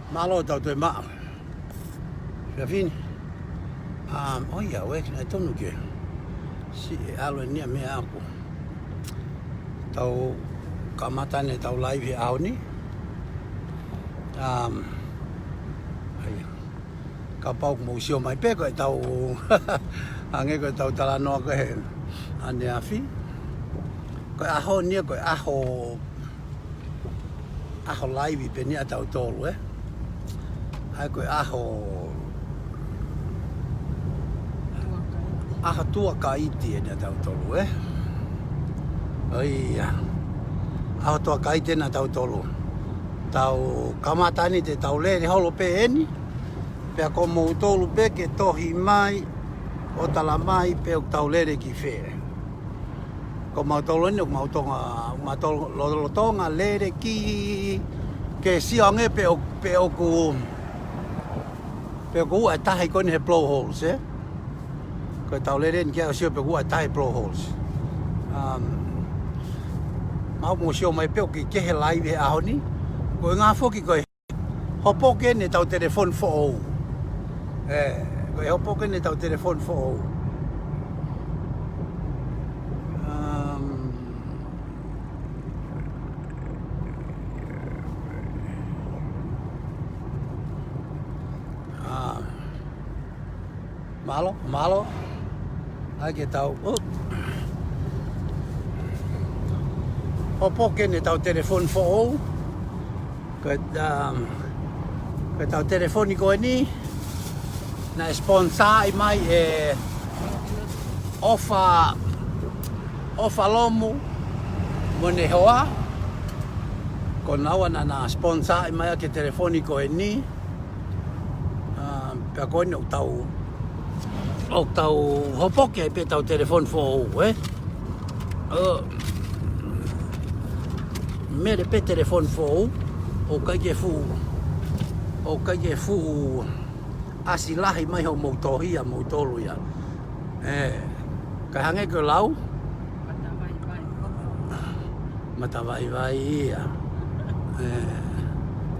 Malo tau te maa. Whia fini. Oia, wek na tonu ke. Si alo nia me aku. Tau kamatane tau live au ni. Aia. Ka pau mo sio mai pe ko tau ange ko tau tala no ko he. Ane afi. Ko aho nia ko aho live pe nia tau tolu ai ko aho tua ka iti nia tau tolu ai aho tua ka iti na tau tolu tau kamatani te tau le holo pe eni pe ko mo tolu pe ke tohi mai o tala mai pe o tau le ki fe ko mau tolu ni mau tonga le ki ke siange pe o ku atahi ko ni he blow holes ko tau le ren ke sio pe ku atahi blow holes mau mo sio mai pe ki ke he live a honi ko nga foki ko hopo ke ne tau telefon fo ko hopo ke ne tau telefon fo malo ai ke tau hopo ke ne tau telefon fo ko tau telefoni ko ni na sponsor mai ofa lomu mone hoa ko nawa na sponsor mai ke telefoni ko ni pe ko no tau hopo ke pe tau telefon fo me de pe telefon fo o kai fu asilahi mai ho motohia motolu ya ka hange ko lau mata vai ya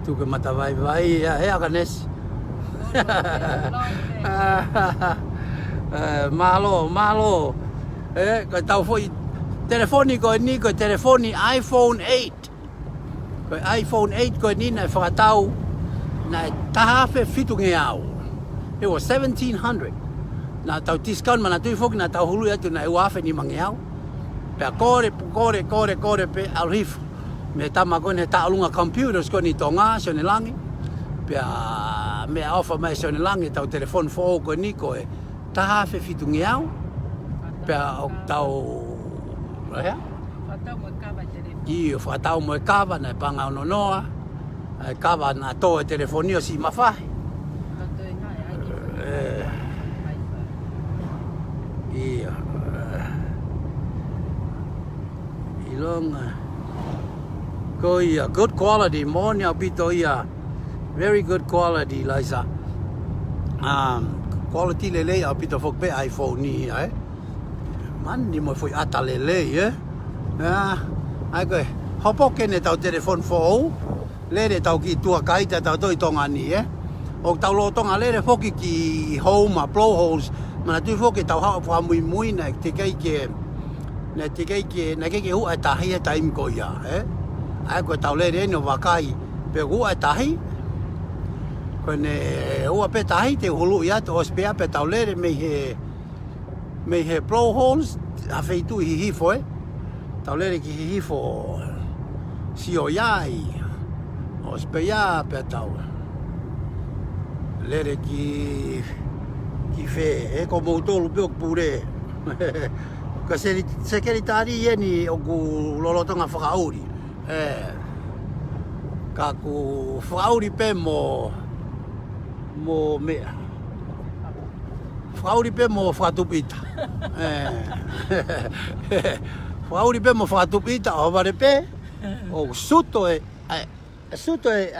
tu ke mata vai ya aganes malo ko tau foi telefoni ko ni ko telefoni iPhone 8 ko iPhone 8 ko ni na fatau na tahafe fitunge au it was 1700 na tau discount mana tu fok na tau hulu atu na uafe ni mangeau pe kore pe alhif me tama ko ne ta alunga computers ko ni tonga so ne langi pe me offer mai so ne langi tau telefon fo ko ni ko tahafe fitunge au pe tau fatau mo kava na panga no noa kava na to telefonio si mafai ilonga ko ia good quality monia pito ia very good quality laisa quality lele a pito fok pe iPhone ni man ni mo foi ata lele ai ko hopo ke ne tau telefon fo le de tau ki tua kai ta tau toi tonga ni o tau lo tonga le foki ki home blow holes mana tu foki tau ha fa mui na te kai ke na ke hu ata hi time ko ya ai ko tau le no wakai pe hu ata hi ko ne hu pe tai te hulu ya to spea pe tau le me he blow holes a fei tu hi fo tau le ki hi fo si o yai o spea pe tau le ki fe ko mo tolu pe pure ka sekretari ni o ku lolotonga whakauri ka ku whakauri pe mo mea whakauri pe mo whakatupita whakauri pe mo whakatupita o vare pe o suto a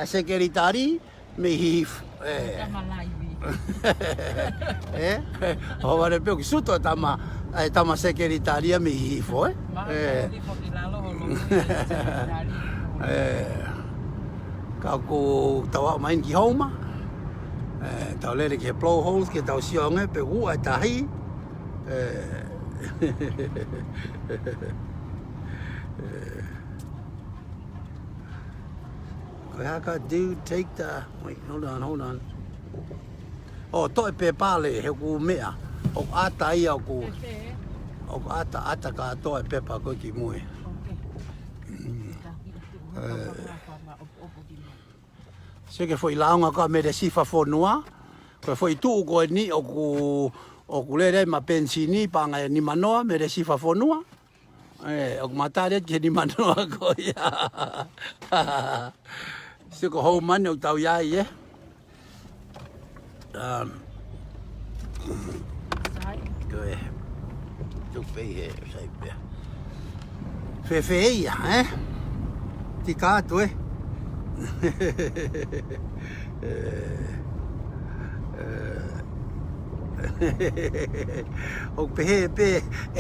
sekretari me hif o vare pe o suto tama sekretaria me hifo Kau ko tau main ki homa. Tau lere ki blowholes ki tau sionge pe ua tahi. Haka dude take the wait, hold on. Oh, to pe pale he ku mea. O ata ia ku. O ata ka to pe pa ko ki mui. Se ke foi launga ka me de sifa fonua. Ko foi tu ko ni o ku le ma pensini panga ni manoa me de sifa fonua. O matare ke ni manoa ko ia. Se ko ho mani o tau ia ie. Good. Tuk pe he sai pe. Fe ia, Ti ka tu O pe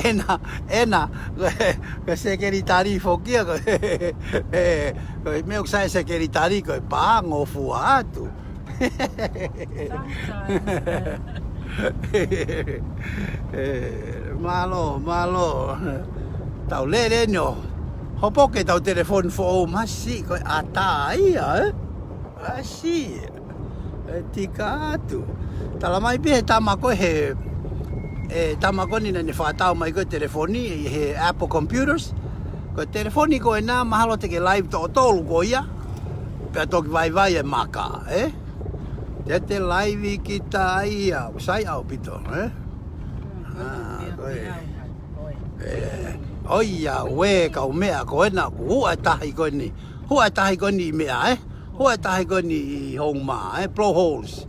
ena ko sekretari fokia ko me sai sekretari ko pa ngo fu atu malo tau le no hopo ke tau telefon fo masi ko ata ia asi tikatu tala mai pe tama ko he tama ko ni ne fa tau mai ko telefoni he Apple computers ko telefoni ko na mahalo te ke live to tolu ko ia pe to vai e maka te live kita ia sai au pito oia we ka mea ko na ku atahi ko ni mea Hoa tahi ko ni homa blowholes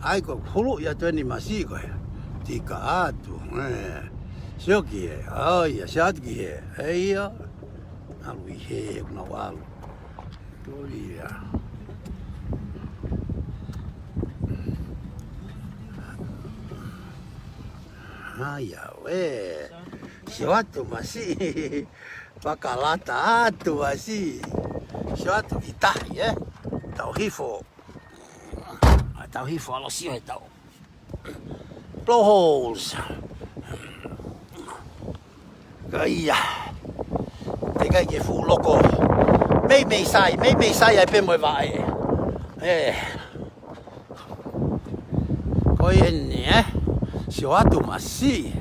ai ko hulu ya tu ni masi ko tika atu sioki ai siatki ia alu he na walu toria Aya we siatu masi pakalata atu masi siatu kita tau hifo alo sio tau blowholes kaya teka ke fu loko me sai ai pe mo vai ko ni sio atu masi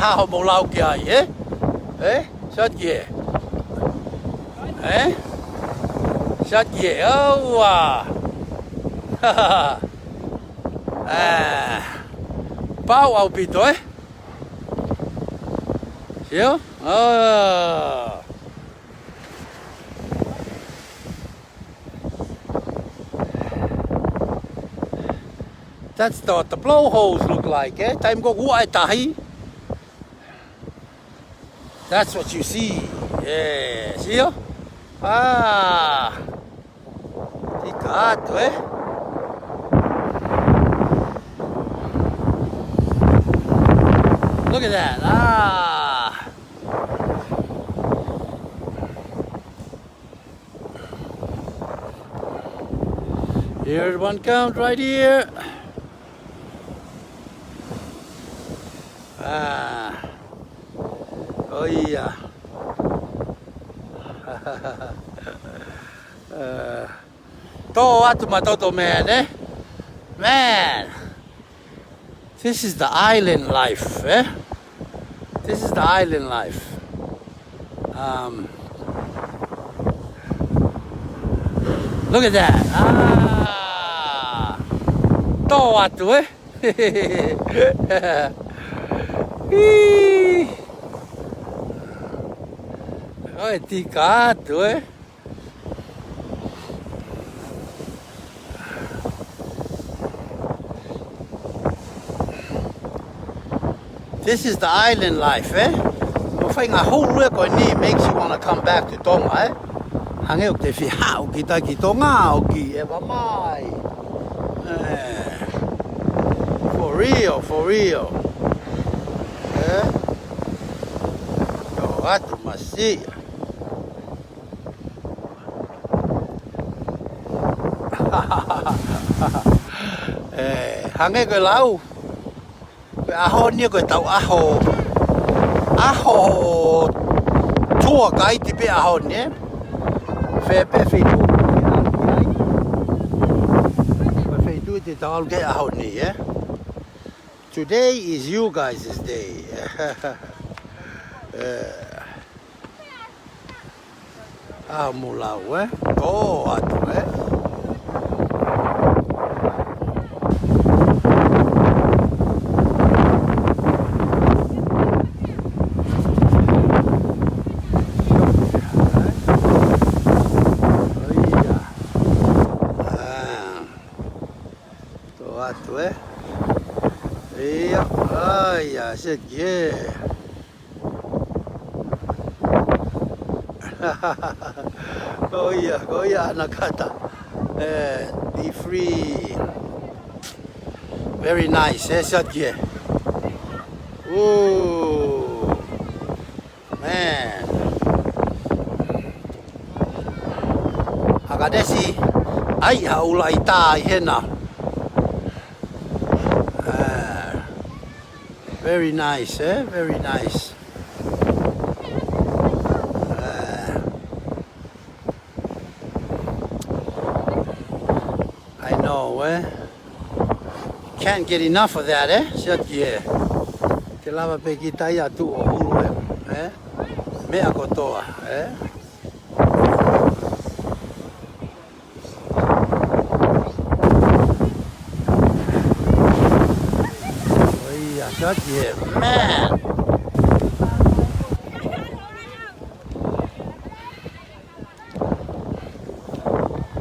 ha mo lau ki ai sat ki sat ki wa pau au pito sio That's what the blowholes look like, Time go tahi. That's what you see. Yeah, see? Ticato, Look at that. Here's one count right here. Oh yeah. To atu matoto man, Man, this is the island life, This is the island life. Look at that. To atu, Oi, ticato, This is the island life, No whai ngā hōrua koe ni makes you want to come back to Tonga, Hange o te whihau ki ta ki Tonga o ki e wa mai. For for real. Yo atu masia. Hange ko lau. Ko aho ni ko tau aho tua kai ti pe aho ni. Fe tu. Fe tu ti tau ke aho ni Today is you guys' day. Mulau Oh atu Shit, yeah. Go yeah, Nakata. Be free. Very nice, shit, yeah. Ooh, man. Agadesi, ai haula itai hena. Very nice, Very nice. I know, Can't get enough of that, Shut yeah. Te lava pe ki tai atu o hulu, Mea kotoa, Shut yeah, man.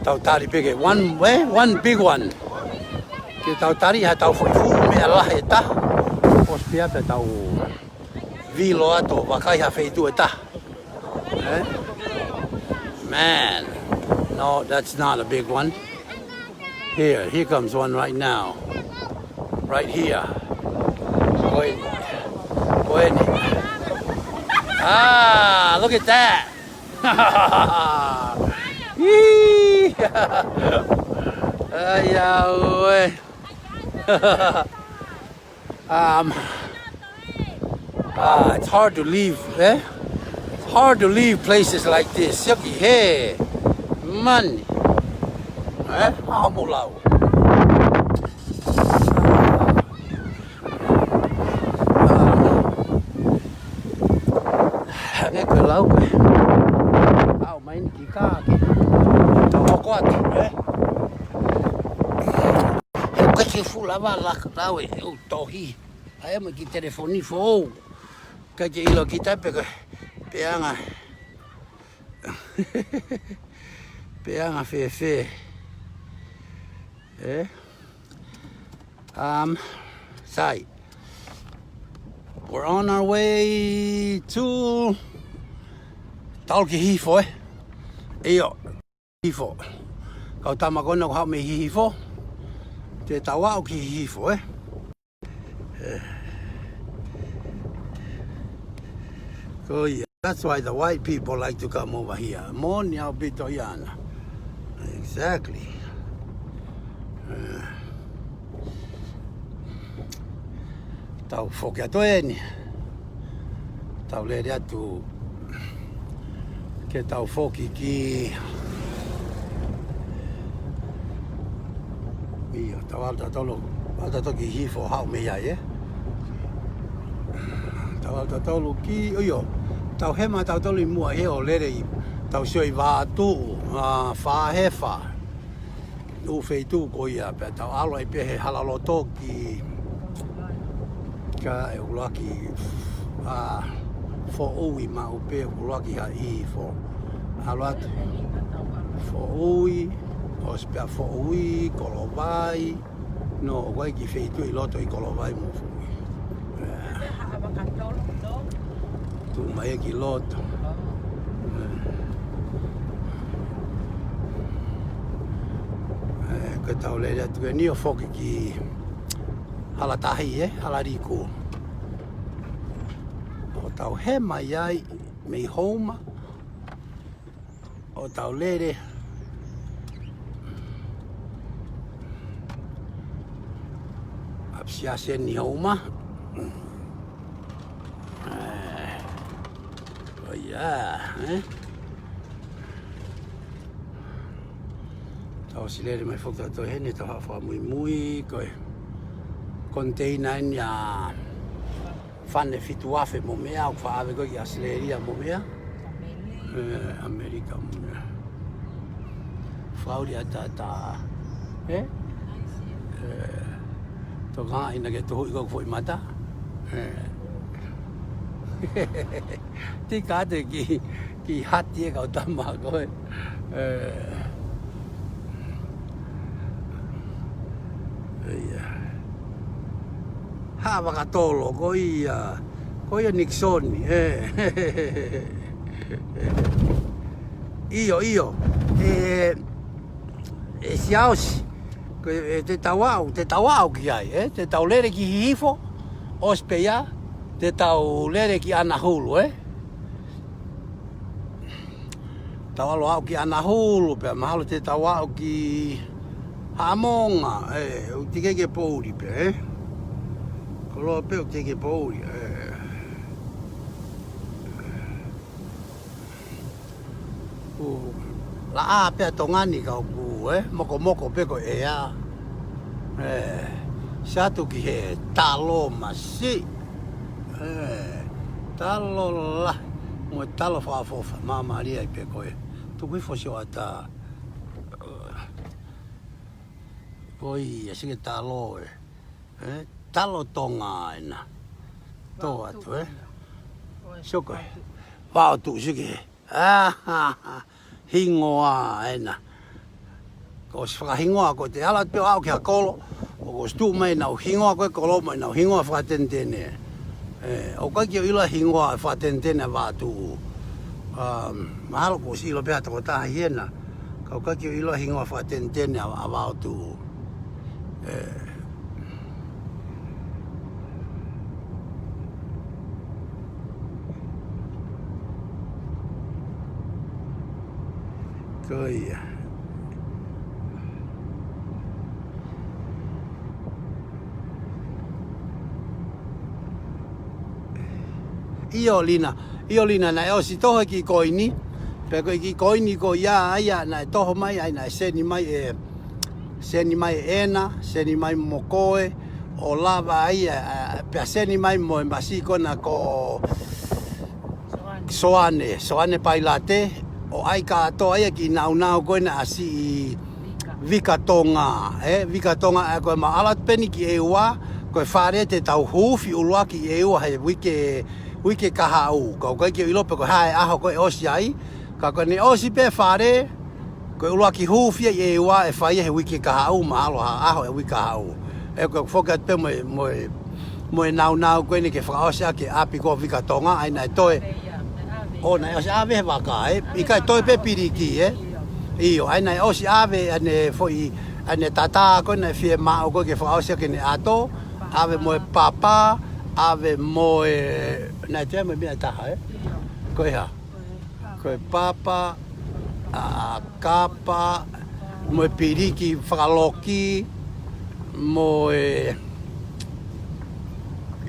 Tau tari big one big one. Ke tau tari ha tau fu me ala eta. Os pia pe tau vilo ato wakai ha feitu eta. Man. No, that's not a big one. Here comes one right now. Right here. Look at that. It's hard to leave, It's hard to leave places like this. Yucky, hey, money. Mulau. Lau main kika tau kuat kasi fula bala lau tohi ai me ki telefoni fo ka ke ilo kita peanga fe sai we're on our way to Talki hifo Iyo hifo Kau tamakona ko hau me hifo Te tawa o ki hifo So yeah, that's why the white people like to come over here. Mo niau bitoyana. Exactly. Tau foke atoeni. Tau lere atu ke tau foki ki Iyo, tau alta toki hifo hau me ia, Tau alta tolu ki, tau hema tau tolu mua heo lere I tau sioi vātu, whāhefa. Uwhei tū ko ia, pe tau alo I pehe halalo toki ka e ulaki fo ui ma upe ulaki ha I fo alat fo ui ospea fo ui kolovai no wai ki feitu I loto I kolovai mo fo ui tu mai ki loto ke tau le tu ni o foki ki hala tahi hala riku. O tau he mai ai me homa. O tau lere. Apsia se ni homa. Oh yeah, Tau silere mai fokta to hene tau hafa mui koe. Container ya fanne fitu afe mo mea o fa ave koe ki asileria mo mea. Amerika mo mea. Fauria ta to ga ina ke to iko foi mata. Ti ka te ki hati ka tama koe. Ha wakatolo koia Nixoni io siausi te tawau ki ai te tau lere ki hifo ospeia te tau lere ki anahulu tau alo au ki anahulu pe mahalo te tawau ki hamonga utike ke pouri pe Kolo pe o teke pouri. La a pe tongani ka ku moko pe ko ea. Satu ki he talo masi. Talo la mo talo fa mama ria pe ko tu ki fosi ata. Koi ese talo talo tonga ina. To atu Soko. Wao tu sike. Hingoa ina. Ko sfra hingoa ko te ala pe au ki kolo. O stu mai na hingoa ko kolo mai na hingoa fra tentene. O ka ki ila hingoa fra tentene va tu. Mahalo ko si lo pe ata ko ta hiena. Ka ki ila hingoa fra tentene va tu. Koia. Io lina na o si toho ki koini. Pe ko ki koini ko ia na toho mai ai na seni mai ena, seni mai mokoe o lava ai pe seni mai mo mbasi kona ko soane pailate. O ai ka to ai ki nau ko na asi vika tonga ko ma alat peni ki ewa ko fare te tau hufi ulwa ki ewa he wike ka hau ko ki ilope ko hai aho ko osi ai ka ko ni osi pe fare ko ulwa ki hufi ewa e fai he wike ka hau ma alo aho e wika hau ko foka pe mo nau ko ni ke fra osi ke api ko vika tonga ai na toe o na osi ave waka ika toi pe piriki io ai na osi ave ane foi ane tata ko na fie ma o ko ke fa osi ke ne ato ave mo papa ave mo na te me bia ta ko ko papa a kapa mo piriki fraloki mo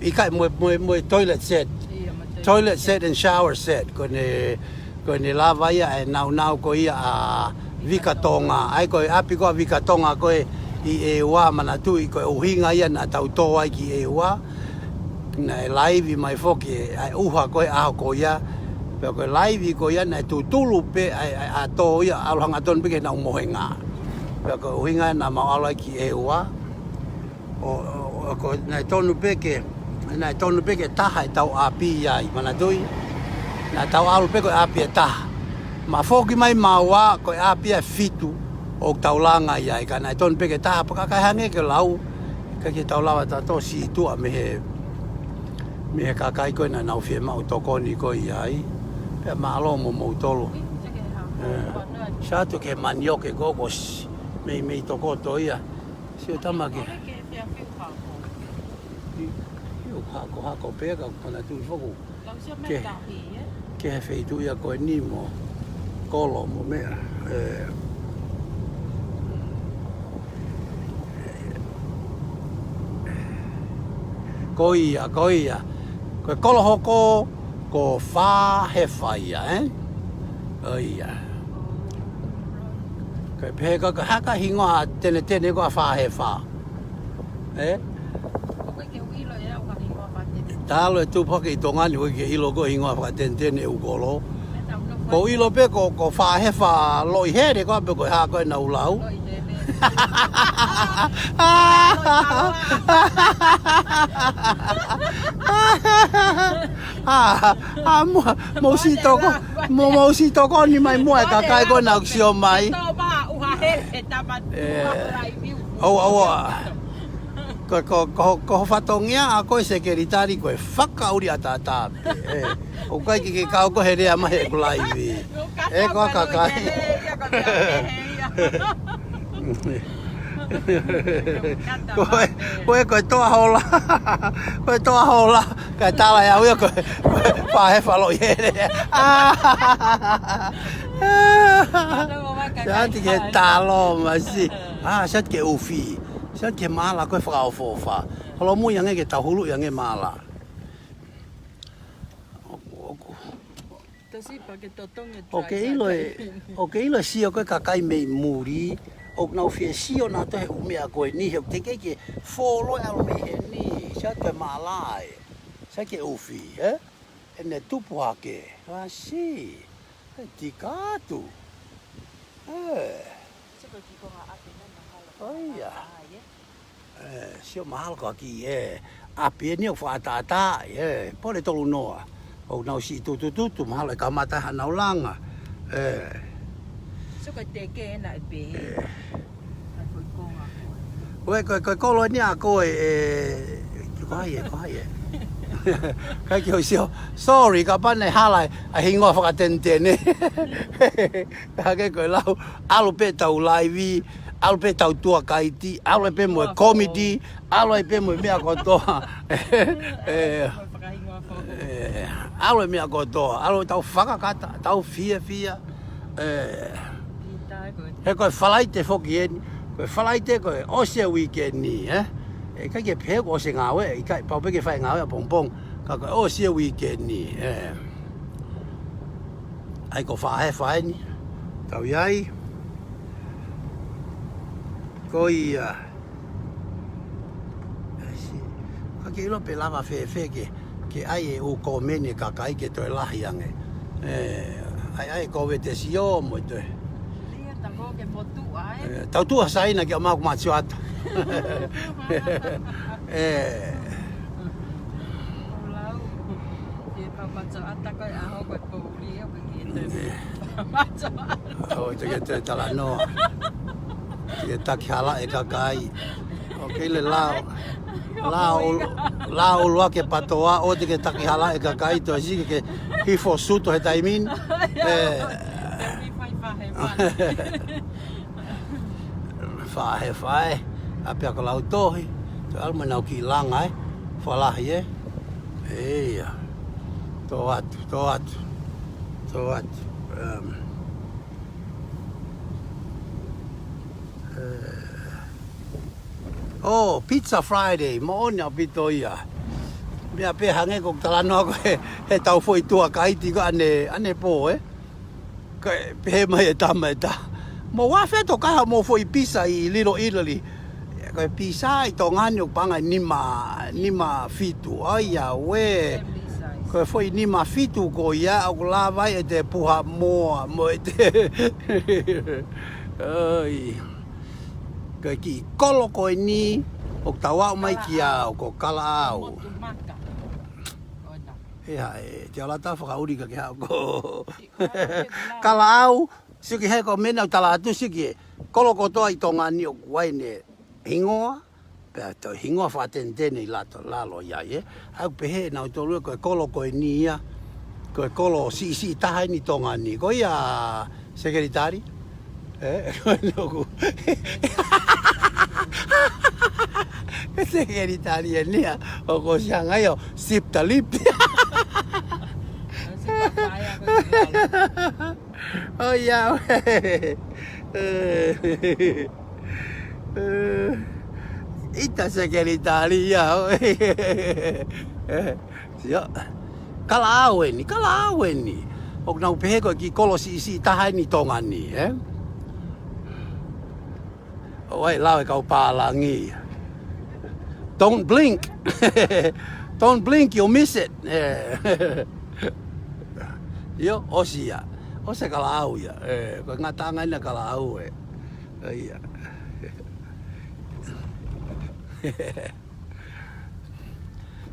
ika mo toilet set and shower set ko ne lava ia nau ko ia a vika tonga ai ko api ko vika tonga ko i wa mana tu ko uhinga ia na tau to ai ki wa na live mai foki ai uha ko a ko ia pe ko live ko ia na tu tulu pe a to ia alhanga ton pe na mohenga pe ko uhinga na ma ala ki wa o ko na tonu pe ke na tonu pe ke taha tau api ai mana doi na tau alu pe ko api taha ma foki mai mawa ko api fitu o tau langa ia ka na tonu pe ke taha pa ka hange ke lau ka ke tau lawa ta to si tu me ka kai ko na nau fie mau to ko ni ko ai pe ma lo mo tolo sa to ke manio ke gogos me to ko to ia si tamaki 有下個比較可能對付嘅嘅肥到一個黏喎，歌羅冇咩啊？可以啊，佢歌羅好個花係廢啊，可以啊。佢譬如個客家興話，真係個花係花，打落做破幾多眼，會幾多個興話發真有個咯。個一路邊個花係花，落去你講俾佢下個鬧鬧。冇事多個，你咪摸下街個鬧笑咪。好啊！個發動呀，個食嘅你打呢個發夠你啊打，我鬼嘅搞個係你阿媽係過嚟嘅，個架架。佢多好啦，佢打嚟有一個發喺發落嘢咧，有啲嘢打咯，咪先，實嘅好肥，實嘅馬啦，佢發好火花，我老母養嘅豆好碌養嘅馬啦。我幾耐試過個雞尾母哩。我nou viesi o na to he umea koe ni he te ke folo alo me he ni sa te malai sa ke ufi ne tupu hake si tikatu ya sio mahal ko ki api ni o fa tata pole tolu noa o nau si tu mahal ka mata hanau langa佢講落呢個講嘢，佢叫笑 ，sorry 個班嚟下嚟，係我發電呢，佢嬲，阿路邊度 live， 阿路邊度多計啲，阿路邊冇 comedy， 阿路邊冇咩個多，阿路咩個多，阿路到發個到飛啊，佢個發嚟嘅福建。佢發來啲佢澳洲 weekend 呢，佢嘅皮我食咬嘅，佢包俾佢快咬又碰碰，佢個澳洲 weekend 呢，係個花係快呢，就係可以啊，佢幾多俾拉埋啡嘅，佢愛嘢有個面嘅格計嘅對拉樣嘅，係個位嘅時候冇對。tau tua sai na ke mau machu at oh te tala no te takhala e kakai okay le lao lo ke patoa o te ke takhala e kakai to si ke hifo suto he taimin Fai, apia ko lau tohi, to alma nau ki langa falahi ya, toat. Oh, Pizza Friday, mo nya pito ya. Bia pe hange ko talano ko he tau foi tua kai ti ko ane po Ka pe mai ta. Mo wa fe to ka mo foi pizza I Little Italy. Ka pizza I to ngani panga nima fitu. Ai ya we. Ka foi nima fitu ko ya o la vai te puha mo te. Ai. Ka ki kolo ko ni o tawa mai ki a ko kala au. Te ala ta whakauri ka kia ko. Kala au. Siki he ko mena tala atu siki kolo kotoa I tonga ni o waine hingoa pe to hingoa fatentene lato lalo ya au pe he na to ko kolo ko ni ya ko kolo si taha ni tonga ni ko ya sekretari no Sekretarian ni o siya ngayon, sip talip. Oh yeah. Ita sekretarian. Siya. Kalawen ni. Og nau peheko ki kolosi isi tahan ni tongan ni, Oi, lawe kau palangi. Don't blink. Don't blink, you'll miss it. Yo, osia. Osa kalau ya. Ko ngatangan na kalau Iya.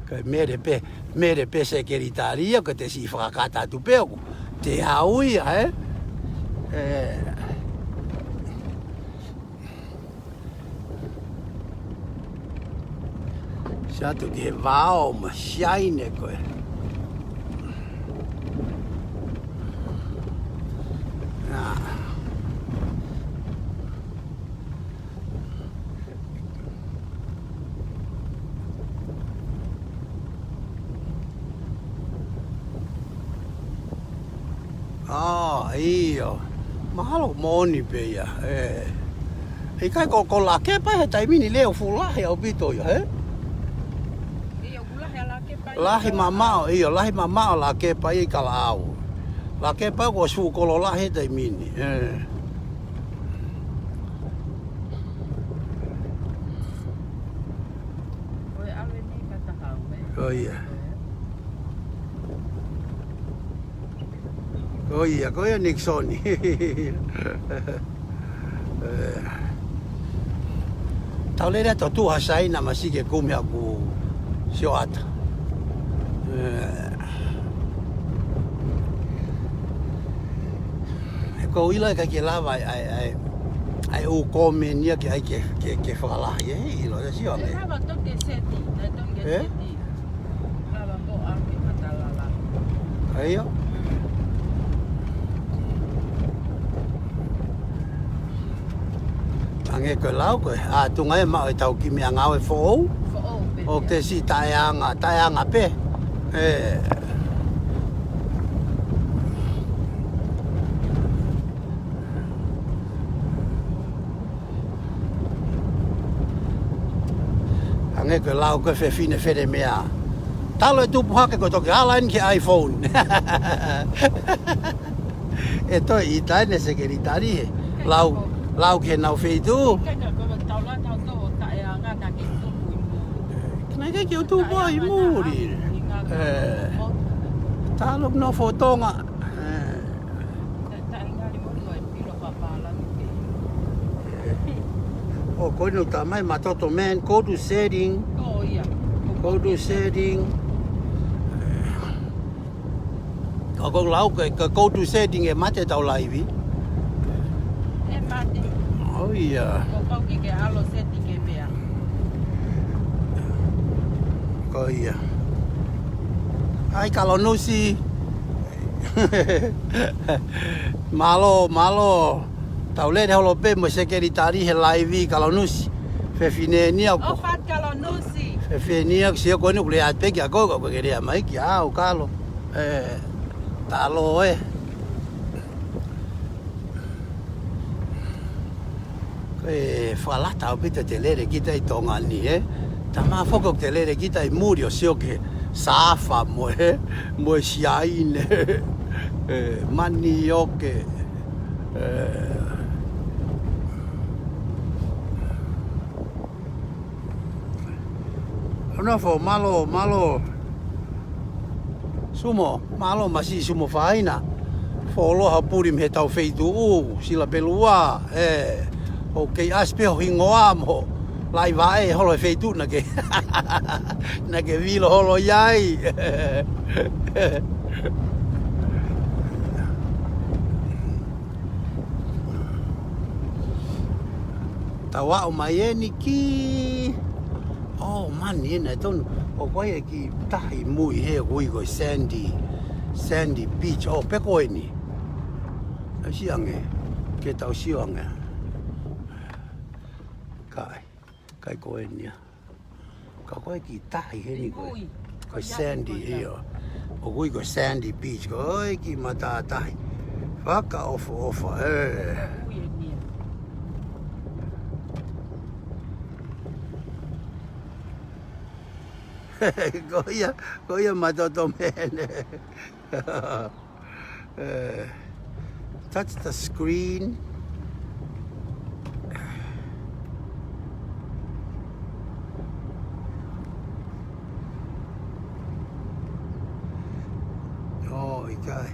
Ka mere pe secretaria que te si fracata tu pego. Te haui, Siya tu ke vao ma shine ko. Iyo. Mahalo moni pe ya. Kai ko la ke pa he tai mini leo fulahi au bito ya, Lahi mamao, lahi mamao la ke pa I kalao. La ke pa ko su kolo lahi tai mini. Oh iya. Oh iya, ko ya Nixoni. Tau le to tu hasai na masike kumia ku sioata. Ko ila ka ke lava ai o come nia ke ai ke fala ye ilo da sio me. Lava to ke seti, na to ke seti. Lava to ake matalala. Ayo. Ange ko lau ko tungai ma tau ki mi anga fo o te si taianga pe ange ko lau ko fe fine fede mea talo tu puhake ko toki alain ki iPhone e to I taine sekretari lau ke nau feitu. Kena ke tu boy muri. Talok no foto nga. Oh, ko no tamai matoto man go to setting. Oh yeah. Go to setting. Ko lau ke go to setting e mate tau live. Oh iya. Oh iya. Ai kalau nusi. malo. Tau le holo pe mo sekretari he live kalau nusi. Fe fine ni aku. Oh fat kalau nusi. Fe fine aku sio ko ni le ate ki ako ko queria mai ki au kalo. Talo Falata o pita te lere kita I tonga ni Tama foko te lere kita I muri o sio ke safa mo siaine mani oke Ona fo malo sumo malo masi sumo faina fo lo hapuri me tau feitu sila pelua Okay, aspe ho hingoa mo lai vai holo feitu na ke vilo holo yai tawa o mai ni ki oh man ina ton o koe ki tahi mui he ko sandy beach oh pekoini asiange ke tau siange kai koe nia 個嗰幾大嘅呢個sandy 呢個，我個 sandy beach 嗰幾乜大大，發個 off 嗰日乜都咩咧？Touch the screen. Oh, okay.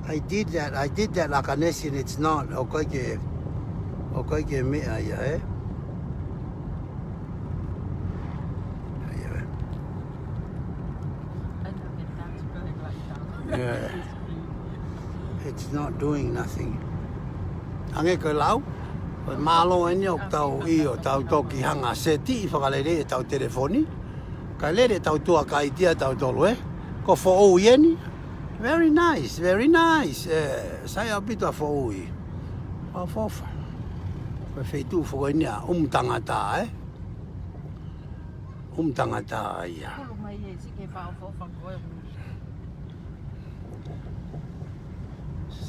I did that like an Asian, it's not. Okay, me, yeah. Yeah. It's not doing nothing. Ang ke lau, malo en yo tau io tau toki hanga seti whakalere tau telefoni. Ka lere tau tua kai tia tau tolu ko fo o yeni. Very nice, very nice. Saya pito fo o i. O fofa. Ko feitu fo nia tangata tangata ia.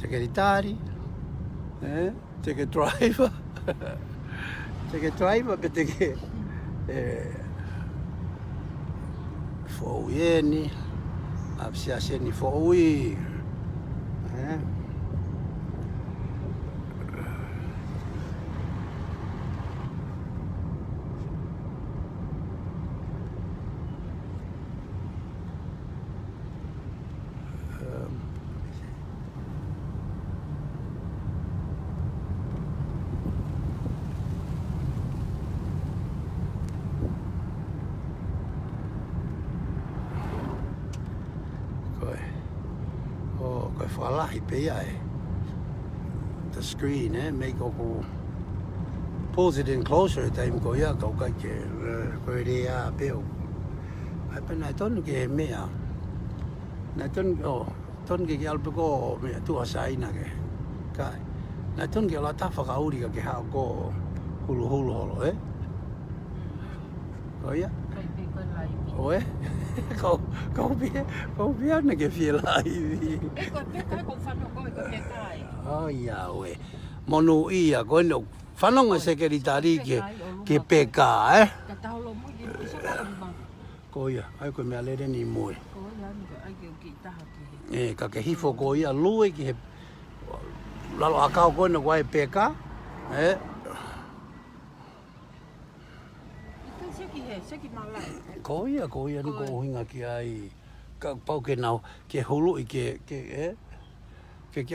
Segretari, take a driver, but take for any, I've seen for a week. The screen, make go pulls it in closer. Time go ya go ka ke ko re ya peo. Ai pa na ton ke me ya. Na ton ke al go me tu asai na ke. Ka na ton ke la ta fa ka uri ke ha go hulu holo Oh ya. Oe. Kau biar na ke fie lai. Oh ya we. Monu ia ko no fanong sekretari ke peka Ko ia ai ko me ale ni mo. Ka ke hifo ko ia lui ki lalo akau ko no wai peka Ko ia ni ko hinga ki ai ka pau ke nau ke hulu i ke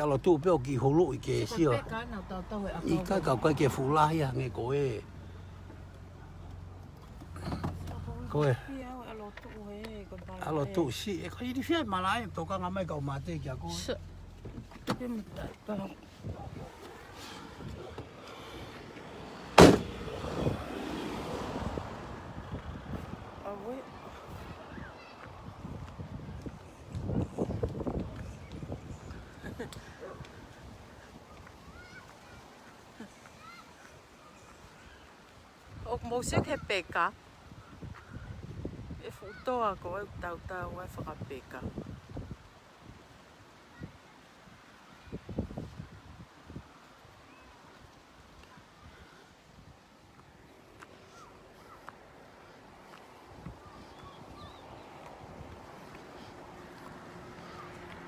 alo tu peo ki hulu i ke sio I ka ke fulahi nge koe alo tu si ko I di fia malai to ka ngamai ka mate ki ako Mo se ke peka. E futoa ko e tau e whakapeka.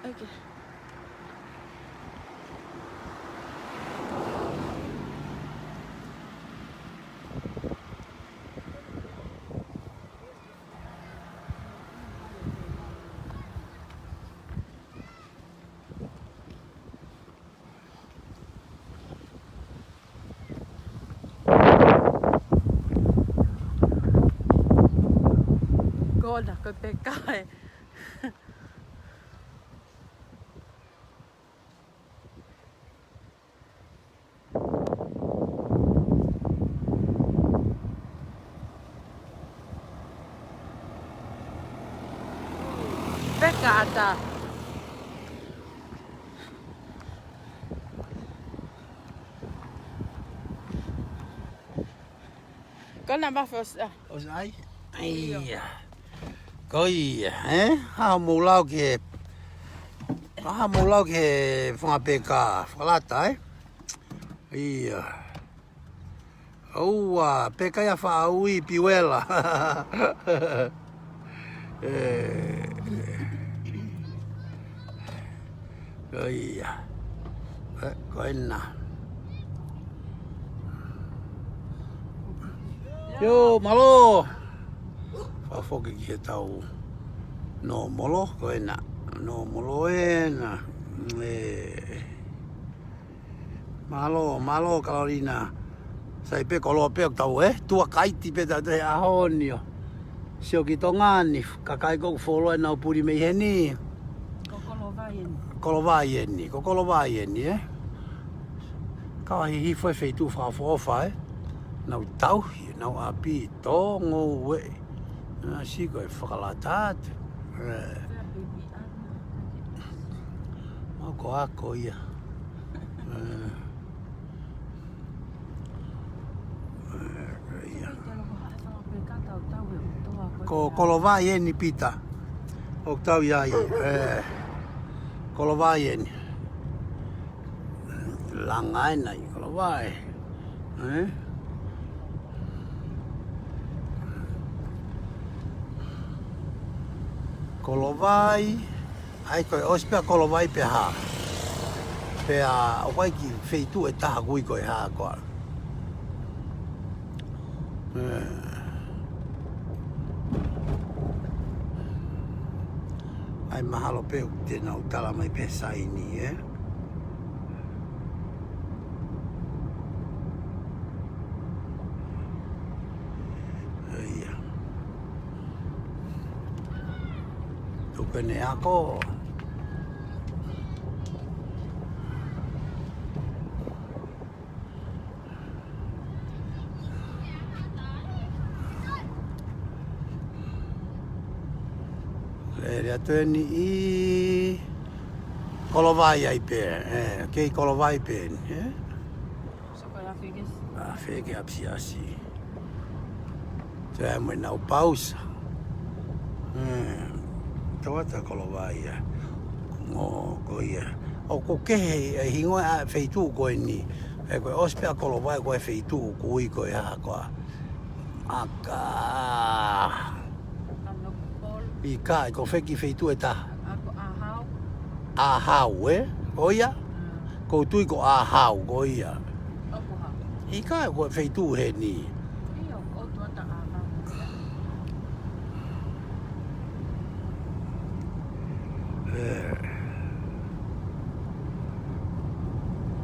Okay. Cô là cái bé cài bé cài con làm bao nhiêu? Os ai Iya. Koi, ha mo lau ke whangapeka whalata, Iya. Oua, peka ia whaaui piwela. Iya. Koina. Yo, malo. Whafoki ki he tau. No molo, koina. No molo ena. Malo, Carolina. Sai pe kolo pe tau tua kaiti pe ta te ahonio. Sio ki tongani, kakai ko folo na puri me heni. Kokolo vai eni, Ka hi foi feito fa fofa, Nau tau, nau api tongo we. Na si ko whakalatat. Mako ako ia. Ko kolovai eni pita. O tau iai. Kolovai eni. Langai nai kolovai. Kolovai. Ai koe ospea kolovai pe ha. Pe a wai ki feitu e taha kui koe ha koa. Ai mahalo pe o te nau tala mai pe saini, Ia. Tuke ne ako. Ere ateni I kolovai ai pe, kei kolovai pe, Soko la figes. Feke apsiasi. Te mo nau pausa. Tawata kolovai. Ngo ko ia. O ko kehe e hingo a feitu ko ni. E ko ospea kolovai ko e feitu ko I ko ia ko. Aka. I kai ko feki feitu e ta. Ako ahau. Ahau Oia. Ko tui ko ahau ko ia. Ako hau. I kai ko feitu he ni. Iyo, o tuata ahau.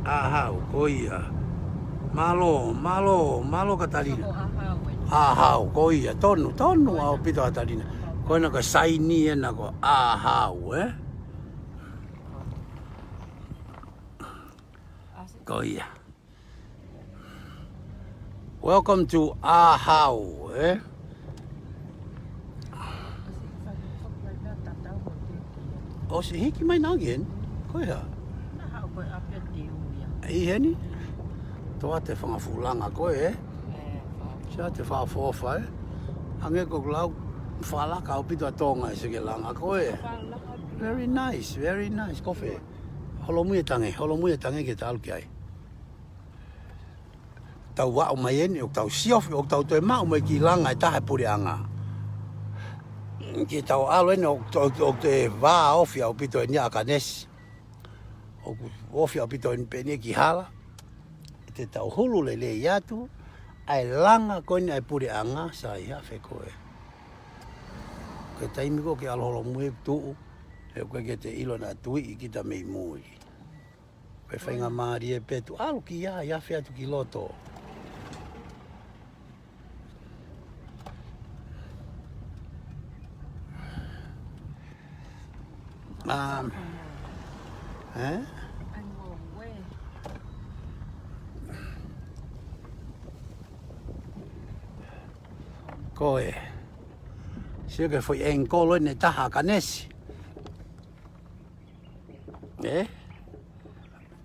Ahau ko ia. Malo Katarina. Soko ahau. Ahau ko ia. Tonu au pito Katarina. Ko na ka saini na ko ahau Ko ia. Welcome to Ahau, O se hiki mai nangien. Ko ia. Na hau koe apia te uia. Ai heni. Toa te whangafulanga koe, Sia te whaafofa, Ange ko lau whalaka o pito atonga e se ke langa koe. Very nice. Kofe. Holomu e tange ke ta aluki ai. Tau wao mai eni, o tau siofi, o tau toi mau mai ki langa e tahe puri anga. Ki tau alo eni, o te vaa ofia o pito e nia kanesi. O ofia o pito e penia ki hala. Te tau hulu le iatu, ai langa koini ai puri anga, sa ia fe koe. Ke taimi ko ke aloholo mue tuu, e koe ke te ilo na tui I kita mei mui. Koe whainga maari e petu, alu ki ia fe atu ki loto. Koe. Sia ke foi engolo ne taha kanesi.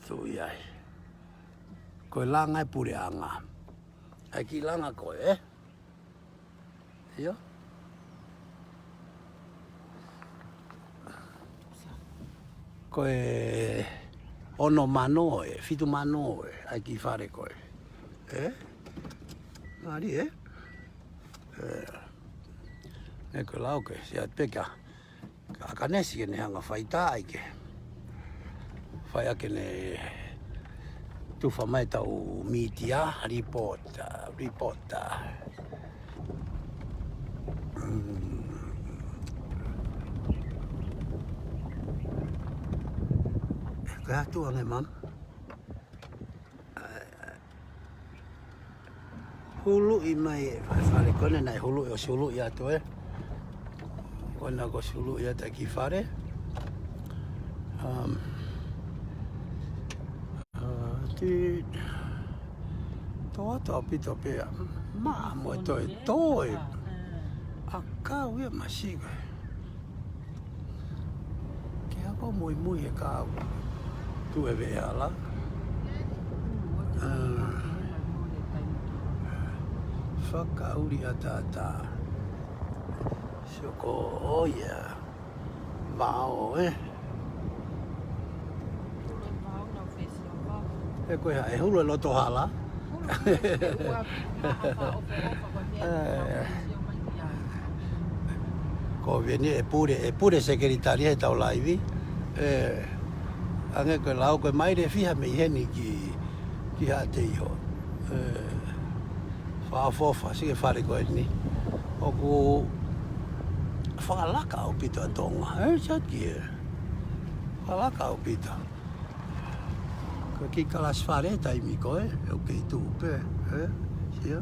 Tui ai. Koe langa e puri anga. Ai ki langa koe, Ia. koe ono mano fitu mano ai ki whare koe. Mari e koe lau koe, si at peka. Ka kanesi ke ne hanga whaita ai ke. Whai ake ne tuwha mai tau media, reporter. Koe atu ange mam. Hulu i mai, whare kone nai hulu i o si hulu i atu Kona ko si hulu i atu ki whare. Tō atu a pito pia, maa mo toi. A kau ia masi koe. Ke hako mui e kau. Tu e vea la. Whakauri a tātā. Sioko oia. Vao E koe ha, e hulu e loto hala. Ko vieni e pure sekretaria e tau laivi. Ange koe lau koe maire fiha me heni ki ha te iho. Whaafofa, sige whare koe ni. Oku whakalaka au pito a tonga. Chat ki e. Whakalaka au pito. Ko ki kalas whare taimi koe, e o kei tūpe, sia.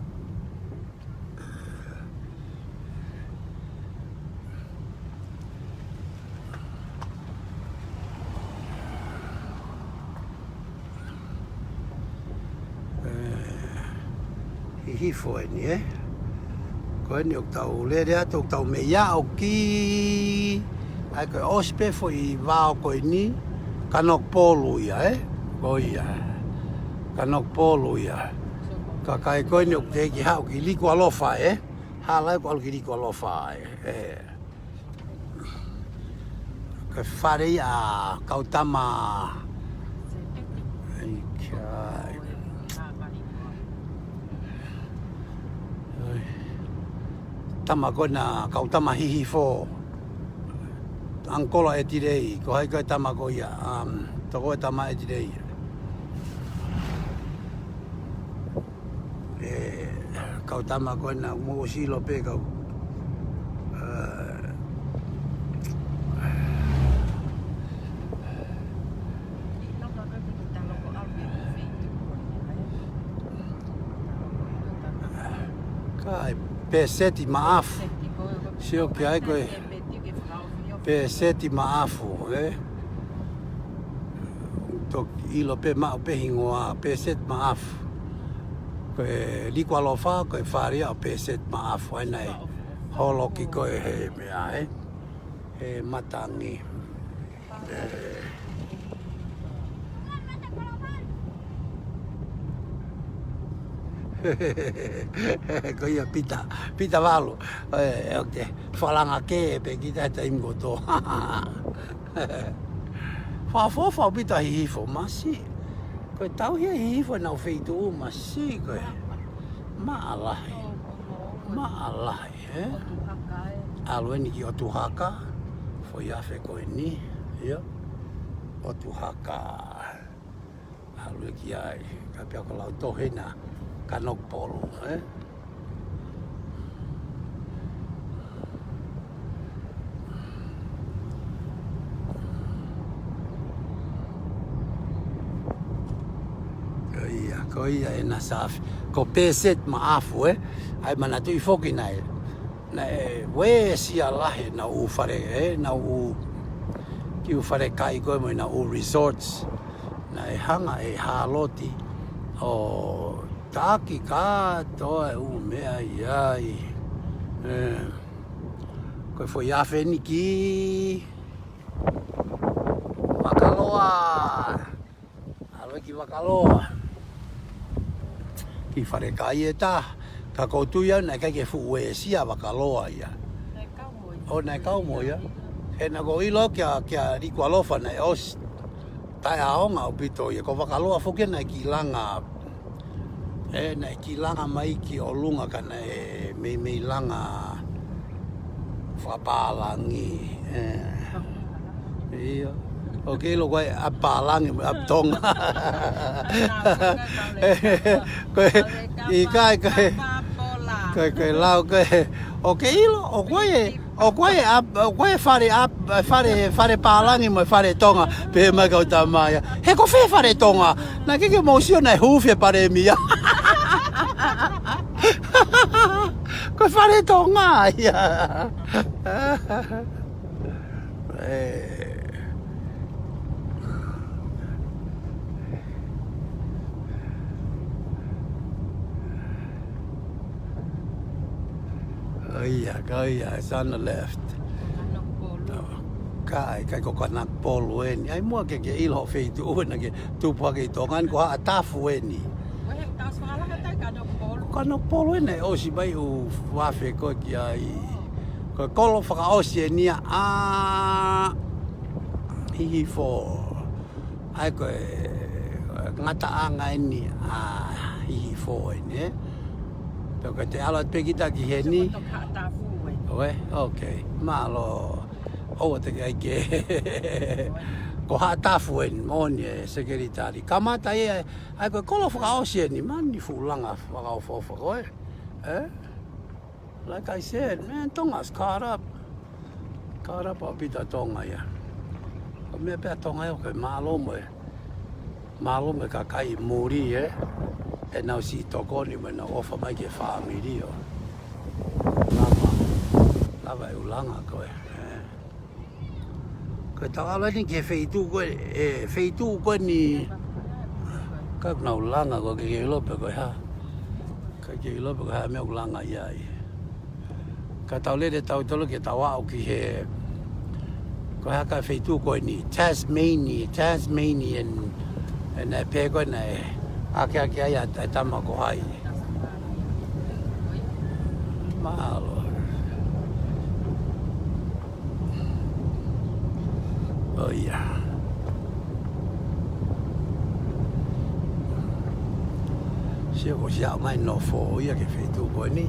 Hifo e ni, Koe ni o tau lere atu, o tau me ia o ki... Ai koe ospe fo i vao koe ni, kanok polu ia, Ko ia. Kanok polu ia. Ka kai koe ni o te ki hao ki liku alofa, Hala ko alu ki liku alofa, Koe whare ia kautama... Tama koe na kautama hihi fo. Angkola e tirei, ko hai koe tama koe ia. Toko e tama e tirei. Kautama koe na mo silo pe kau. Kai peseti maafu. Sio ki ai koe. Peseti maafu, Tok ilo pe mao pe hingoa peset maafu. Koe liku alofa koe wharia o peset maafu. Ai nei holoki koe he mea, He matangi. Ko ia pita walu. O te whalanga ke pe kita ta imgo to. Whafofa o pita hihifo, masi. Koe tau hia hihifo nau wheitu masi koe. Maalahi. Alueni ki o tuhaka. Fo iafe koe ni. Ia. O tuhaka. Alue ki ai. Ka pia ko lau tohena. Kanok polu, Ko ia e na safi. Ko peset maafu, Ai mana tui foki nai. Nai we sia lahe na u whare, Na u ki u whare kai koe mo na u resorts. Nai hanga e haloti. O taki katoa u mea iai. Koe fo iafe ni ki Wakaloa. Aloi ki Wakaloa. Ki whare kai e tā. Ka koutu iau nai kai ke fu e sia Wakaloa ia. O nai kaumo ia. He na ko ilo kia riku alofa nai os tai aonga o pito ia ko wakaloa foke na kilanga na kilanga mai ki o lunga kana me langa whapalangi ia okay lo koe apalangi aptonga koe I kai koe lau koe okay ilo o koe fare palangi mo fare tonga pe mai kau tamaya he ko fe fare tonga na ke emosio na hufe pare mia ko fare tonga ia Kaya, it's on the left. Kai ko kanak polo eni. Ai mua ke ilo fei tu una ke tu pa ke tongan ko atafu eni. Wehe taas wala ka kanak polo. Kanak polo eni o si bai u wafe ko ki ai. Ko kolo whaka osi eni a hihi fo. Ai ko ngata anga eni a hihi fo eni. Peko te alat pekita ki heni. Oe, okay. Malo o te ai ke. Ko ha tafu en moni secretary. Kamata e ai ko kolo whaka osi ni mani fulanga whaka o fofa koe. Like I said, man, tonga's caught up. Caught up a bit of tonga ya. Ko me pe tonga e ko malo me ka kai muri e nau si tokoni me na ofa mai ke family o. Lava e ulanga koe. Koe tawala ni ke feitu koe ni ka na ulanga ko ke lope koe ha. Ka ke lope koe ha me ulanga iai. Ka taule de tau tolo ke tawa o ki he ko ha ka feitu koe ni Tasmanian na pe koe na ake ai a tama ko hai. Malo. Oh yeah. Se ko sia mai no fo ia ke feitu koe ni.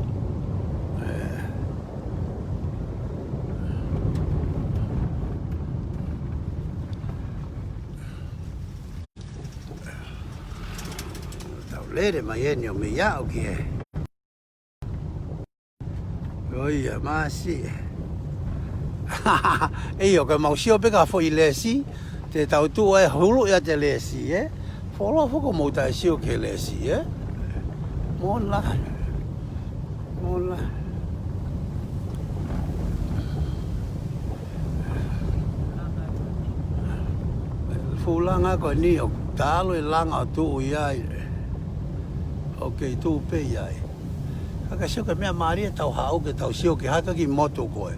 Lere mai eni o me iau ki e. Oia, masi. Ei o ka mausio peka fo I lesi. Te tau tu e hulu ia te lesi, Folo foko mouta e sio ke lesi, Mona. Fulanga ko ni o talo e langa tu iai. Okay, tu pe iai. Haka sio ka mea maria tau hau ke tau sio ke haka ki moto koe.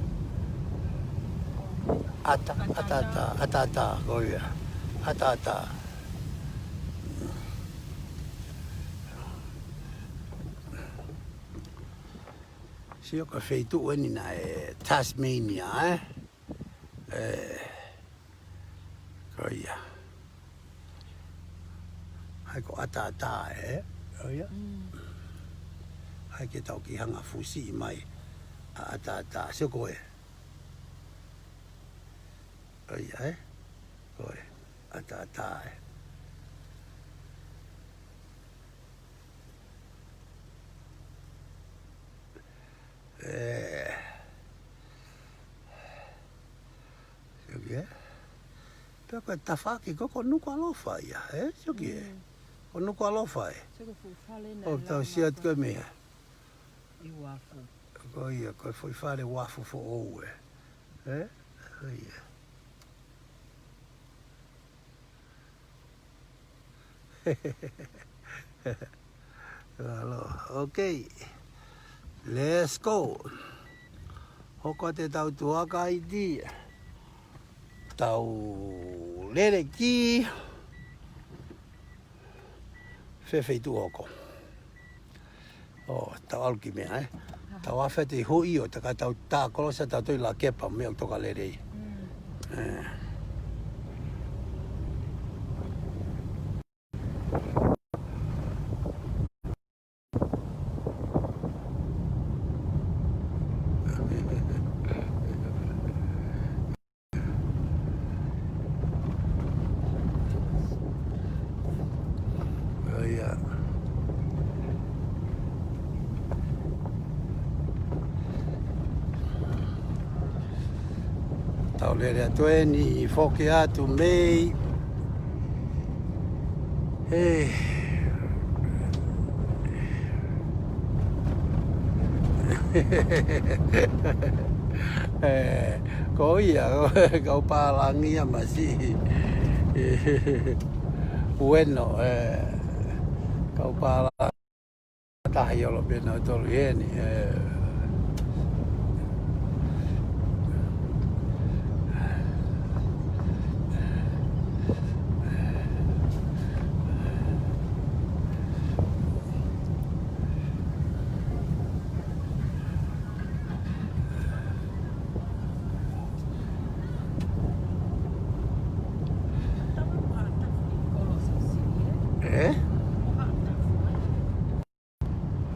Atata, koia. Atata. Sio ka feitu eni na Tasmania, koia. Hai ko atata, Oia. Hai ke tau ki hanga fusi mai. Atata, sio koe. Oia, Koe. Atata, Sio ki Pea koe tawhaki koko nuku alofa ia, Sio ki O nuku alofa O tau siat koe mea. I wafu. Koia, koe foi whare wafu fo ou Koia. Okay. Let's go. Hoko te tau tuaka I di. Tau lere ki. Whewheitu hoko. Tau aluki mea, Tau awhai te hui o taka tau tā kolosa tau toi la kepa mea o toka lerei. Tau lere atoe ni foke atu mei. Ko ia kau palangia masih bueno kau pala tahi olo bena tolu ini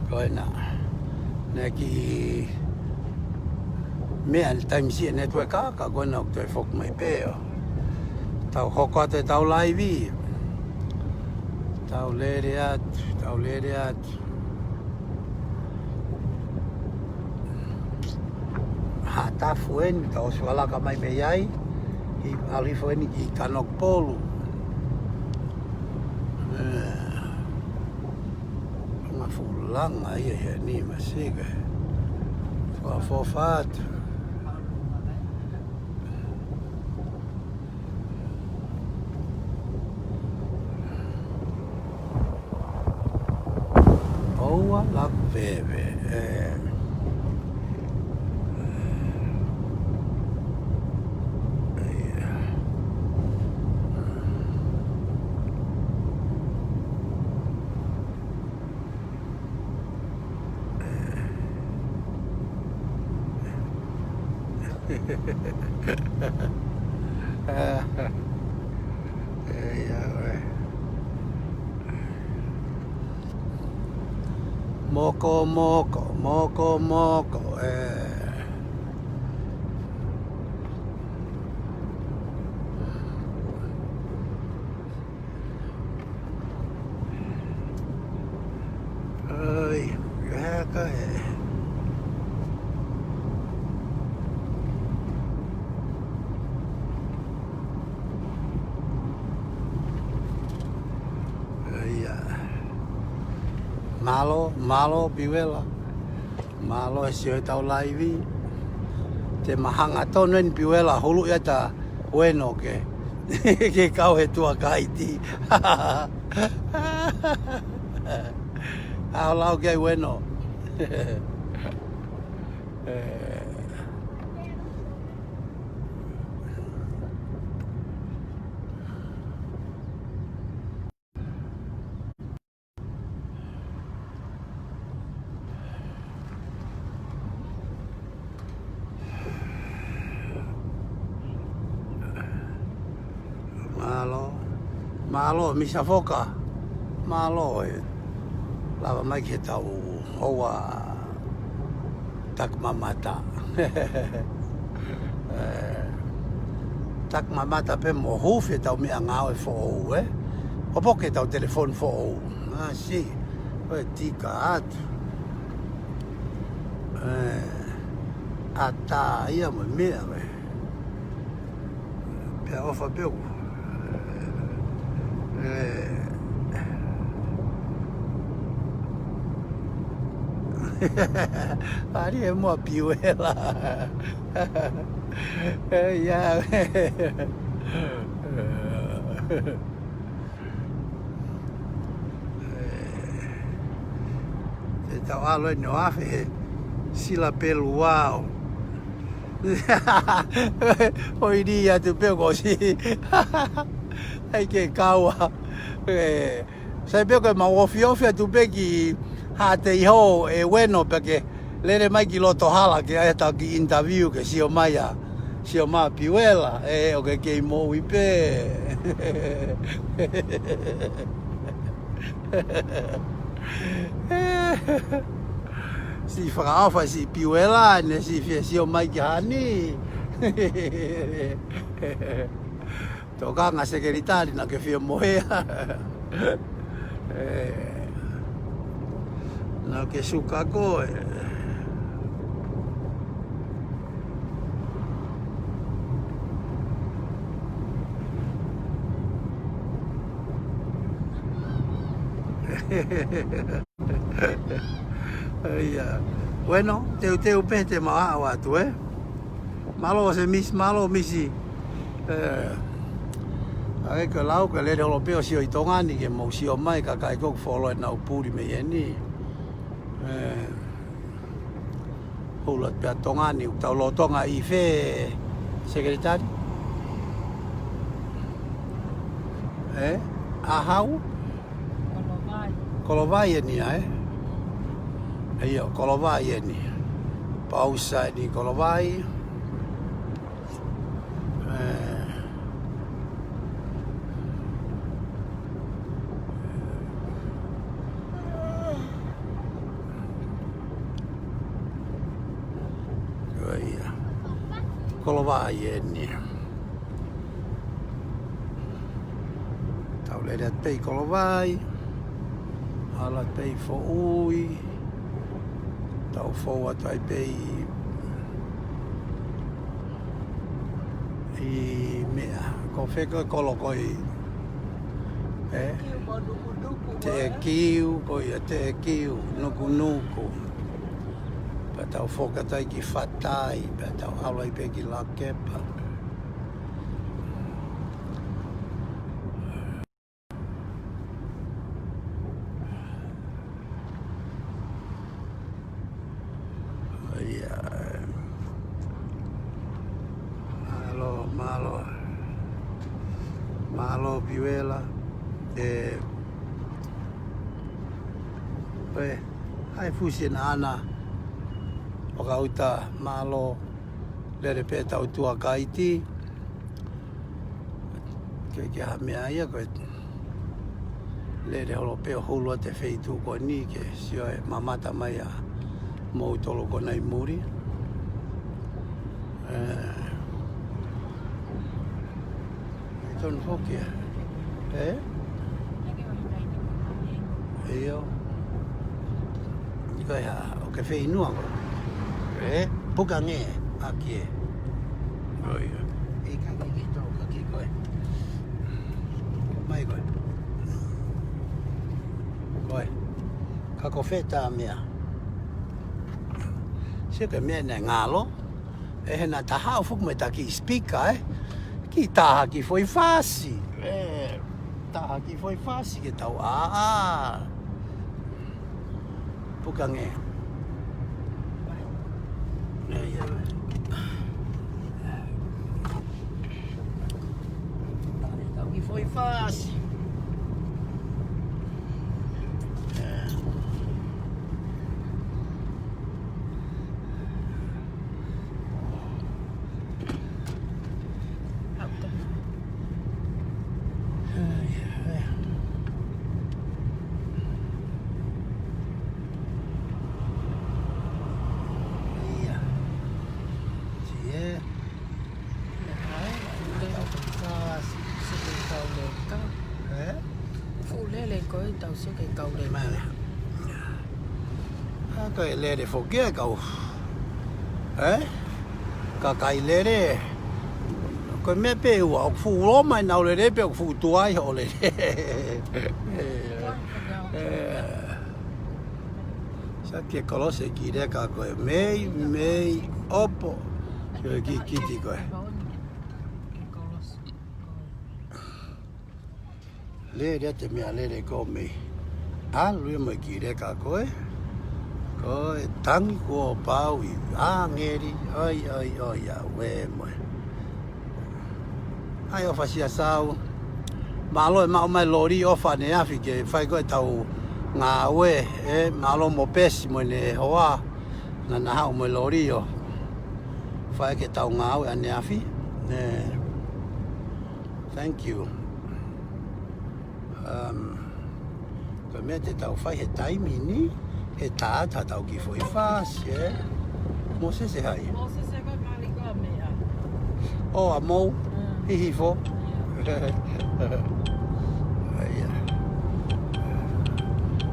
Koina neki mea time si ne tu ka koina tu fok mai peo tau hoko te tau live tau lere at ha ta fuen tau swala ka mai me yai I ali fuen ki kanok polu Langa ia ni masiga. Sua fofat. Oa la bebe. Moko Ai, ka Malo piwela. Malo si tau live. Te mahanga tonu ni piwela hulu ya ta bueno ke. Ke kau he tua kaiti. Lau ke bueno. Malo misa foka. Malo lava mai ke tau hoa tak mamata. Tak mamata pe mo hofe tau mi angao e fo Opo ke tau telefon fo si. Tika atu. Ata ia mo mea we. Pe ofa peu. Ari e mua piuela. Ia. Te tau alo e no afe sila pelu wao. Oi dia tu peu kosi. Ai ke kaua. Sai peu ke mawofiofi tu pe ki ha te iho e bueno porque lere mai ki loto hala ke ai ta ki interview ke sio maya sio ma piuela o ke mo wipe si fa si piuela ne si sio mai ki hani toka nga sekretari na ke fio moea na ke suka ko Bueno, teu pete maa watu, Malo se malo misi. Ai ka lau ka le holo peo sio I tonga ni ke mo sio mai ka kai ko folo na upuri me yeni. Hola pe tonga ni tau lo tonga I fe secretary. Ahau? Kolovai ni Iyo, kolovai ni. Pausa ni kolovai. Kolovai ni. Tau le pei kolovai. Ala pei fo ui. Tau fo atai pei I mea. Ko wheka kolokoi. Te kiu, ko ia te kiu, nuku nuku. Pa tau whokatai ki whatai, pa tau alai pe ki la kepa. Malo piuela ai fusi na ana o kauta malo le repeta o tua kaiti ke ha mea ia ko le holo pe holo te feitu ko ni ke sio mamata mai a mo tolo ko nai muri Ton fokia. Iyo. Iko ya o ke fei nua ko. Puka nge aki. Oi. E ka ki to ka ki ko. Mai ko. Oi. Ka ko feta mea. Se ke mea na ngalo. Na taha fuk me ta ki speaker Ki taha ki foi fasi. Taha ki foi fasi ke tau Puka nge. Tau ki foi fasi. Cái lê để phục kia cậu cả cái lê đấy cái mẹ bé của phụ lắm mà nào lấy đấy bé phụ tuổi họ lấy sao kia có lo sẽ kỹ đấy cả cái mấy oppo rồi kỹ gì cái lê đấy thì mẹ lê đấy có mấy luôn mới kỹ đấy cả cái Oi, tangi ko pau I ngeri, oi, ya, we mo. Ai o fasia sau. Malo ma mai lori o fa ne afike, fai ko tau nga we, malo mo pesi mo ne hoa. Na ha mo lori o. Fai ke tau nga we ane afi. Thank you. Ko me te tau fai he taimi ni. He tā tau ki foi fasi, Mo se hai. Mo se kai mali ka mea. O a mo, hihi fo.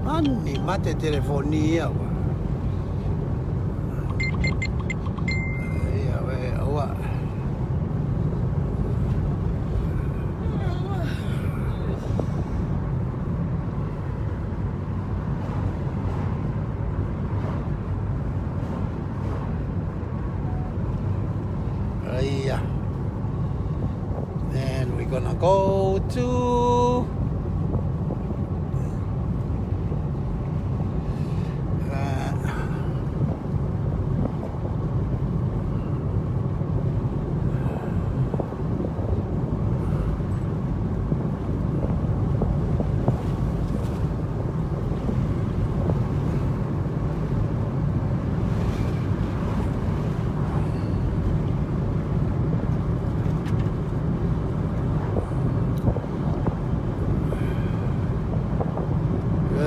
Manni, mate telefonia wa. Aua. gonna go to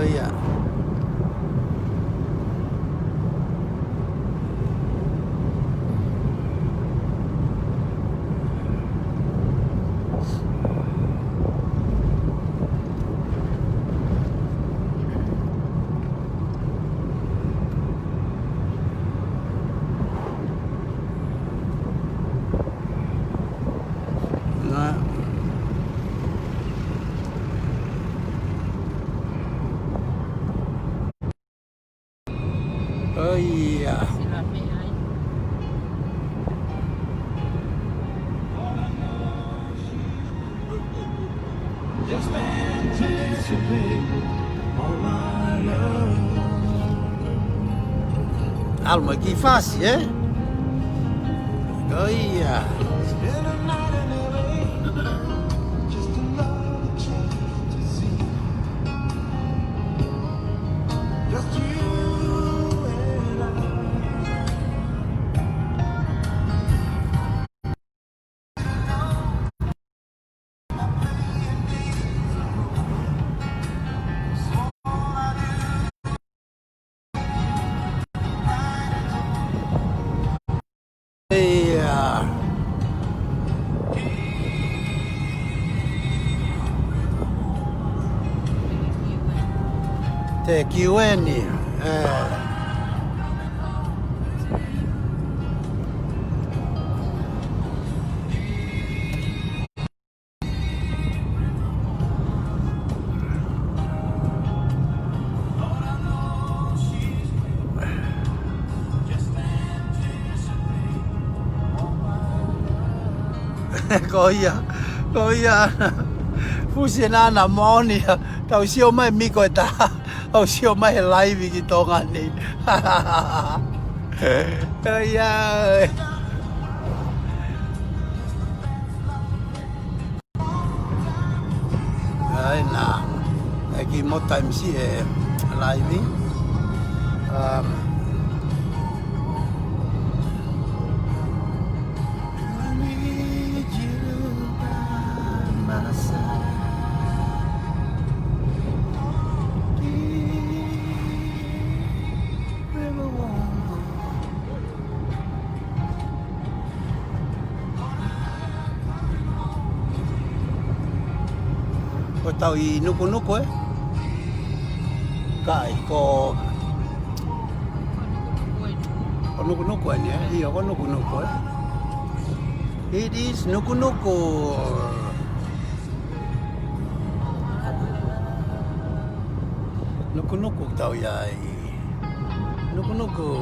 yeah. Oh yeah. Sila may ay. Just anticipate all my love. Alma que fácil, eh? Oh yeah. Spend a night in LA, just another chance to see. Just you and I. Yeah. Take you in here. Có ya. Phu xin ăn nằm món nè. Tao siêu mấy mi coi ta. Tao siêu mấy live vì cái tông ăn đi. Có ya. Đấy nè. Cái một time si live. Có tàu y nuku ấy. Cái có nuku ấy nhé. Iya có nuku ấy. It is nuku. Nuku tàu dài. Nuku.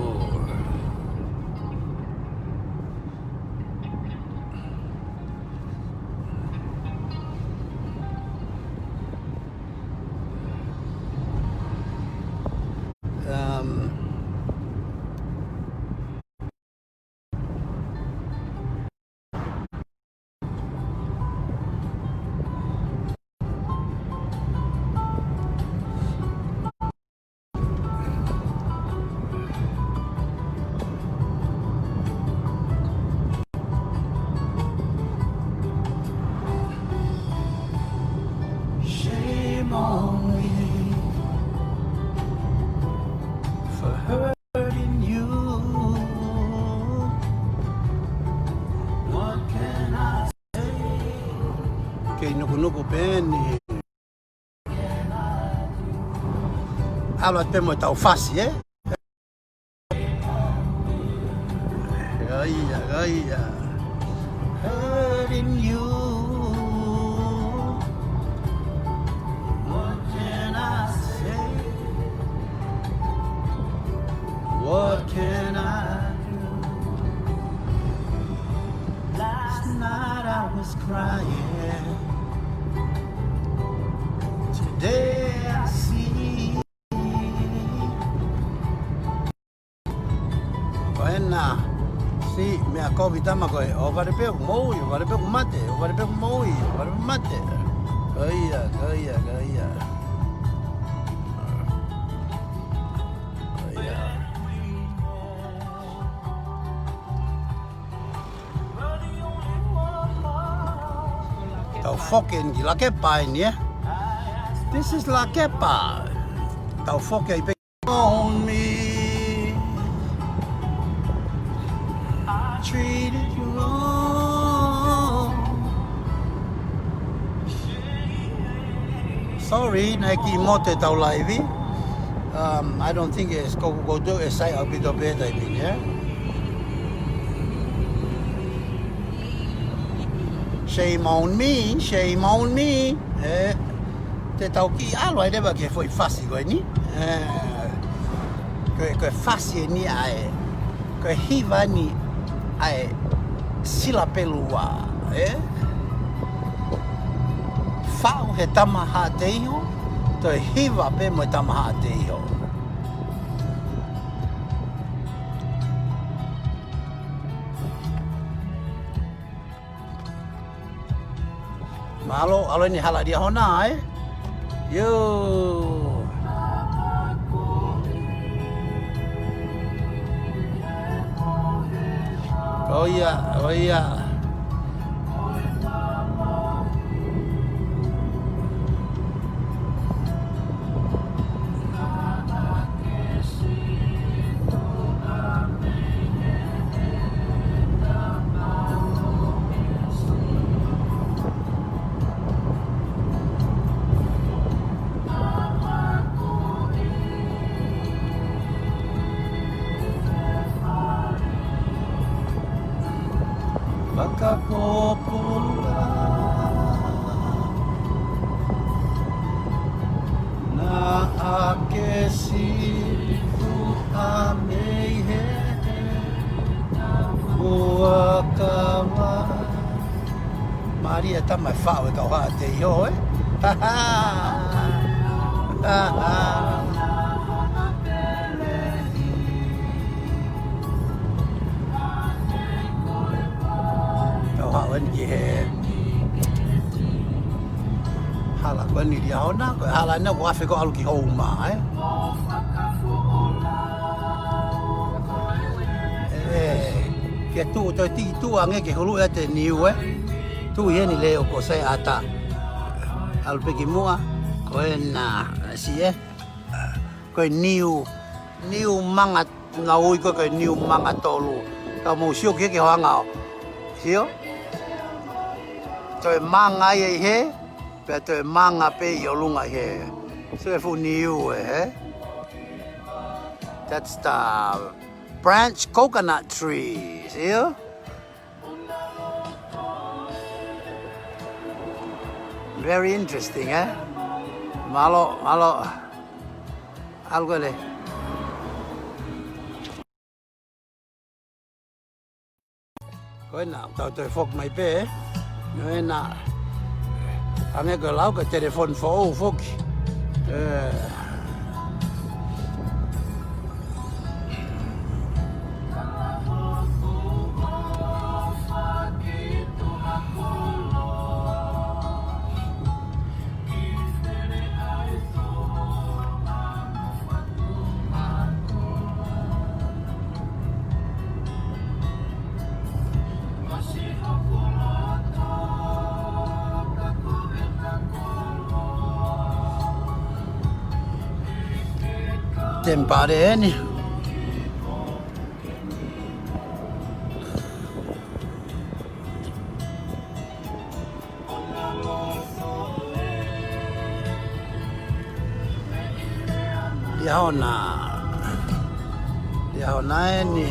Shame on me for hurting you. What can I say? Okay, nuku Benny. Habla temo tão fácil, eh? Gaia. Hurting you. What can I say? What can I do? Last night I was crying. Today I see. Buena. Si, me akobi tama koe. O vare pe moi, o vare pe mate, o vare pe moi, o vare pe mate. Kaya. Tau fucking gi la kepa ini eh. This is la kepa. Tau fucking pe on me. Treated you wrong. Sorry, Nike mote tau live. I don't think it's go do a site a bit of better, I mean, yeah. Shame on me. Te tau ki alo ai lewa ke foi fasi koe ni. Koe fasi ni ai. Koe hiva ni ai sila pelua, Whao he tamaha te iho, toi hiva pe mo tamaha te iho. Malo, alo ni hala dia hona, Yo. Oh iya. Makapopula na akesifu amehe uakawa Maria tama whao e kau haa te iho, Wen ki he hala ko ni dia ona ko hala na ko afe ko alu ki homa ke tu to ti tu ange ke hulu e te niu tu ye ni leo ko sai ata al pe ki mua ko na si ko niu manga ngau ko niu manga tolu ka mo sio ke hanga sio Toi manga ye he, pe toi manga pe yolunga he. So fu niu That's the branch coconut tree, see? Very interesting, Malo, algo le. Koe na, tau toi fok mai pe, Noi na ange ko lau ka telefon fo foki. Tempareni. Diahona ini.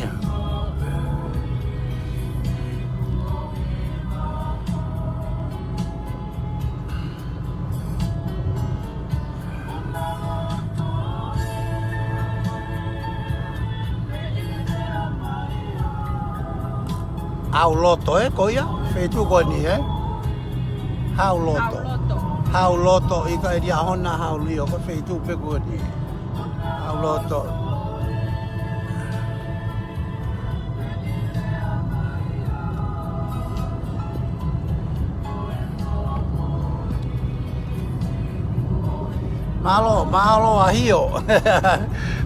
Au loto koia. Fe tu ko ni Hao loto. Hao loto I ka dia hona hao lio ko fe tu pe ko ni. Hao loto. Mahalo a hio.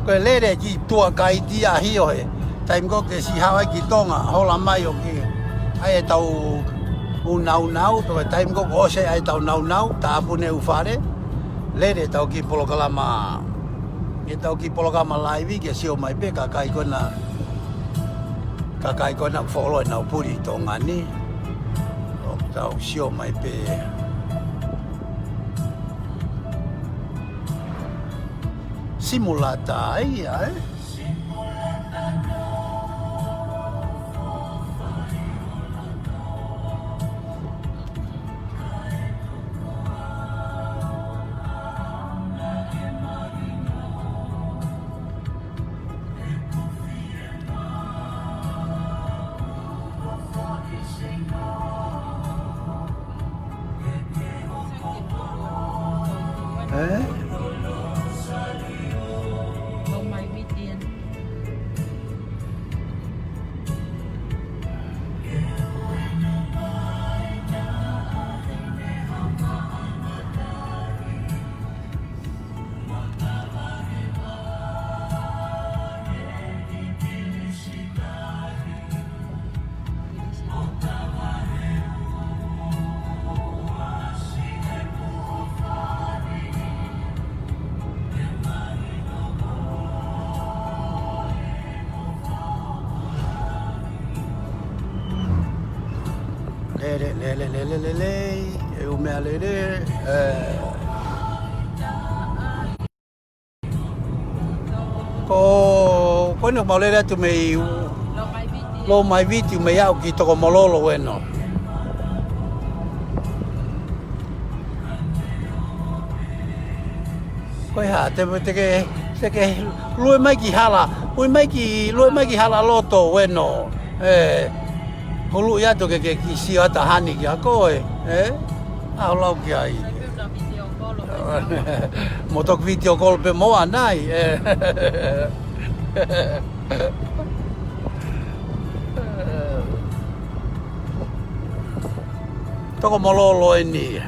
Ko lere ki tua kai ti a hio he. Time ko ke si hawa ki tonga hola mai o ki. Ai tau nau to time ko o se ai tau nau ta pune u fare. Lere tau ki polokalama. Ke tau ki polokalama live ke sio mai pe ka kai kona follow na puri tonga ni. O tau sio mai pe. Simulata ai le eu me alere ko no malere tu me lo mai viti me au ki to mololo bueno ko ha te ke lui mai ki hala loto bueno Hulu ya tu ke si ata hani ki ako au lau ki ai motok video call pe mo anai toko mololo ni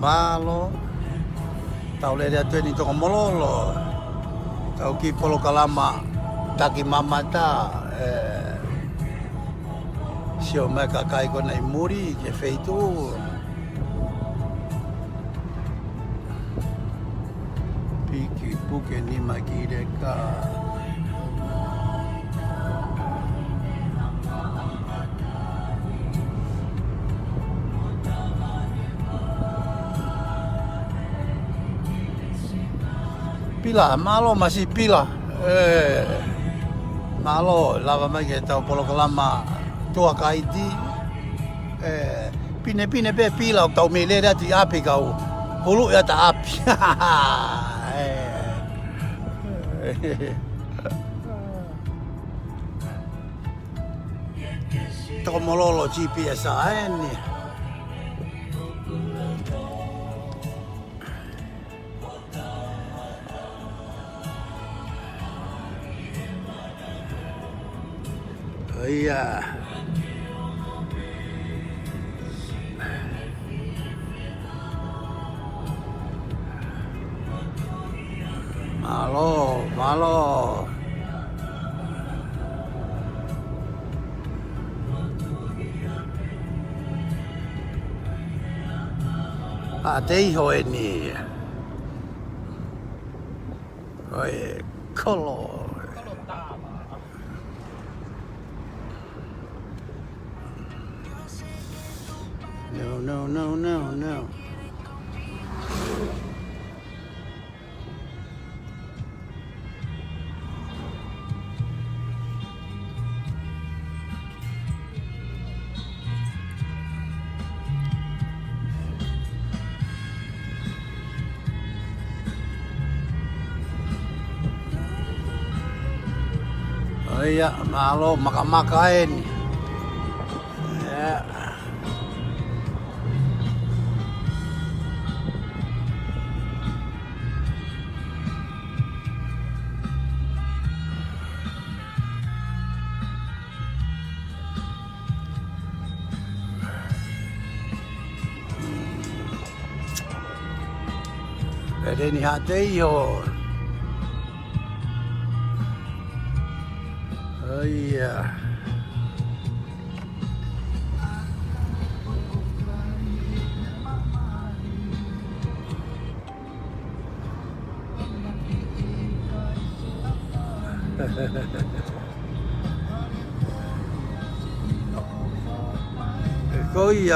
malo tau le dia tu ni toko mololo tau ki polokalama taki mama ta sio meka kai ko nei muri ke feito piki puke ni makire ka pila malo masih pila malo lava mai ke tau polokalama tua kaiti pine be pila tau mele ti api kau hulu ya ta api tau mololo GPS ni iya malo te iho ni oi kolo No. Iya, malo makamakain. Ya. Pwede ni hati yun. Oh iya.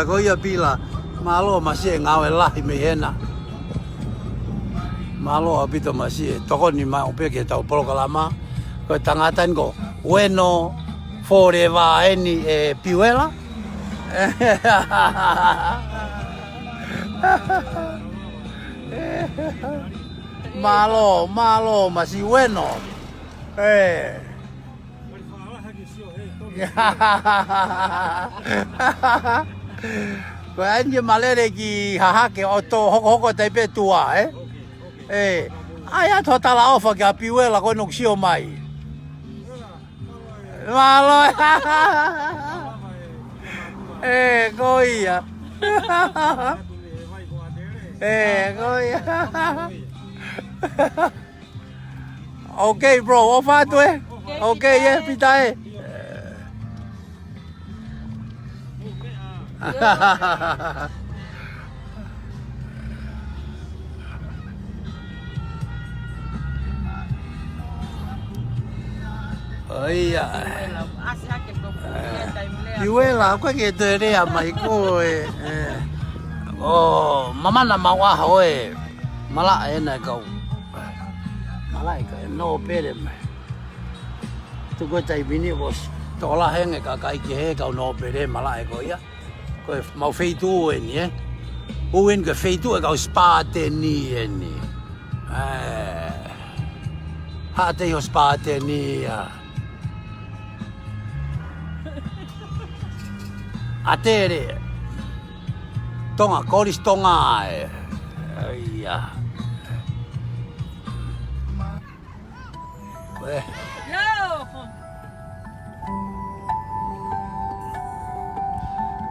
Koia pila. Malo masih ngawe lah mehena. Malo abito masih toko ni ma upe ke tau polo kalama ko tangatan ko bueno forever any piuela malo masih bueno ko anje malere ki haha ke oto hoko taipe tua aya tota la ofa ke piuela ko nok sio mai malo koia koia okay bro ofa tu okay yeah pita iya. Piuela, kau kita ni amai koi. Oh, mama nama wah hoy. Malak enak kau. Malak kau no pelem. Tu kau cai bini bos. Tolah heng kakai ke kau no pelem malak kau ya. Kau mau feitu ni Uin ke feitu kau spate ni ni. Hati yo spate ni ya. Atere tonga koris tonga iya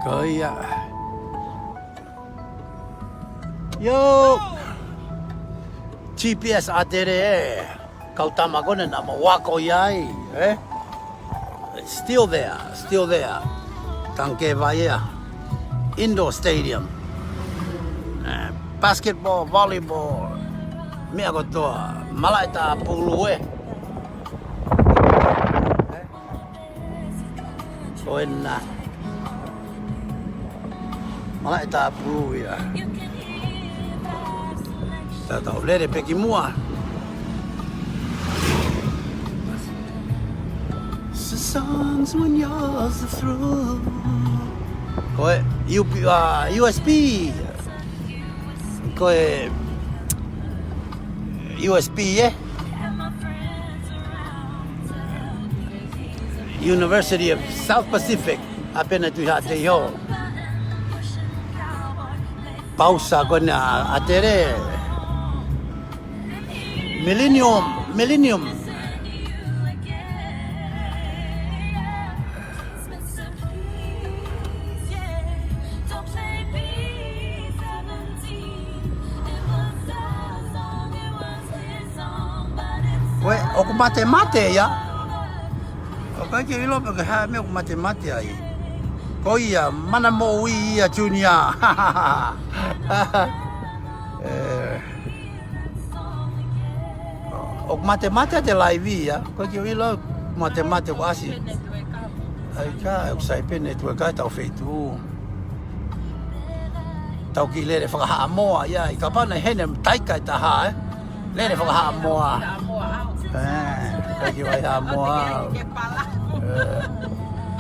koia yo GPS atere kau tamagona nama wako yai still there Tanque Bahia Indoor Stadium basketball, volleyball mea kotoa malai ta pulue koena malai ta pulue ta tau lere peki mua songs when yours are through. Koe USB. Koe USB University of South Pacific. Apena tu hate yo. Pausa kona atere. Millennium. Oku mate ya. Oku ke ilo pe ha me oku mate ai. Koia mana mo wi ya junior. Oku mate te live ya. Ko ke ilo mate ko asi. Ai ka oku sai pe network ka tau feitu. Tau ki lere whakaha moa ya. I ka pana hene taikai ta ha lere whakaha moa. Kaki wai ha moa.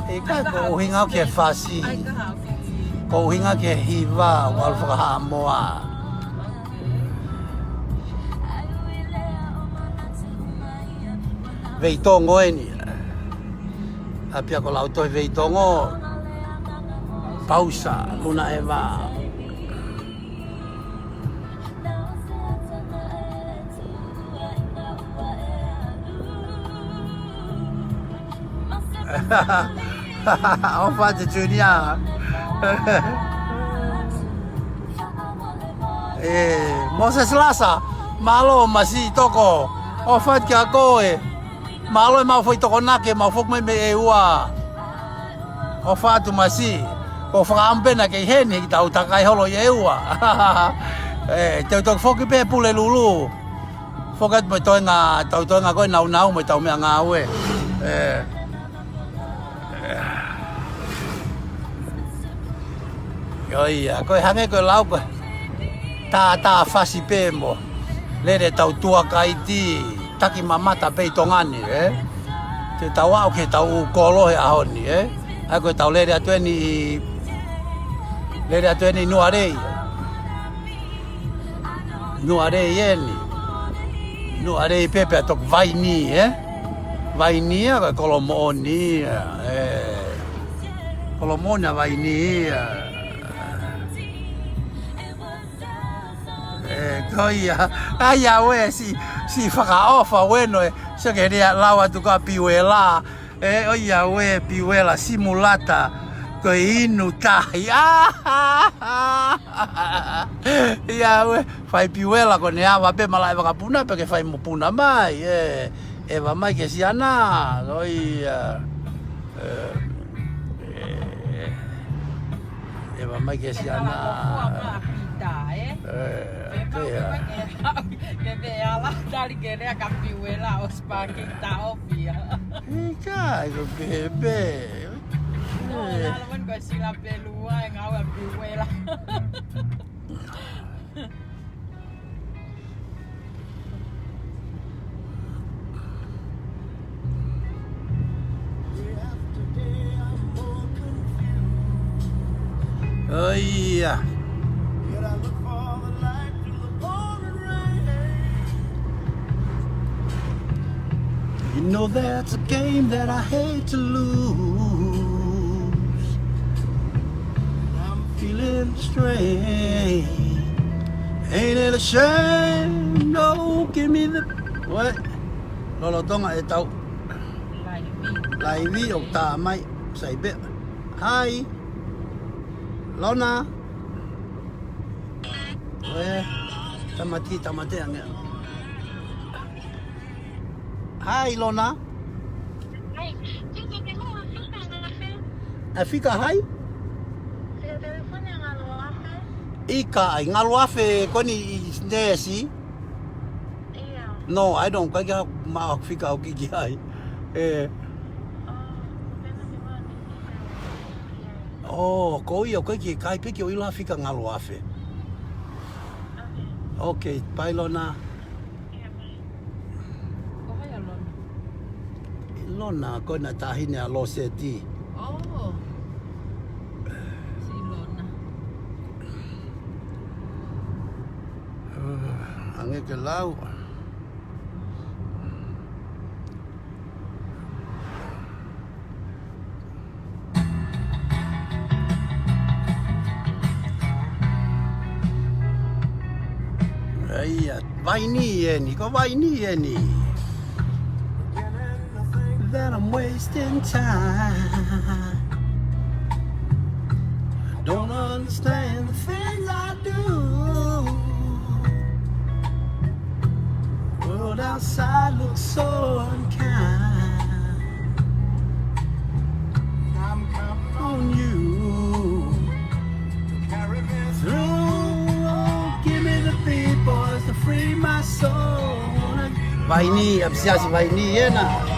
Ika ko hinga ke fasi. Ko hinga ke hiva wal whakaha moa. Vei tongo eni. Apia ko lau toi vei tongo. Pausa, luna e wā. O whate tunia. Moses Lasa, malo masi toko. O whate kia koe. Malo e mau foi toko nake, mau fok me e ua. O whatu masi. Ko whakampena kei heni ki tau takai holo i e ua. Teu tok foki pe pule lulu. Fokat mo toenga, tau toenga koe nau mo tau mea ngā ue. Oia, koe hange koe lau koe. Tā whasi pē mo. Lere tau tua kai ti. Taki mamata pei tongani, Te tau au ke tau kolohe ahoni, Ai koe tau lere atu eni... Lere atu eni nuarei. Nuarei eni. Nuarei pepe atok vaini, Vaini koe kolomoni, Kolomoni a vaini, Koia, aia we si whakaofa weno so ke rea lawa tuka piwela oia we piwela simulata ko inu tahi ia we fai piwela ko ne ava pe mala eva kapuna pe ke fai mopuna mai eva mai ke siana oia eva mai ke siana Ke veala dari kere kapiwela os pakita ofia. Ika, iko bebe. Lawan ko sila pelua ngau kapiwela. Oh iya. You know that's a game that I hate to lose. I'm feeling strange. Ain't it a shame? No, give me the... What? Lolo tonga e tau. Laivi o tā mai. Sai be. Hi. Lona. Oe. Tamati anga. Hi, Lona. Hai, tinggal di rumah kita ngafe. Afika hai? Saya telepon yang ngalo afe. Ika ai ngalo afe koni nesi? Iya. No, I don't. Kaya ma fika o kiki ai. Oh, ko ia ko ki kai peki o ila fika ngalo afe. Okay, bye Lona. Lona ko na tahine a lo seti. Oh. Si Lona. Ange ke lau. Ai, vai ni eni, ko vai ni eni. That I'm wasting time. Don't understand the things I do. World outside looks so unkind. I'm counting on you to carry me through. Oh, give me the beat, boys, to free my soul. Vai ni, absiasi vai ni, na.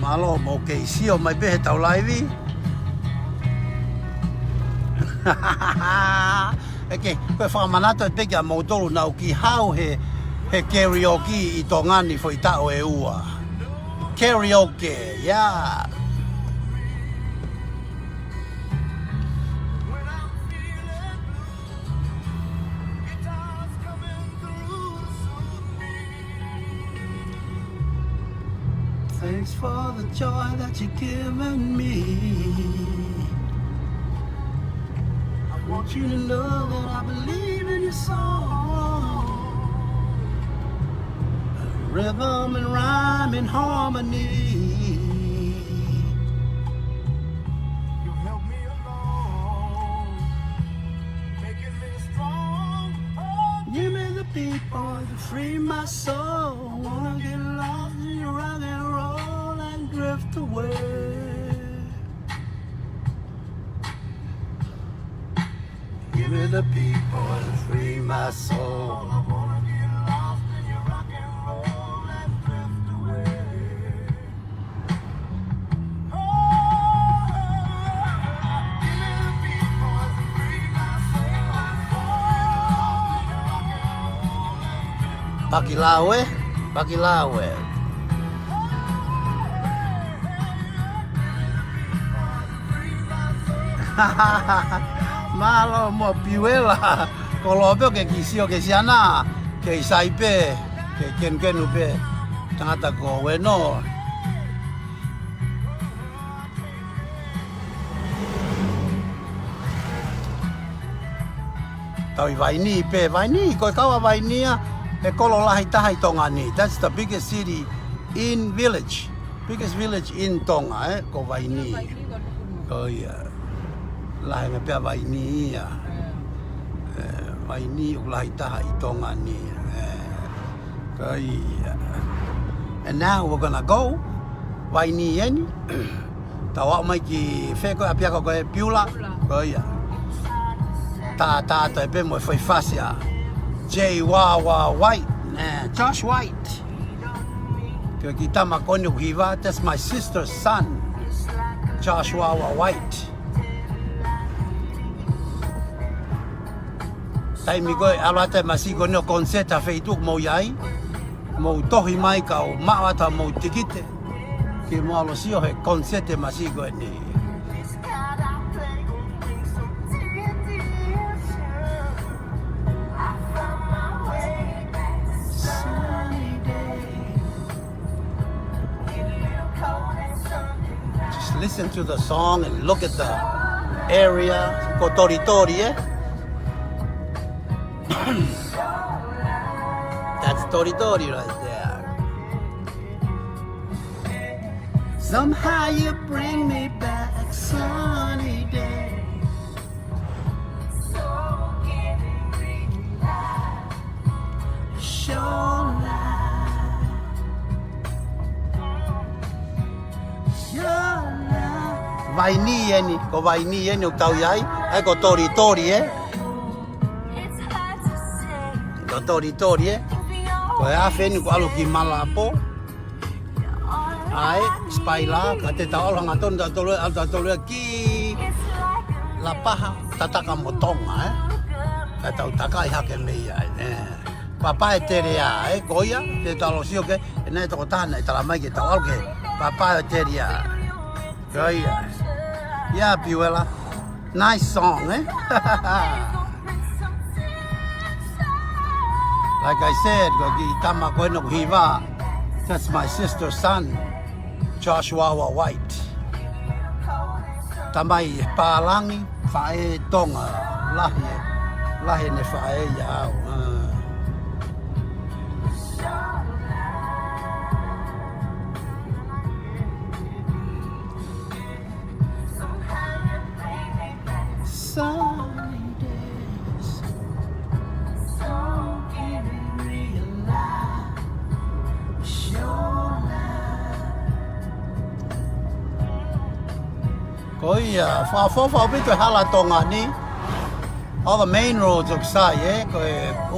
Malo mo ke sio mai be tau live. Okay, ko fa manato te ke mo tolu na ki hau he karaoke I tongani foi tao e ua. Karaoke, yeah. Thanks for the joy that you've given me. I want you to know that I believe in your song. Rhythm and rhyme in harmony. You help me along, making me strong. Oh, Give me the beat, boy, to free my soul. Wanna get lost in your rock and roll and drift away. Give me the beat, boy, to free my soul. I wanna get lost in your rock and roll and drift away. Oh, give me the beat, boy, to free my soul. Bakilawe, Bakilawe. Malo mo piwela, kolobeo ke kisio ke siana, ke saipe, ke ken upe, tangata ko weno. Tawi vaini pe, vaini, ko kawa vainia, e kolo lahi tahai Tonga ni. That's the biggest city in village, biggest village in Tonga, ko vaini. Ko ia. Lahi me pia vaini ia. Vaini u lahi tahai Tonga ni. Ko ia. And now we're gonna go vaini yeni. Tawa mai ki feko apia ko e piula. Ko ia. Ta te pe mo foi fasia. J Wawa White, Josh White. Ke ki tama koni uhiva, that's my sister's son. Josh Wawa White. Tai mi koe alate masiko no konseta Facebook mo iai. Mo tohi mai ka o maata mo tikite. Ke mo alosio he konsete masiko ni. Listen to the song and look at the area. Kotoritori, eh? That's Toritori right there. Somehow you bring me back sunny days. Vaini yeni, ko vaini yeni u tau iai, ai ko tori eh. Ko tori eh. Ko e awheni ko alu ki Malapo. Ai, spaila, ka te tau alanga tonu ta tolu ki La Paha, tataka mo Tonga eh. Ka tau takai hake mei ai, Papa e tere a, koia, te tau losio ke, e nei toko tāna, e tala mai ke tau alu ke, papa e tere a. Koia. Yeah, Piwela. Nice song, eh? Like I said, Tama Koeno Hiva. That's my sister's son, Joshua White. Tamai Palangi, Fae Tonga, Lahi ne Fae Yao. Sunny days, so can we realize your life. Koia, fa bito hala Tonga ni. All the main roads of sai, ko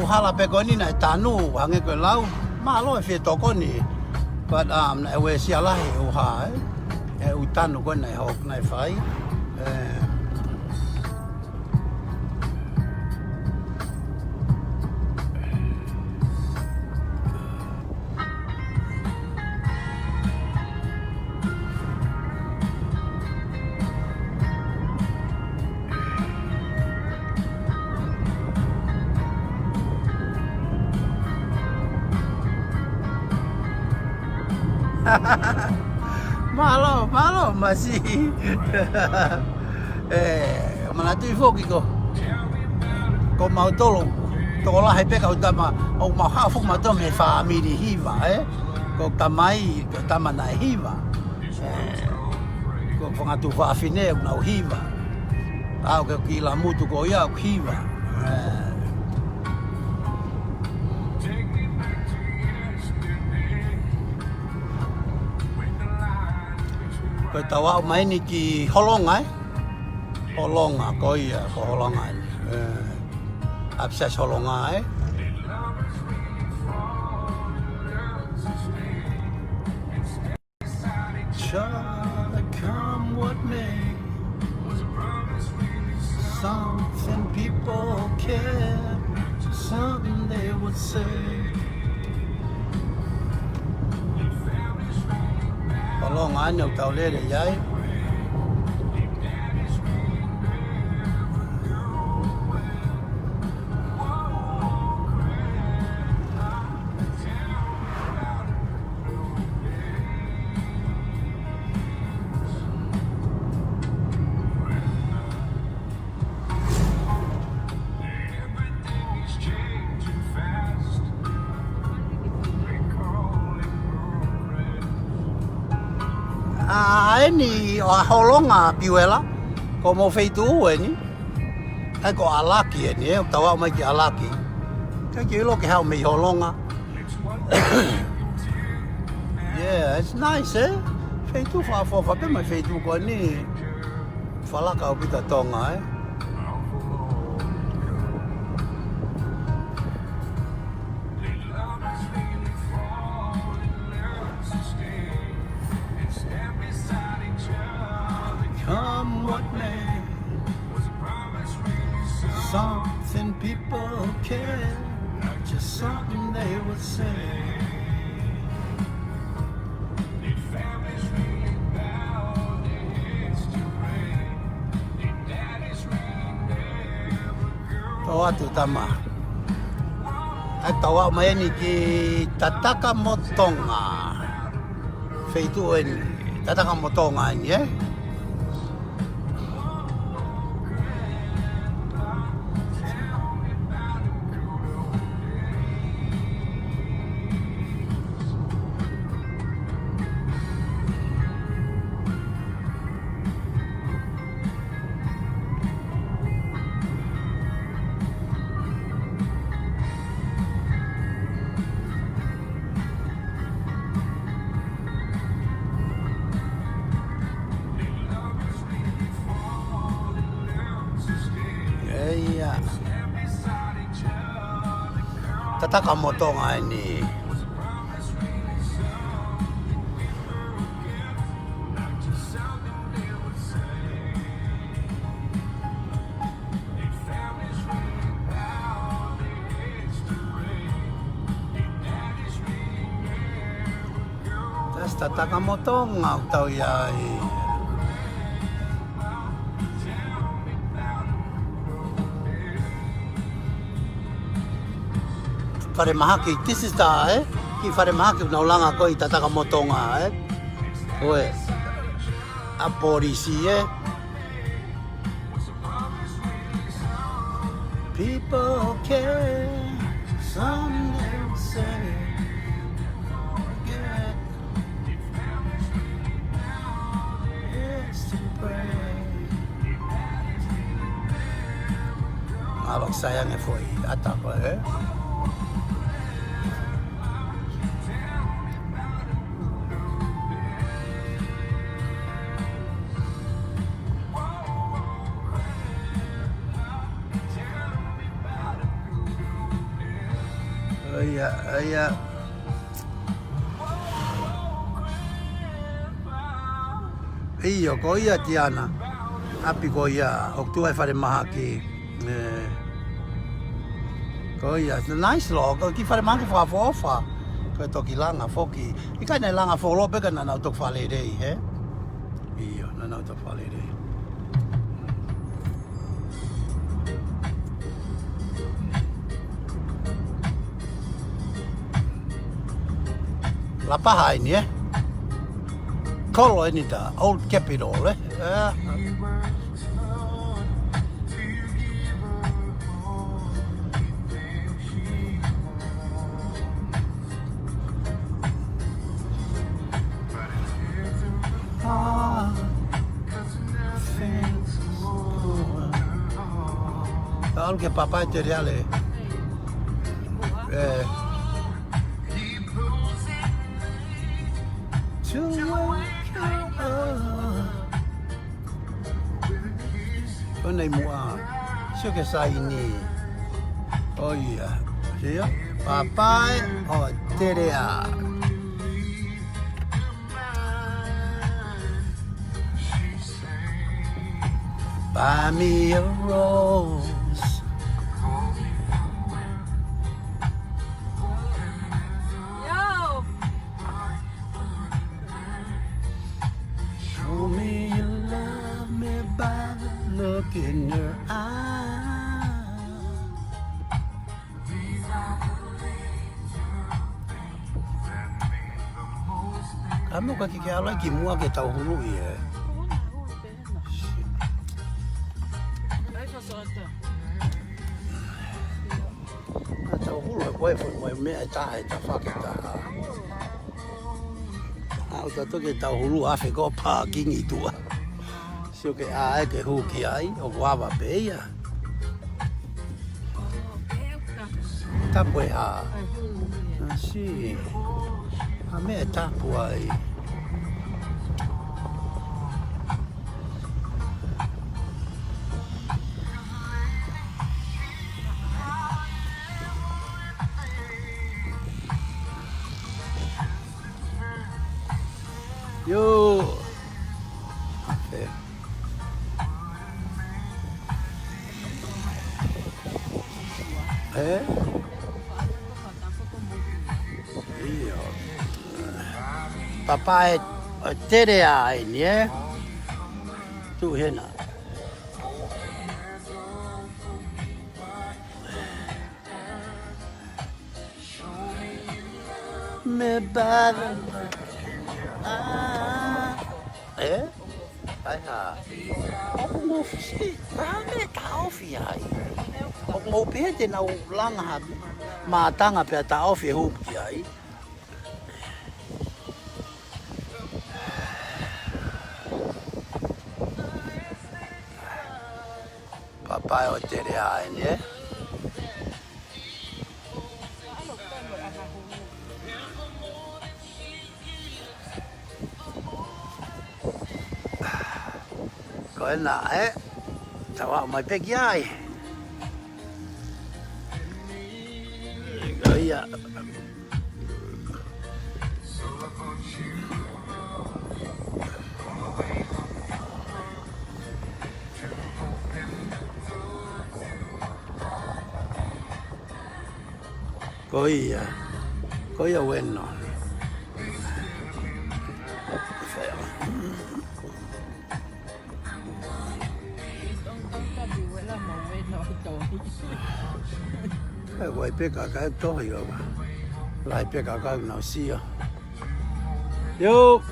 hala pe ko ni na tanu hange ko lau. Ma lo e toko ni. But na we sia lahi u ha, u tanu ko na hok na fai. Malo, masih. Mana tu foki ko. Ko mau tolo. Tola he peka utama. O mau hafu ma to me family hiva, Ko tamai, ko tamana hiva. Ko fonga tu fa fine na hiva. Au ke kila mutu ko ia hiva. Ko tawa mai ni ki holonga holonga ko ia ko holonga abses holonga come what may something people care something they would say holonga nhau tàu lê để giấy ni holonga piwela ko mo feitu ni ai ko alaki ni tawa mai ki alaki ka ki lo ki ha me holonga yeah it's nice feitu fa pe mai feitu ko ni fala ka opita tonga Come what may, something people care, not just something they would say. Tawa tu tama. Ai tawa mai ni ki tataka motonga. Feitu ni tataka motonga ni Tataka motonga ni tataka motonga tau yai Whare maha ki tisista ki whare maha ki naulanga ko I tataka motonga Oe a polisi People care some they will say forget it's to pray Alok sayang foi atapa Iya. Iyo ko ia tiana. Api ko ia ok tu ai fare maha ki. Ko ia nice lo ko ki fare maha ki fa. Ko to ki langa foki. I kai nei langa fo lo pe kana na to fale dei Iyo na to fale dei. La paha ini Kolo ini ta, Old Capitol eh. Kalau ke papa itu dia le. Onde mua, sio che sai ni. Oh iya, sia. Papai, oh terea. Buy me a rose. Yo. Show me you love me by the look in your eyes. Kamu kaki kala ki mua ke tau hulu ye. Tau hulu koe foi mea taha ta whakita. Au tato ke tau hulu awhi ko parking I tua. Sio ke ae ke huki ai o wawa peia. Tapu e ha. Si. A mea tapu ai. Yo. Okay. Io. Papà è tere ai, eh? Tu hena. Me bada. Ai ha. O mo fisi, me ta ofi ai. O mo pete na langa ma tanga pe ta ofi hu ai. Papai o tere ai, ne? Koe nā tawa mai peki ai. Koe ia. Koe ia bueno. Vai peka ka tohi ga. Lai peka ka na sia. Yo.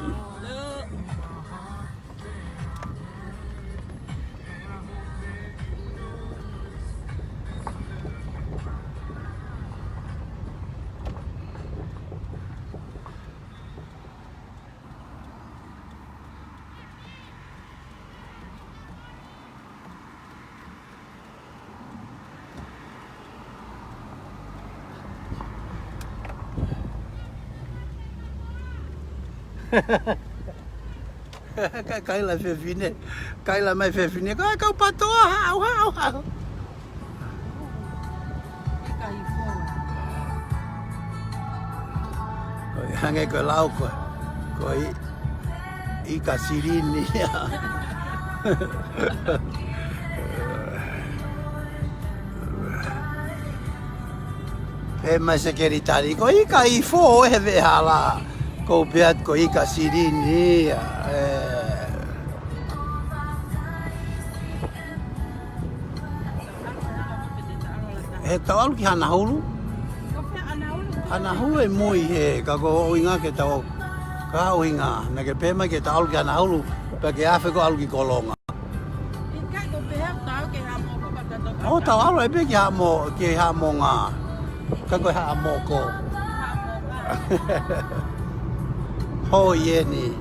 Kai la fe fine, kai la mai fe fine, kai kau patoa hau. Koi hange ko lau koi I ka sirini ya. E mai se keritari koi ka I fo e ve hala. Ko beat ko I ka sirini ya. E tau ki hana hulu? Hana hulu e mui he, ka ko o inga ke tau Kau inga, na ke pema ke taulu ke ana hulu, pa ke afe ko alu ki kolonga. Kai ko pe ha tau ke ha mo ko ka to. O tau alu e pe ke ha mo ngā. Ka koe ha mo ko. Ho ye ni.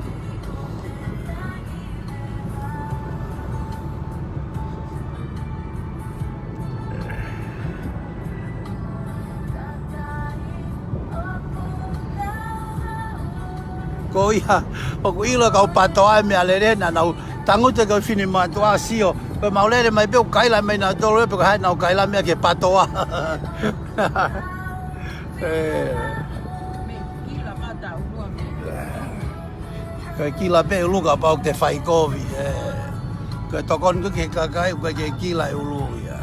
Ko ia, o ko ilo kau patoa me alere na nau tangu te kau fini ma toa sio. Ko maulere mai pe kaila mai na tolo pe ko hai na kaila me ke patoa. Ko kila pe luka pau te fai kovi. Ko tokon ko ke kakai ko ke kila ulu ya.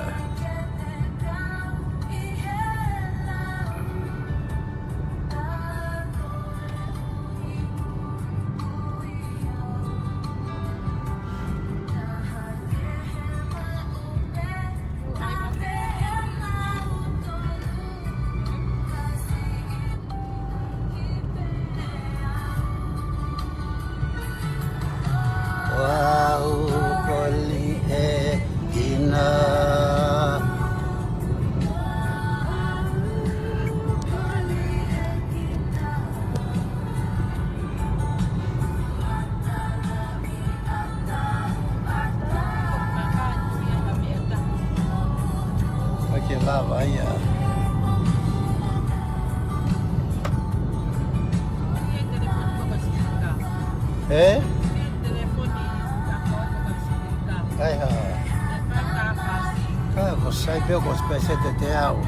Wow, koli e ina. Okay, lava ya. Eh? Ai ha. Kai ko sai pe ko spese te au.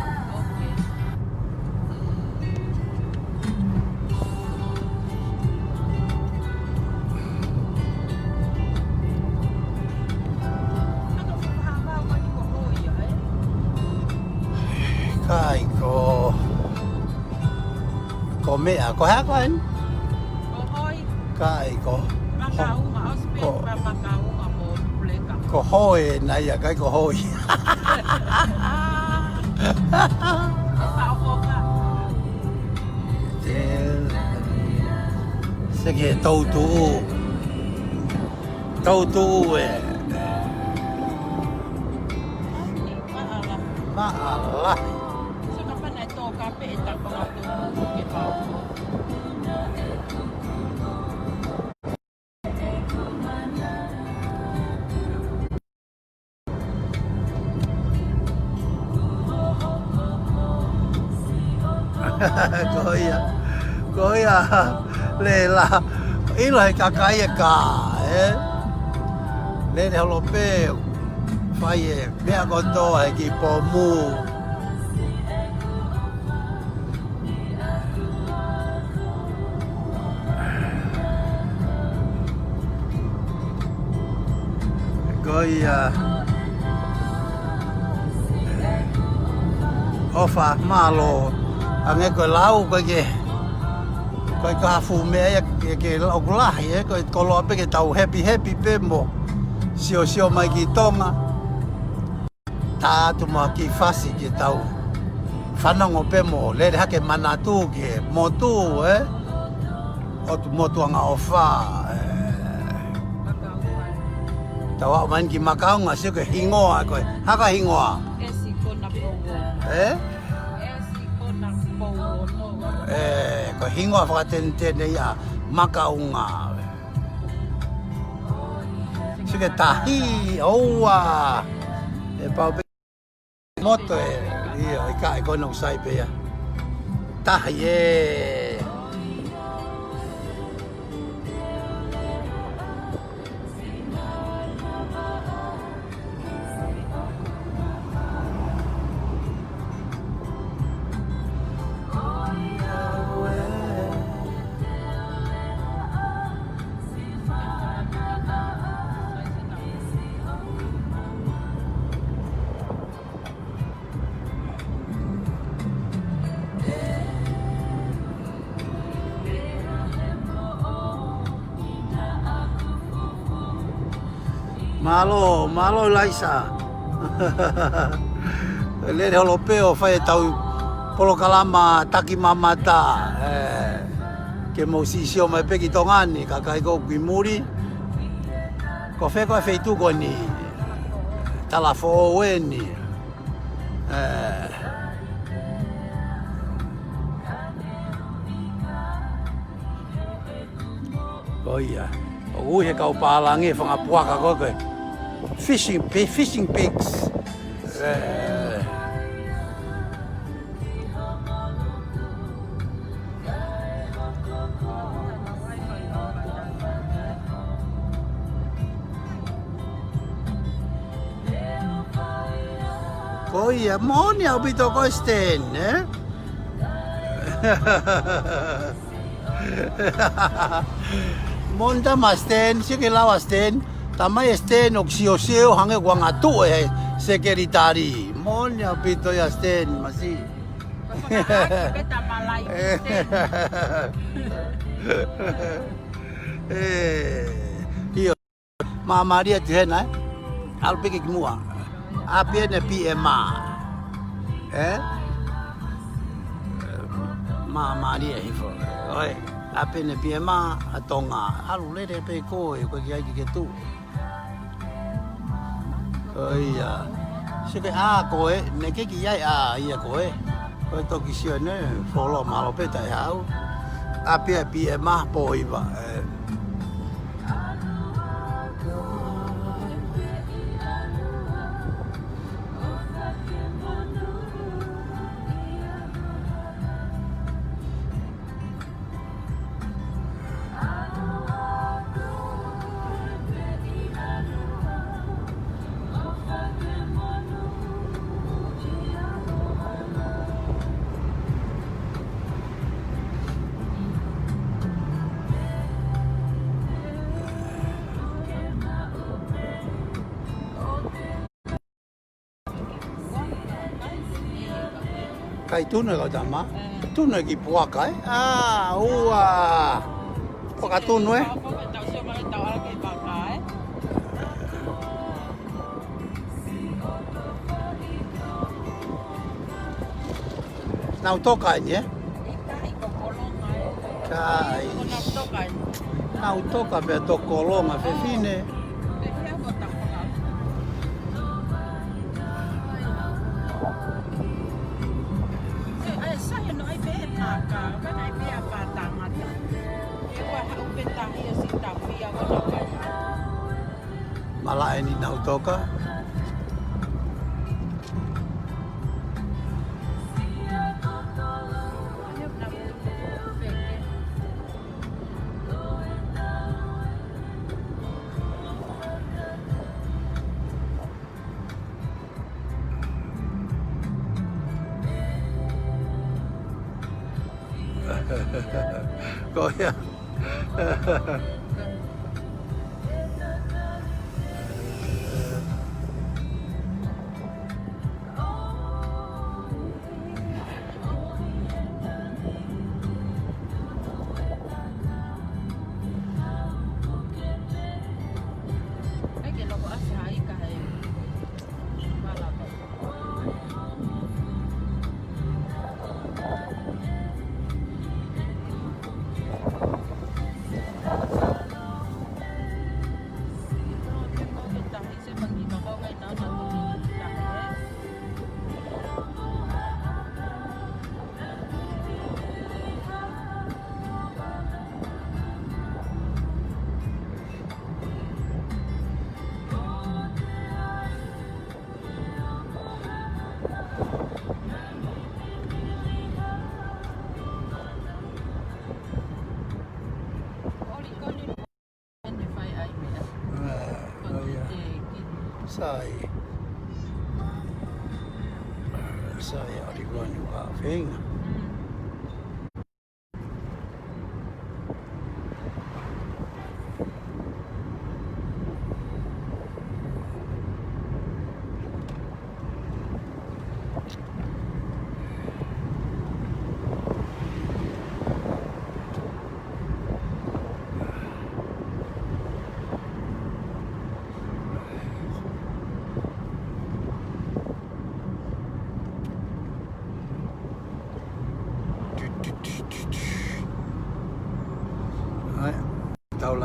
Kai ko mea ko ha ko en. Kai ko. Ko hoi nai a kai ko hoi. Se ke tau tu e. Maala. Koia, le la, ilo he kakai e ka, le holo pe, fai e, mea kotoa he ki po mu. Koia, ofa malo, ange koe lau koe ke hafu mea ke lau kulahi koe koloa pe ke tau happy pe mo sio mai ki tonga tātu ma ki fasi ke tau whanongo pe mo lere hake manatu ke motu o tu motu anga o wha tau au main ki makaunga sio ke hingoa koe haka hingoa ko hingoa whakatene ia makaunga. Sike tahi, oua. E pau pe moto ia i ka e kono sai pe ia. Tahi Malo laisa. Le holo peo fai tau polo kalama taki mamata. ke mo si sio mai pe ki tongani ka kai ko ki muri ko fe tu ko ni tala fo weni oh iya o he kau palangi whanga puaka koe fishing pigs oh iya moni au bito ko sten Monta masten, si ke lawa sten, tamai sten ok sio hange wang atu sekretari. Mon ya pito ya sten masi. Kita malai Iyo, mama dia tena, alpe ke mua. Apie ne PMA. Mama dia hifo. Oi. Ape ne PMA atonga alu le pe ko e ko ki ke tu oia se ke a ko e ne ke ki ai a ia ko e ko to ki sio ne folo malo pe tai hau ape PMA po iba kai tuna ko dama tuna ki puaka ua puaka tunu Tao siya mga tao ala kay baka nau toka ni kai nau toka pe to kolonga fe fine Malah ini nau toka Goya. Saya ada gua ni wafing.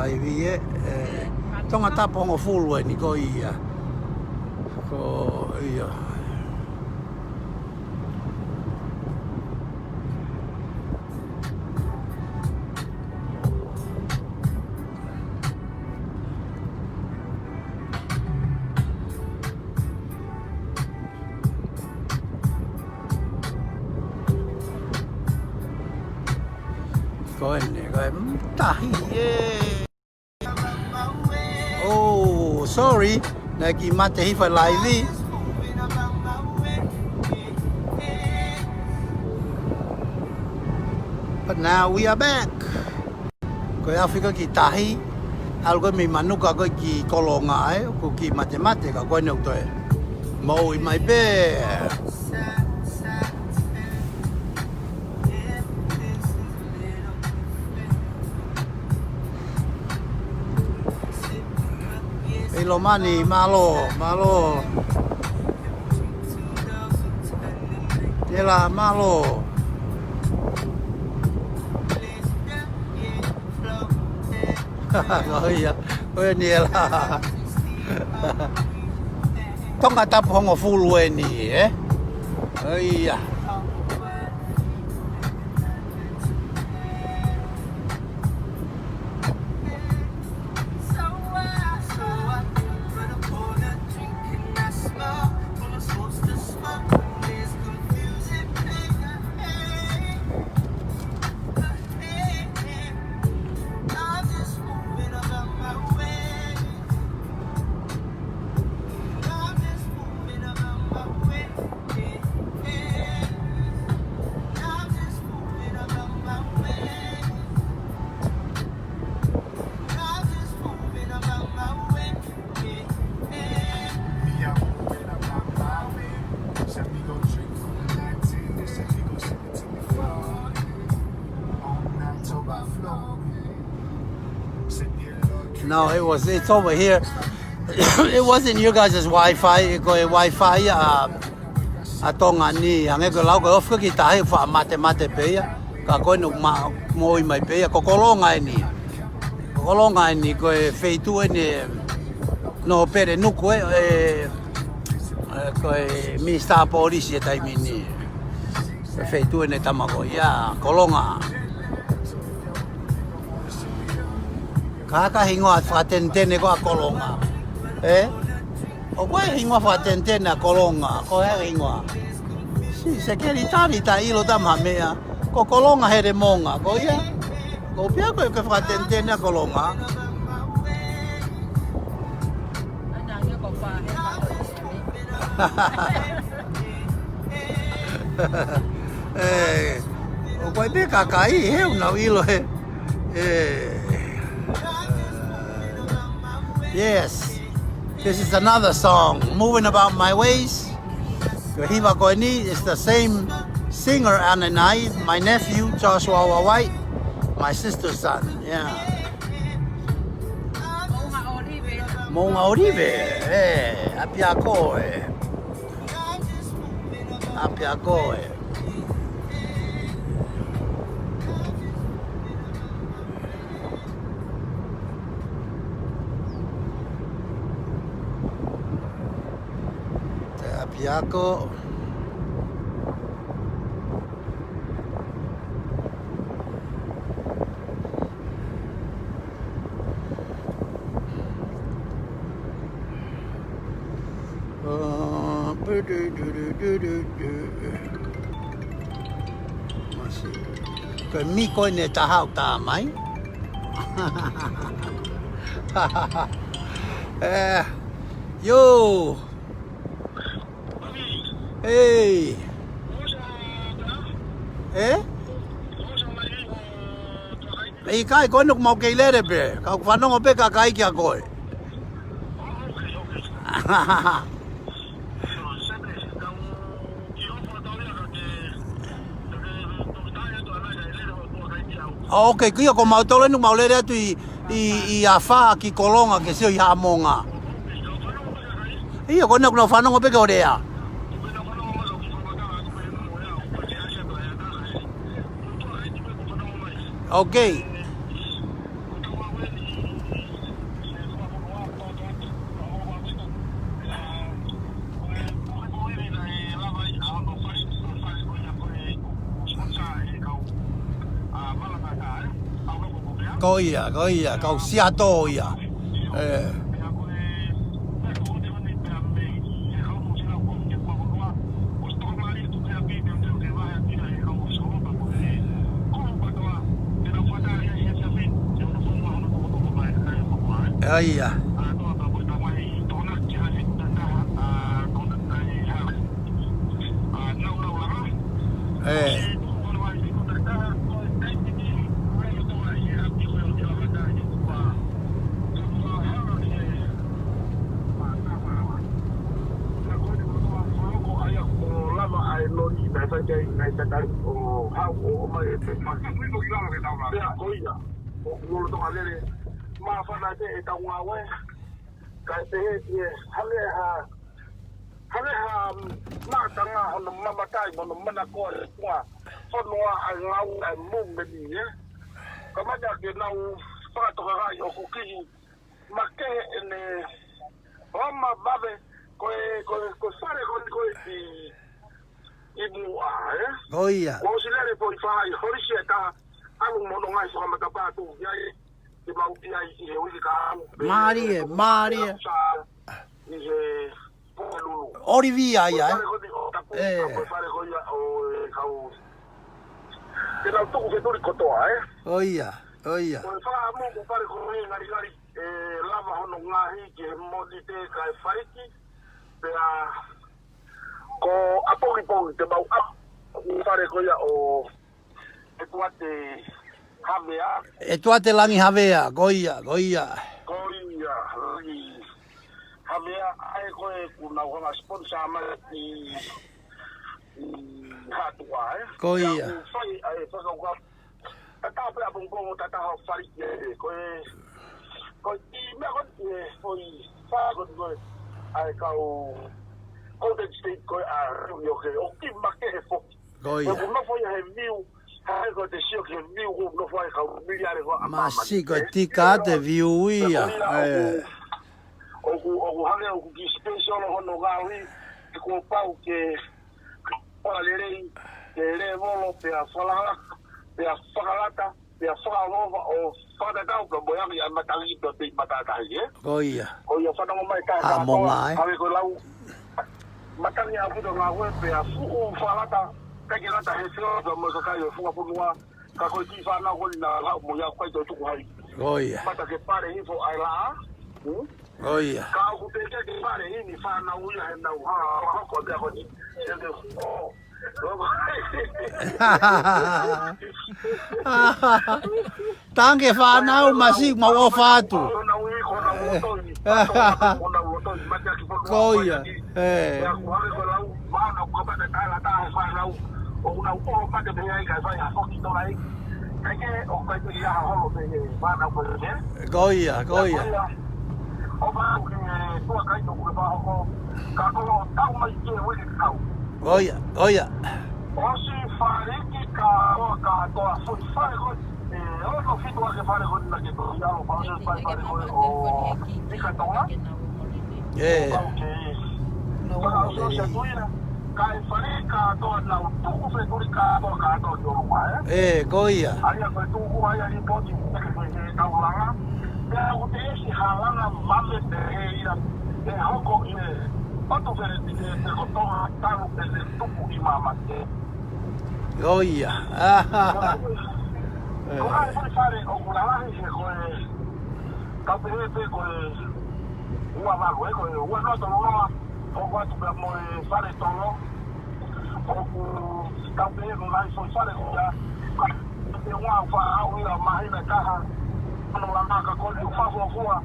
lai vi e tonga tapongo fulu e ni ko ia ko ia ko tahi e oh sorry naki mate hifa live but now we are back ko Afrika ki tahi algo mi manuka ko ki kolonga e ko ki mate ka ko no to e mo in my bed Ilomani malo Yela malo Rồi ya ôi ni la Tonga tap hongo fulu ni oi ya No, it's over here. It wasn't you guys' Wi-Fi. Ko Wi-Fi tonga ni hange ko lau ko ofka ki tahi fa mate pe ya. Ka ko no mo mai pe ya ko kolonga ni. Kolonga ni ko feitu ni no pere nu ko ko mi sta polisi tai mini. Feitu ni tamago ya kolonga. Kaka hingoa fatentene ko kolonga. O ko hingoa fatentene kolonga, ko hingoa. Si se keri tari ta ilo tama mea, ko kolonga here monga, ko ia. Ko pia ko ke fatentene kolonga. O ko be kakai he una ilo he. Yes, this is another song, Moving About My Ways. Hiva Koini is the same singer and I, my nephew Joshua White, my sister's son. Yeah. Monga Orive, Apiakoe. Apiaco. Cái mi coi này ta hao ta mấy. Yo. Hey. Ei kai ko nuk mau kei lere be. Ka whanongo pe ka kai kia koe. Okay, kia ko mau tole nuk mau lere atu i awha ki kolonga ke seo i hamonga. Ia ko nuk no whanongo pe ka orea. Okay. ko ia, kau siato ia. Iya. Goia. Maria. Olivia ia. Oia. Ko apogi te mau ap fare ko ia o e tuate langi havea goia havea ai ko kuna una sponsor ma i hatua goia sai ai fa ko tata pa bongo tata ho fari ko i me ko fa ko ai ka o Golden State ko a yo que o que marque fo goia no foi a viu algo de xio que viu no foi a milhares a ma si ko tika te viu ia o hale o que special no gawi ko pau que para lerei le volo pe a fala pe a falata pe a fala o fada da o boia a matali do te matata goia fa no mai ka ave ko lau matani a puto nga wepe a fuku falata kake lata hesio do mo ka yo fuku punua ka ko ti fa na ko na la mo ya kwa to ku hai goia mata ke pare info ai la goia ka ku te ke pare ni fa na u ya na u ha ko de ko ni Tange whanau masi mau whātu. Koia. Koia, koia. Koia, koia. Osi fariki ka toa futi fare ko ono fitu ake fare ko na ke to ya lo pa se fare ko o tika tonga no so se tuina ka fare ka to na tu ku fe turi ka to yo ma koia aria ko tu ku ai ni poti ka ulanga ya ku te si halanga mame te ira hoko Otto fere di te ko tonga tanu ele tupu I mama te goia. Ko ai fare o kula se ko ka pe ko ua ma ko ua no to no o wa tu ba mo fare to no o ku ka pe no lai so fare ko ya te ua fa au ila mahina ka ha no la ma ka ko tu fa fo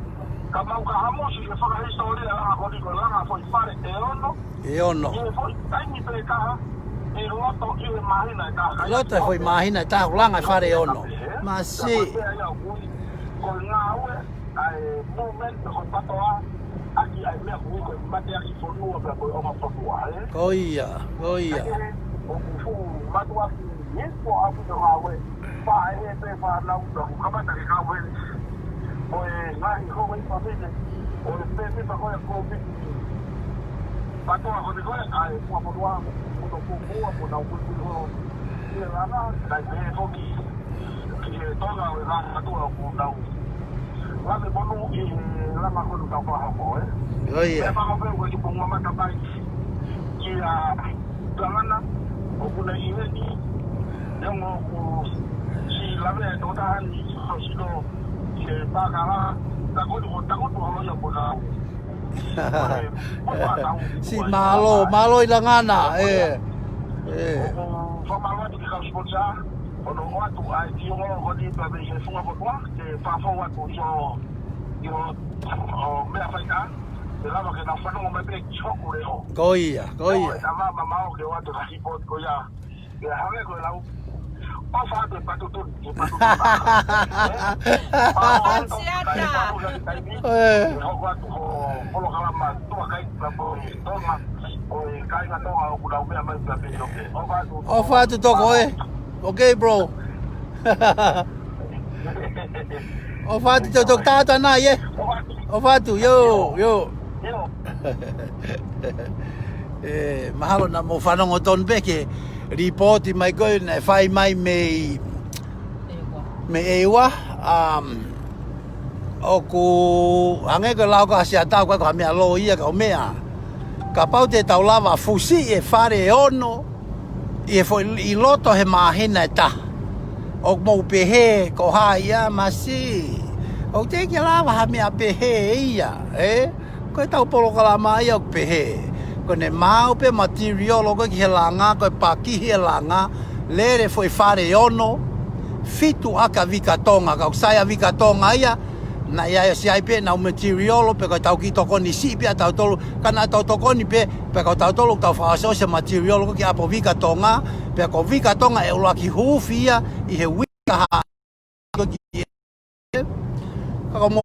ka mau ka hamosi ke whaka historia a kodi ko langa foi fare e ono e foi taimi pe kaha e loto I mahina e kaha loto foi mahina e taha langa fare e ono ma si ko ngā ue ai movement ko patoa aki ai mea ko mate aki fonua pe ko oma patua koia koia o ku matua yes ko apu do hawe pa e pe fa na u do ka mata ke ka we Oe, ngai hoi pamene, oe pepe pa koe COVID. Patoa hoi koe, ai, kua potua, kuto kukua, kuna ukui ho, Ia lana, dai pe foki. Ki tonga o la atua ku tau. La me bonu I la ma ko tau pa ho e. Oi. E pa ko pe ko ki ponga ma ka pai. Ki a lana o ku na I ni. Nemo ku si la me to ta ni so si do ke pa ka la ta ko ho ya po na. Si malo ilangana Fa malo di ka sponsor. Ono watu ai tio ngo di pa be se funga ko kwa ke fa fo watu so yo o me afika de la que na fa no me be choco le ho Goia. ta mama o ke watu ka hipot ko ya ya hame ko la o fa de patutu ho watu ho lo kala ma to kai na po to ma o kai na to o kula me ma be be o Ofa tu toko Okay, bro. Ofa tu tok tata na ye. Ofa tu yo. Mahalo na mo whanongo ton beke. Reporti mai koe na whai mai me ewa. Oku hange ko lau ka sia tau ka mea lo ia ka mea. Ka pau te tau lava fusi e whare ono. I foi I loto he mahina ta. O mo pehe ko haia masi. O te ki lava ha mea pehe ia, Ko tau polo kala mai o pehe. Ko ne mau pe material o ki he langa ko paki he langa lere foi fare ono. Fitu aka vikatonga ka saya vikatonga ia. Na ia si ai pe na material pe ko tau ki toko ni si pe tau tolu kana tau toko ni pe ko tau tolu tau fa so se material ko ki apo vika tonga pe ko vika tonga e ulo ki hufia I he wika ha ko ki ko mo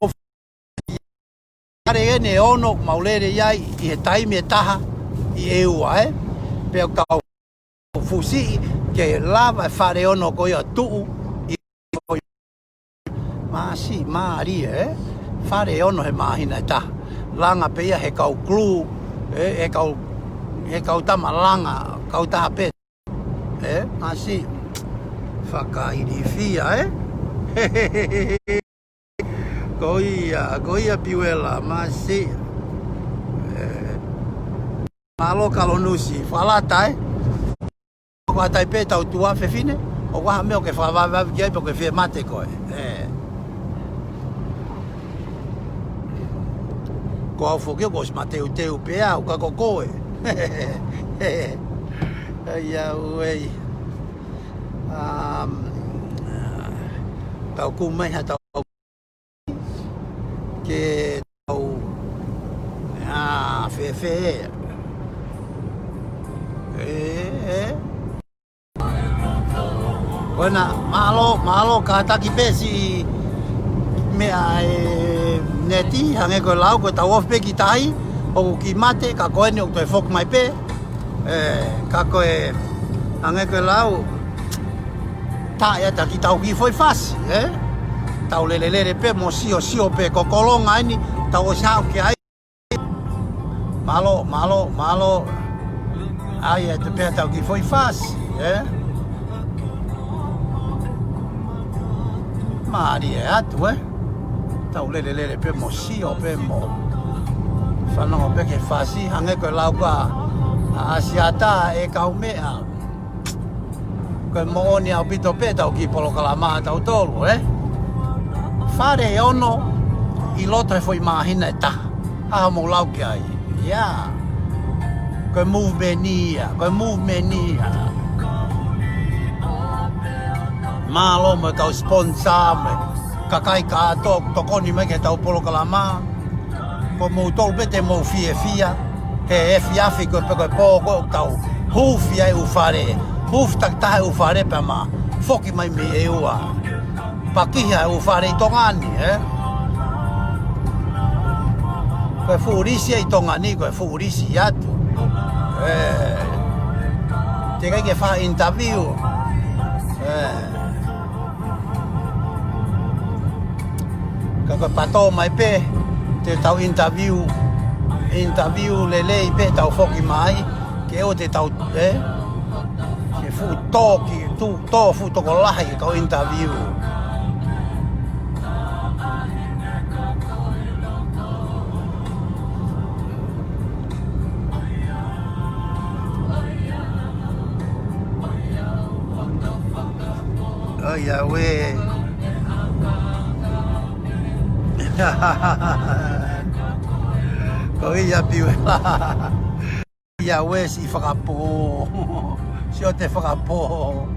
are ne ono maulere ia I he taimi taha I eua pe ko fusi ke lava fare ono ko ia tu Masi, maari Whare ono he mahina ta. Langa pia he kau klu. He kau tama langa. Kau taha pe. Masi. Whakairi fia Goia piwela. Masi. Malo kalonusi. Whalata Ko hatai pe tau tua fefine. O waha meo ke whawawau kia po ke whi mate koe. Ko au fokio ko mateu teu pea o ka kokoe. Ia uei. Tau kumai ha tau ke tau fe. Bueno, malo kataki pesi mea neti hange ko lau ko tau of pe ki tai o ki mate ka koe ni o te fok mai pe ka koe hange ko lau ta ya ta ki tau ki foi fasi tau lelele pe mo sio pe ko kolonga ni tau sa ki ai malo ai te pe tau ki foi fasi Mari atu Tau lele pe mo sio pe mo Whanongo pe ke whasi hange koe lau ka asiata kau mea Koe mo oni au pito pe tau ki polo kalama tau tolu Whare ono I loto e foi mahina ta Haha mo lau ki ai Koe movemenia Malo mo tau sponsor me kakai ka tokoni me ke tau polo kalama ko mo tol bete mo fia he fiafi ko pe ko tau hufia u fare huf tak ta u fare pa ma foki mai me eua pakihia u fare tongani ko furisi I tongani ko furisi atu te kai ke fa interview Kako pato mai pe te tau interview lele pe tau foki mai ke o te tau Ke futo ki tu futo ko lahi ko interview. Oh ya we. Ko ia piu. Ya we si whakapo. Si o te whakapo.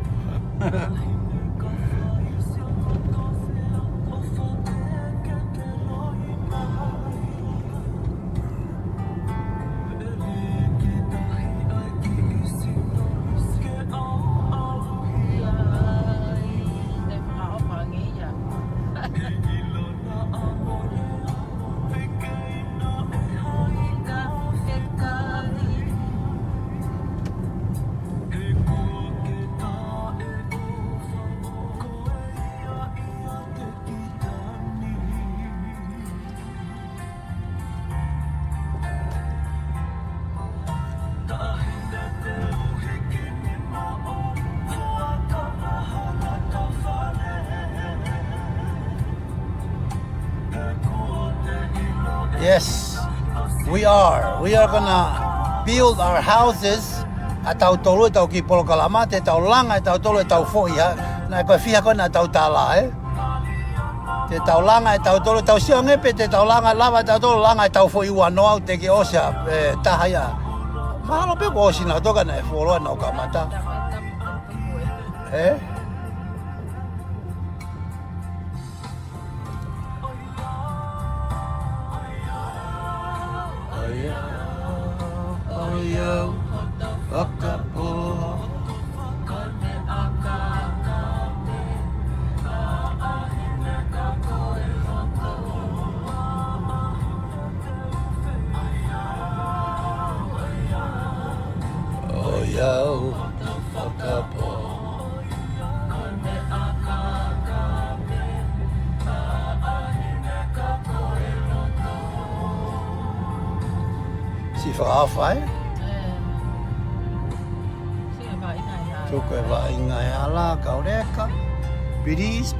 Yes, we are. We are gonna build our houses. Atau tolu tau ki polo kalamate tau langa tau tolu tau foi ha. Na ko fia ko na tau tala Te tau langa tau tolu tau sionge pe te tau langa lava tau tolu langa tau foi ua no au te ki osa tahaya. Mahalo pe ko sina toka na folo na kamata. Si whaafai? Tuko e wa inga e ala ka oreka. Biris.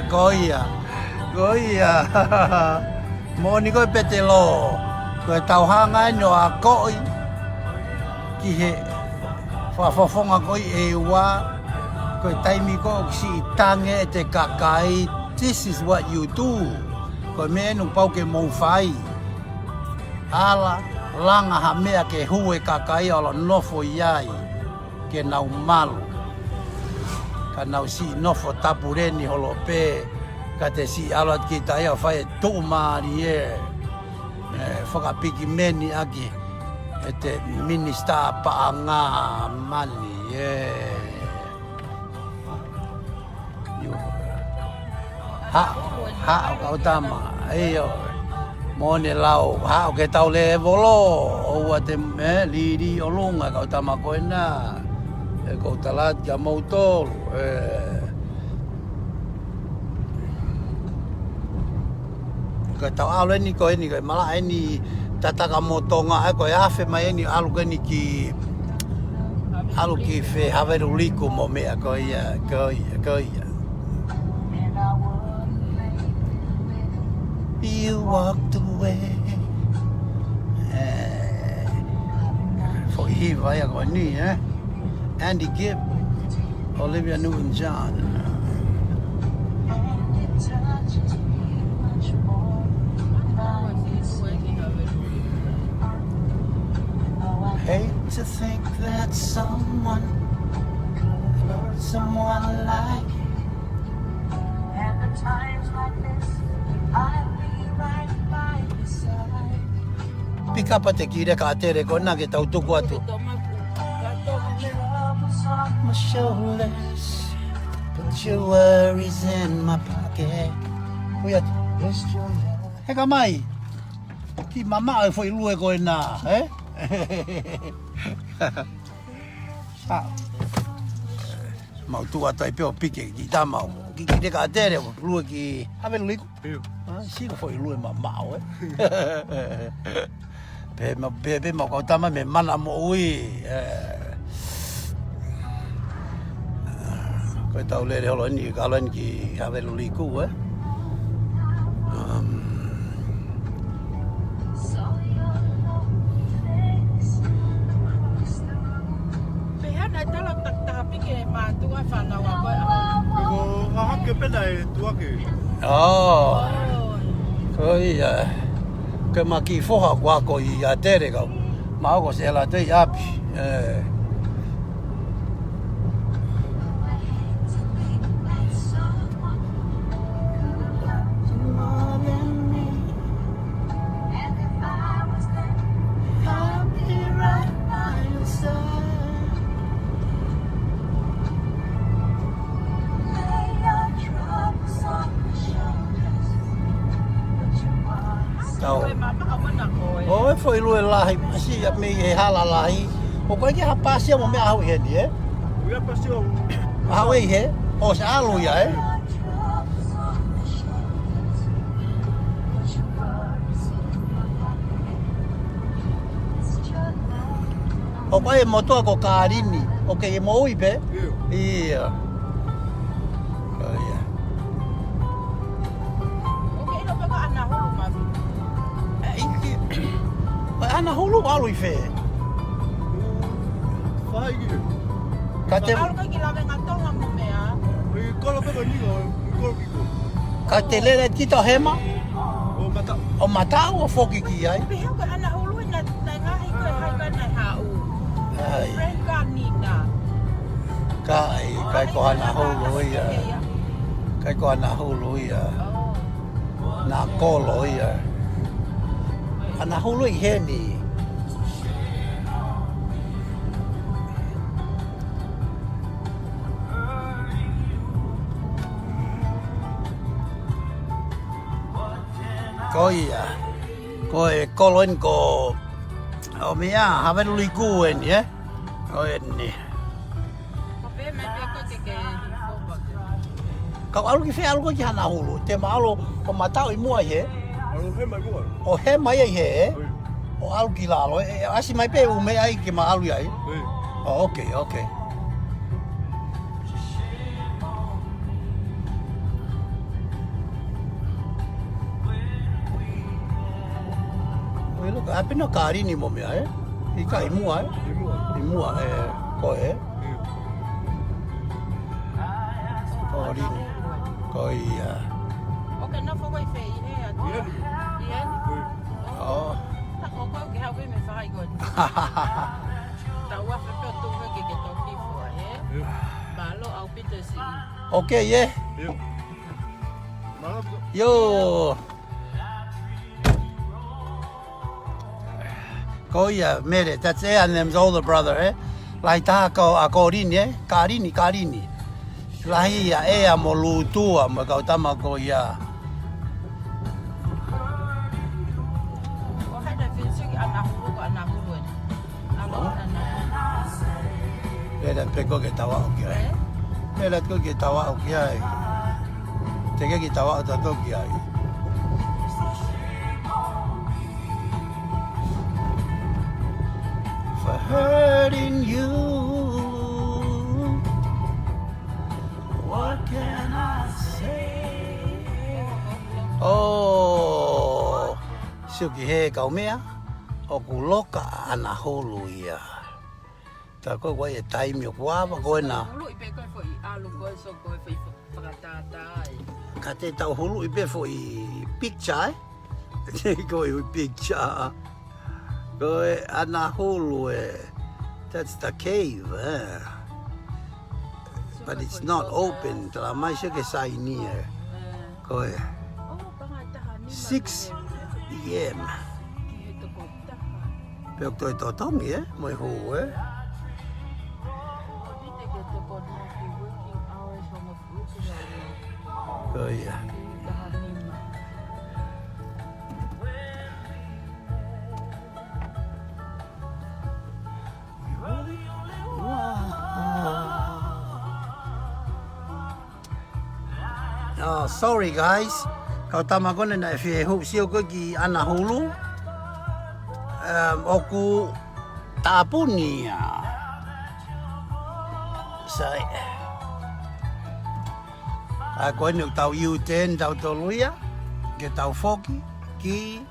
Goia. Moni ko pete lo. Ko tau hanga no a koi. Ki he whafonga koi e wa. Ko taimi ko si tange te kakai. This is what you do. Ko me no pau ke mo fai. Ala langa ha mea ke hue kakai ala nofo iai. Ke nau malu. Ka nau si nofo tapureni holo pe. Ka te si alat ki tai a whae tō maari whakapiki meni aki e te minista paanga mani Ha o kau tama Mone lau ha o ke tau le volo o wa te liri o lunga kau tama koe na e kau talat kia mautolu Ko tau alo ni ko ni ko mala ni tataka motonga ko ya fe mai ni alu ki fe haveru liku mo me ko ia You walked away For he vai ko ni Andy Gibb Olivia Newton-John Hate to think that someone like you. And at times like this, I'll be right by your side. Pika pa te kire ka tere ko na ke tau tuku atu. My shoulders, put your worries in my pocket. Kuya, heka mai. Ki mama e foi lue koe nā, eh? Mau tua tai peo pike ki tamau. Ki te ka tere lue ki havelu liku. Sika foi lue mamau, eh? Pe mau kau tama me mana mo ui. Koe tau lere holo ni ka aloen ki havelu liku, eh? Pehana tala tak pike ma tua whanawa koe a. Ko hahake pena e tuake. Oh. Koi ke maki foha kwa ko I a tere kau. Ma ko se la tei api. Tau. Koe mama ka mana koe. Oi foi lue lahi masi a me he hala lahi. O koe ki hapasi mo me ahu he ni, eh? Uia pasi o Ahu e he. O se alu ia, eh? O koe motoa ko kārini. O ke e mo ui pe? Ia. Ia. Oke ino peka ana hulu mafi. Ana hulu alu I fe. whai ki. Ka te, Alu kai ki lawe ngā tonga mo mea. I kola peka ni o kolo kiko. ka te lere tito hema. O mata. O matau o foki ki ai. Pehau ka ana hulu na ngahi koe hai ka nai hau. Ai. Renka nina. Kai ko ana hulu ia. Kai ko ana hulu ia. Na kolo ia. Ana hulu I he ni. Ko ia. Ko e koloin ko o mea havelu liku e ni, eh? Ko e ni. Kope me te koe te ke hifopa ke. Kau alu ki fe alu ki hana hulu. Te maalo o matau I mua he. Alo he mai mua. O he mai ai he, eh? Oi. O alu ki lalo. Asi mai pe ume ai ki ma alu ai. Oi. Oh, okay, okay. Oi, look, apena kārini mo mea, eh? I ka I mua, eh? Ni mua. I mua, ko e. Kārini. Ko ia. Oke na fo koe fe I he atu. Ia ni. I he ni. Oi. Oh. Ta o koe ke hau me whai koe. Ta ua whepeo tuwe ke toki fua he. Malo au pita si. Okay, yeah. Ia. Mana pika. Yo. Ko ia, mere, that's A&M's older brother, eh? Lai taha ko a Korini, eh? Kārini. Lai ia ea mo lutua mo kau tama ko ia. O hai na whinsu ki ana hulu ko ana hulu e. Alo ana. Pera peko ke tawa o ki ai. Pera ko ke tawa o ki ai. Te ke ki tawa o tato ki ai. For hurting you, what can I say? Oh, suki he kau mea, o ku loka ana hulu ia. Ta koe koe e taimi o kuawa koe na. Hulu I pe koe fo I alu koe so koe fo I whakatata ai. Ka te tau hulu I pe fo I picture, eh? Koe I picture. Koe ana hulu e. That's the cave, eh? But it's not open. Tala mai se ke sai ni e. Koe. Oh, pangataha ni. 6 p.m. Ki he toko taha. Peo toi totongi, eh? Moi hu, eh? O ni te ke toko na ki working hours from a fruit Koe ia. taha nima. Oh, sorry guys. Kau tama ko na fi hope siyo ko ki ana hulu. Oku tapon niya. Sai. Ako ni tau U10 tau toluya. Ke tau foki ki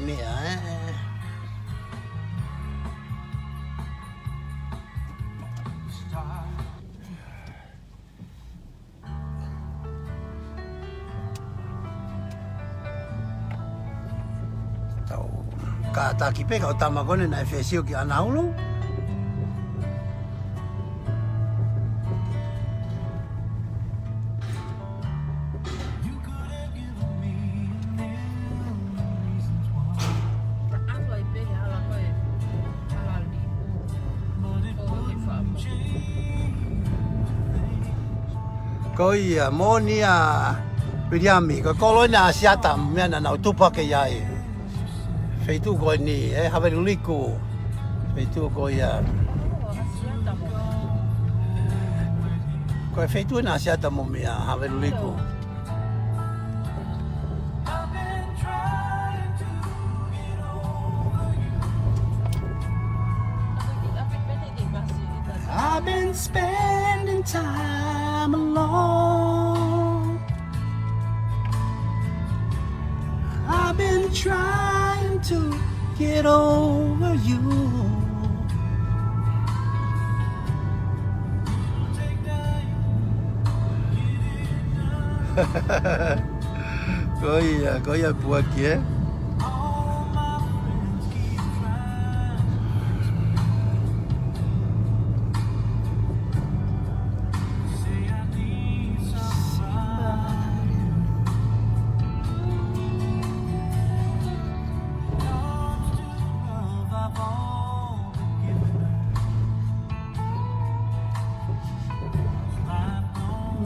mea tau ka taki pe ka tama kone na fesio ki anaulu. Koi monia Williami ko kolonia siata mena na tupa ke yai. Feitu ko ni haveruliku. Feitu ko ya. Ko feitu na siata mo mia haveruliku. I've been spending time alone. I've been trying to get over you. Có ya buat kia.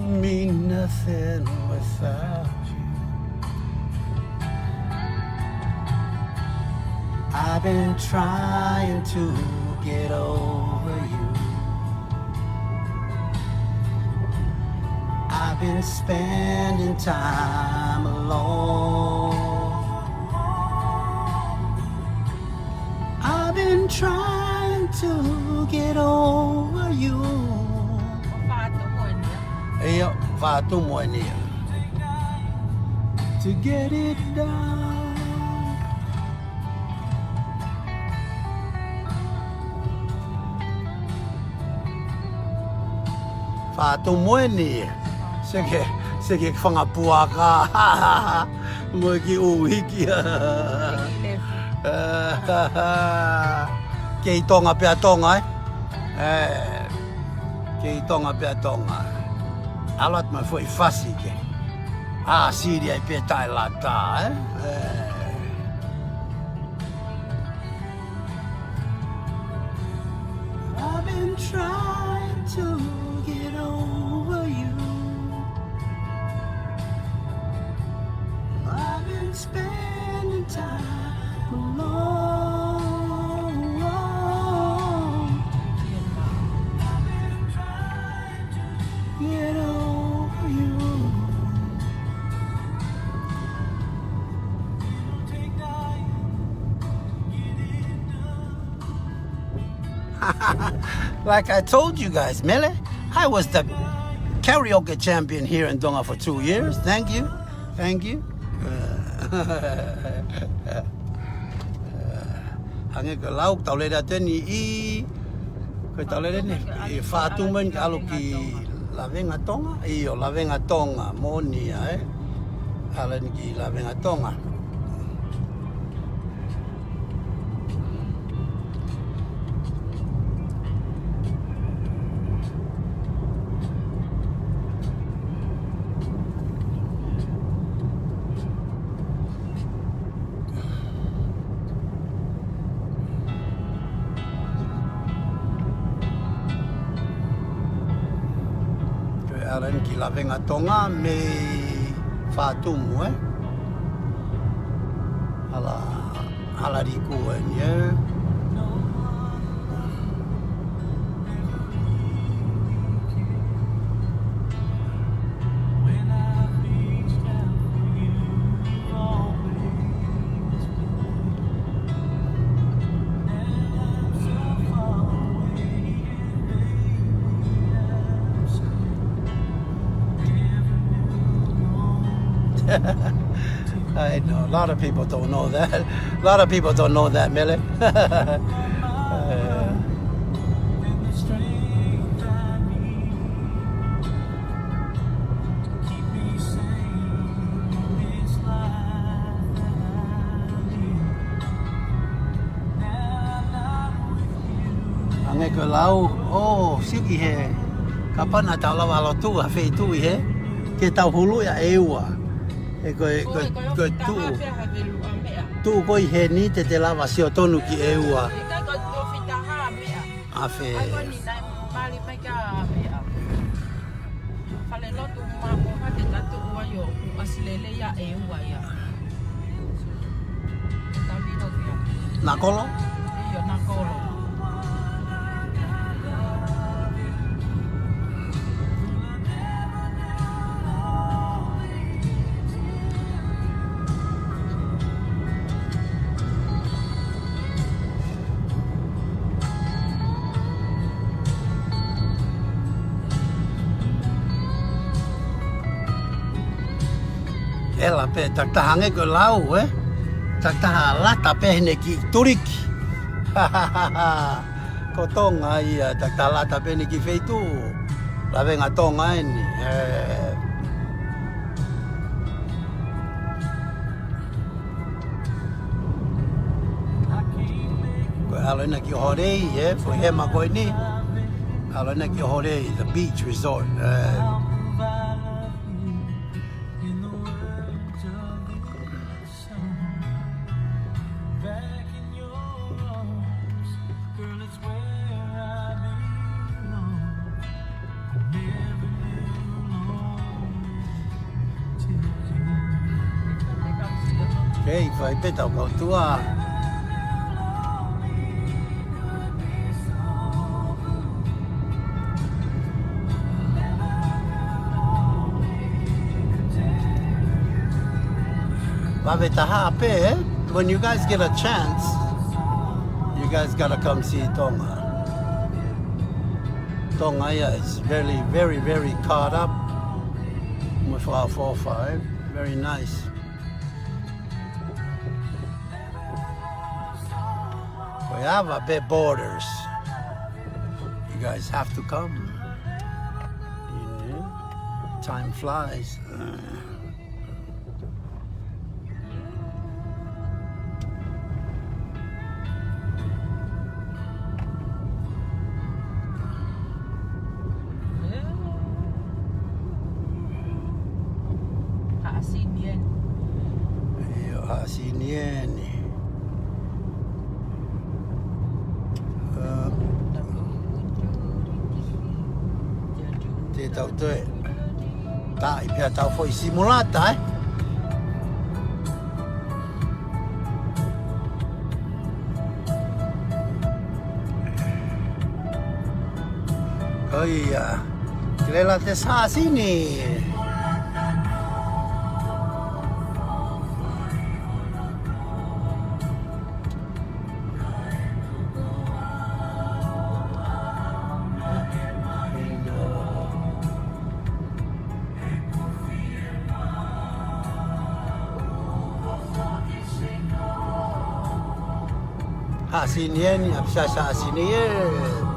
Mean nothing without you. I've been trying to get over you. I've been spending time alone. I've been trying to get over you. Eyo, fatu moenia. To get it done. Fatu moenia. Sige fangapuaka. Mo ki uhi ki. Kei tonga pe tonga kei tonga pe tonga. Alat me foi fácil que Síria e petai lá tá, I've been trying to get over you. I've been spending time alone. Get over you. Like I told you guys, Mele, I was the karaoke champion here in Tonga for 2 years. Thank you. Thank you. Hange ke lauk tau le da teni ko tau le ni fatu men kalau ki Lavenga Tonga, iyo Lavenga Tonga, monia Alan ki Lavenga Tonga. Alan ki Lavenga Tonga me fatumu ala riku ya. I know a lot of people don't know that. A lot of people don't know that, Mele. Ange ko lau, oh, siki he. Kapana tau lawa lo tu, a whei tu he. Ke tau hulu ya eua. E koe tu koi he ni te lawa sio tonu ki eua. A whe. Na kolo? Iyo, na kolo. Ela pe tak tahange ko lau tak taha lata pe ne ki turiki. Ko tonga ia tak taha lata pe ne ki feitu. La venga tonga ni. Ko alo na ki horei fo hema ko ni. Alo na ki horei the beach resort. Okay, phải biết tàu cầu tua. When you guys get a chance, you guys gotta come see Tonga. Tonga is very, very, very caught up with our 4-5. Very nice. We have a bit borders. You guys have to come. You know, time flies. Hasinieni. Te tau toe. Tai pia tau foi simulata, Oh iya. Kailan te sa sini? Hasinieni, bisa sa hasinieni.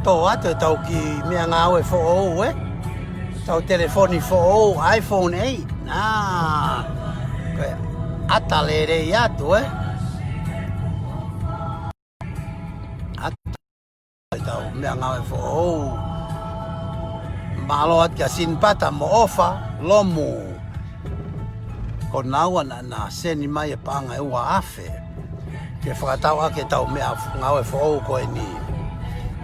Toa te tau ki mea ngāwe who'ou Tau telefoni who'ou, iPhone 8. Koe ata le rei atu Ata tau mea ngāwe who'ou. Malo at ka sinpata mo ofa, lomu. Ko naua na seni mai e panga e ua afe. Ke whakatau ake tau mea ngāwe who'ou koe ni.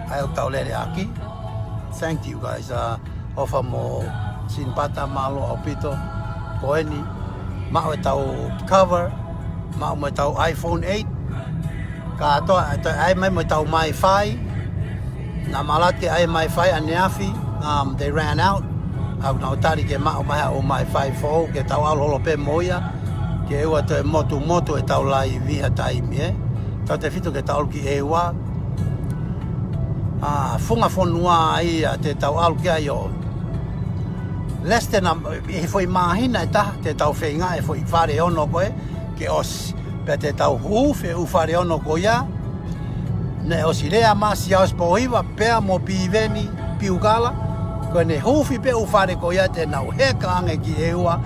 I'll tell aki. Thank you guys. Offer mo sinpata malo opito koeni. Mau tau cover. Mau mo tau iPhone 8. Ka to ai mai mo tau MiFi. Na malati ai MiFi aniafi. They ran out. au na o tari ke mao mai o mai 5-4 ke tau alo holo pe moia ke ewa te motu e tau lai viha taimi tau te fito ke tau ki ewa funga fonua ia te tau alu ke ai o leste na e foi mahina e taha te tau whenga e foi whare ono koe ke osi pe te tau hufe u whare ono ko ia ne osi rea masi aus pohiwa pea mo piveni piukala ko ne hufi pe u whare ko ia te nau heka ange ki ewa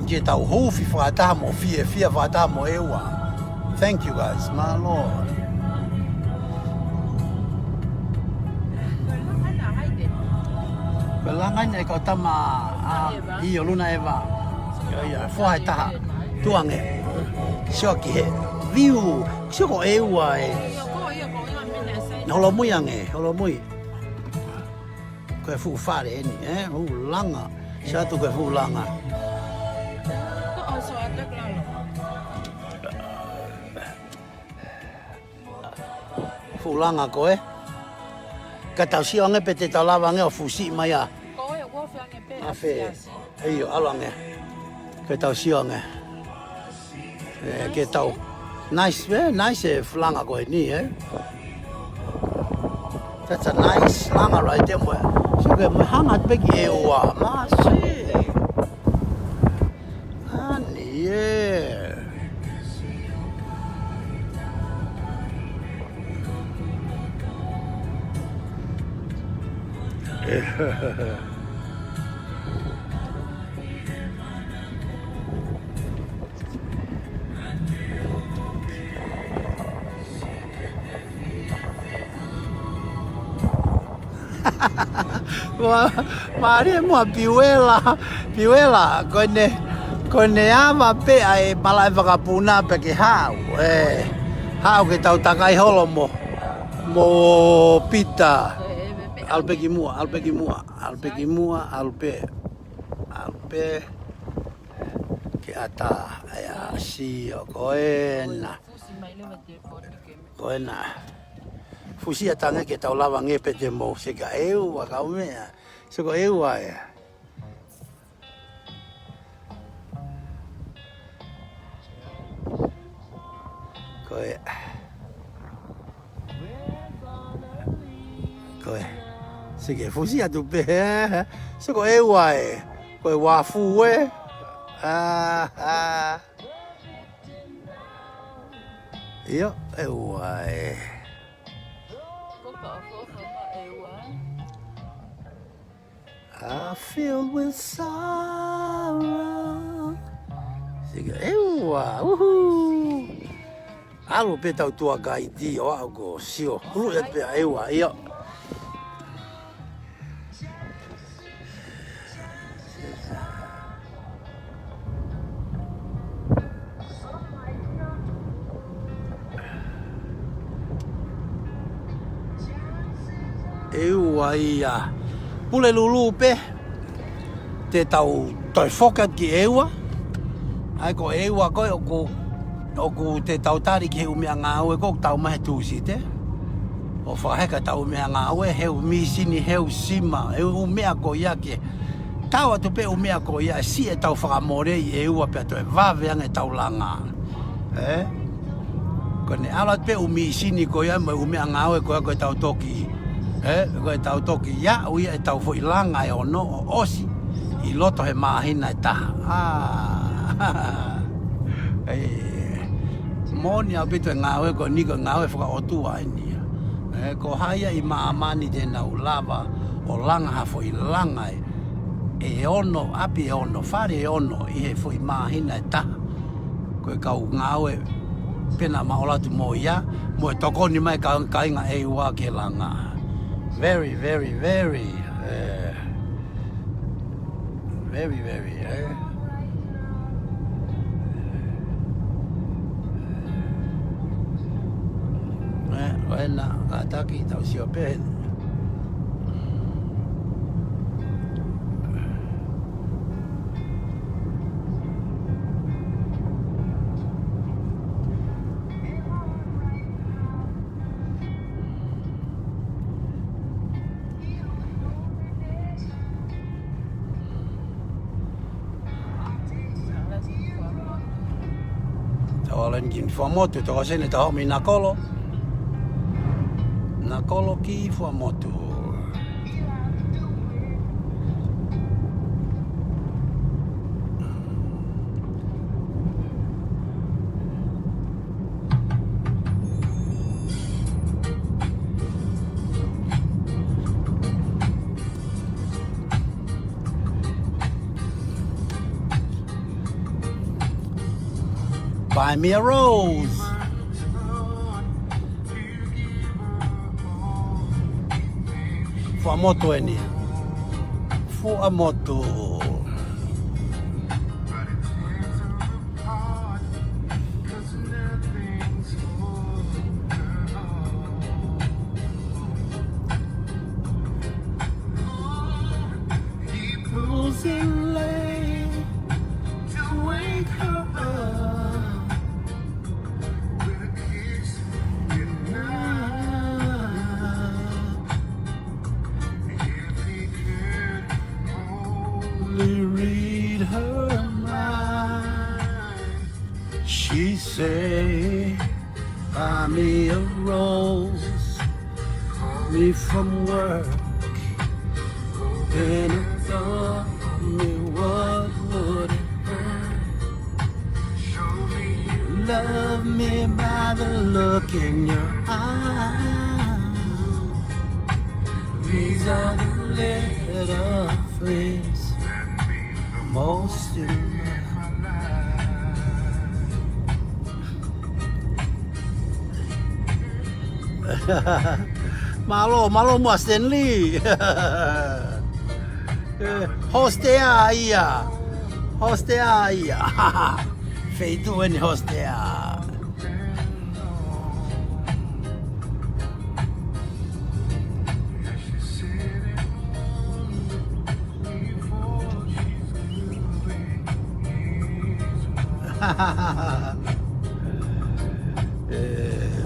ke tau hufi whataha mo fia whataha mo ewa. Thank you guys, my lord. Langai nei ko tama i o luna eva. Ia foai taha tuange. Shoki he view soko ewa e. Holo mui ange, holo mui. Ko fu fare ni fu langa. Sa tu ko fu langa. Fu langa ko ka tau si onge pe te tau lava nge o fusi mai a. Afe, eio, alange. Ke tau si onge. Ke tau. Nice, nice flanga koe ni, That's a nice langa right there, mo. So ke mo hanga peki e ua. Masi. Ani, Mari mo piuela kone ama pe ai malai wakapuna pe ke hau hau ke tau takai holo mo pita alpe ke ata aya si o koena fusi atanga ke tau lava nge pe te mo se ka eu ka umea se ko eu ai koe se ke fusi atu pe se ko eu ai koe wa fu Yo, eu ai I feel with sorrow. Siga, ewa, uhu. Alo pe tau tua kai di o au ko sio. Ulu e pe ewa, ia. Ewa ia. Pule lulu pe te tau toi fokat ki ewa ai ko ewa ko oku te tau tari ki heu mea ngāue ko tau mahe tūsi te o whaheka tau mea ngāue heu misini heu sima heu mea ko ia ke tau atu pe mea ko ia si e tau whakamore i ewa pe atu e waweanga e tau langa ko ne alat pe misini ko ia mo mea ngāue ko ia ko tau toki ko e tau toki ia uia e tau fo ilanga e ono o osi i loto he mahina e taha moni au pito e ngawe ko niko ngawe whaka otua e nia ko haia i maamani te nau lava o langa ha fo ilanga e ono api e ono whare e ono i he fo i mahina e taha ko e kau ngawe pena maolatu mo ia mo e tokoni mai kainga e ua ke langa very Wena ataki tau sio pe Olen kin fuamotu to sen ta homi nakolo. Nakolo ki fuamotu. Buy me a rose. Fuamoto eni. Fuamoto. Losing late to wake her up. Read her mind. She say, buy me a rose, call me from work, then it taught me what would it hurt. Love me by the look in your eyes. These are the little things most in my life. Malo mo Stanley. Hostea ia. Hostea ia. Feito en hostea.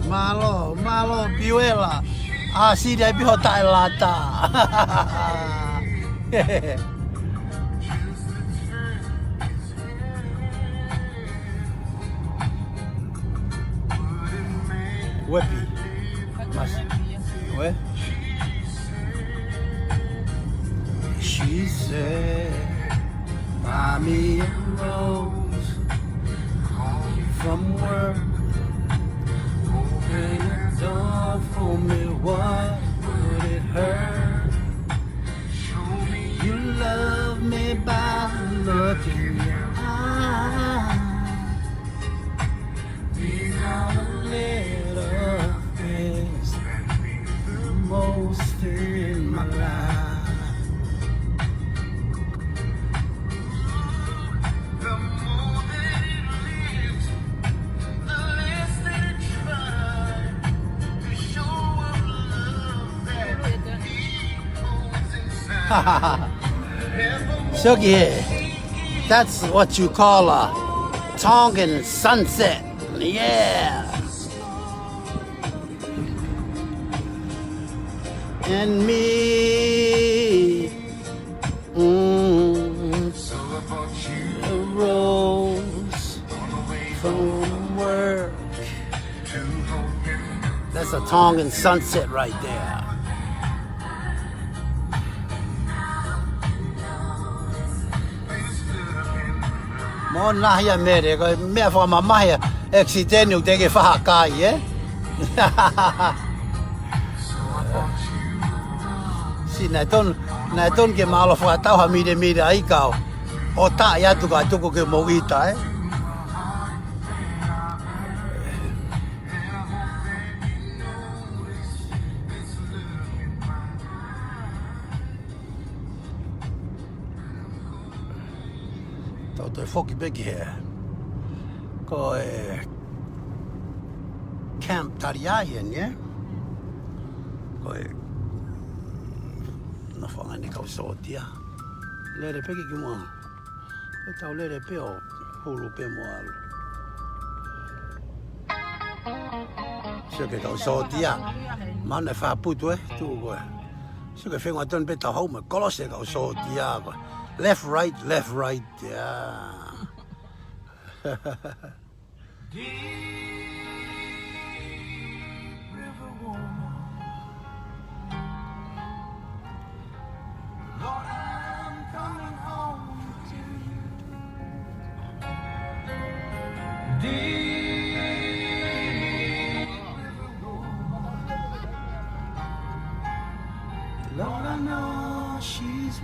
Malo piuela. Si dia piho tai lata. Wepi. Mas. We. She said, buy me a rose from work. Open the door for me, what would it hurt? You love me by the look in your eyes. These are the little things that mean the most in my life. Sugi, that's what you call a Tongan sunset. Yeah. And me, a rose from work. That's a Tongan sunset right there. Mon lahja mere, kun me fama mahja accidental teke fahakai, eh? Si näet on ke ma alo fa tauha mide aikau. O ta yatu ka tuku ke mogita, eh? Toi foki begi here. Ko Camp Tariaien, yeah? Ko na whanga ni kau sotia. Lere peki ki mua. E tau lere peo hulu pe mua alu. Sio ke kau sotia. Mana whaputu tu koe. Sio ke whenua ton pe tau hau me kolose kau sotia koe. Left, right, yeah.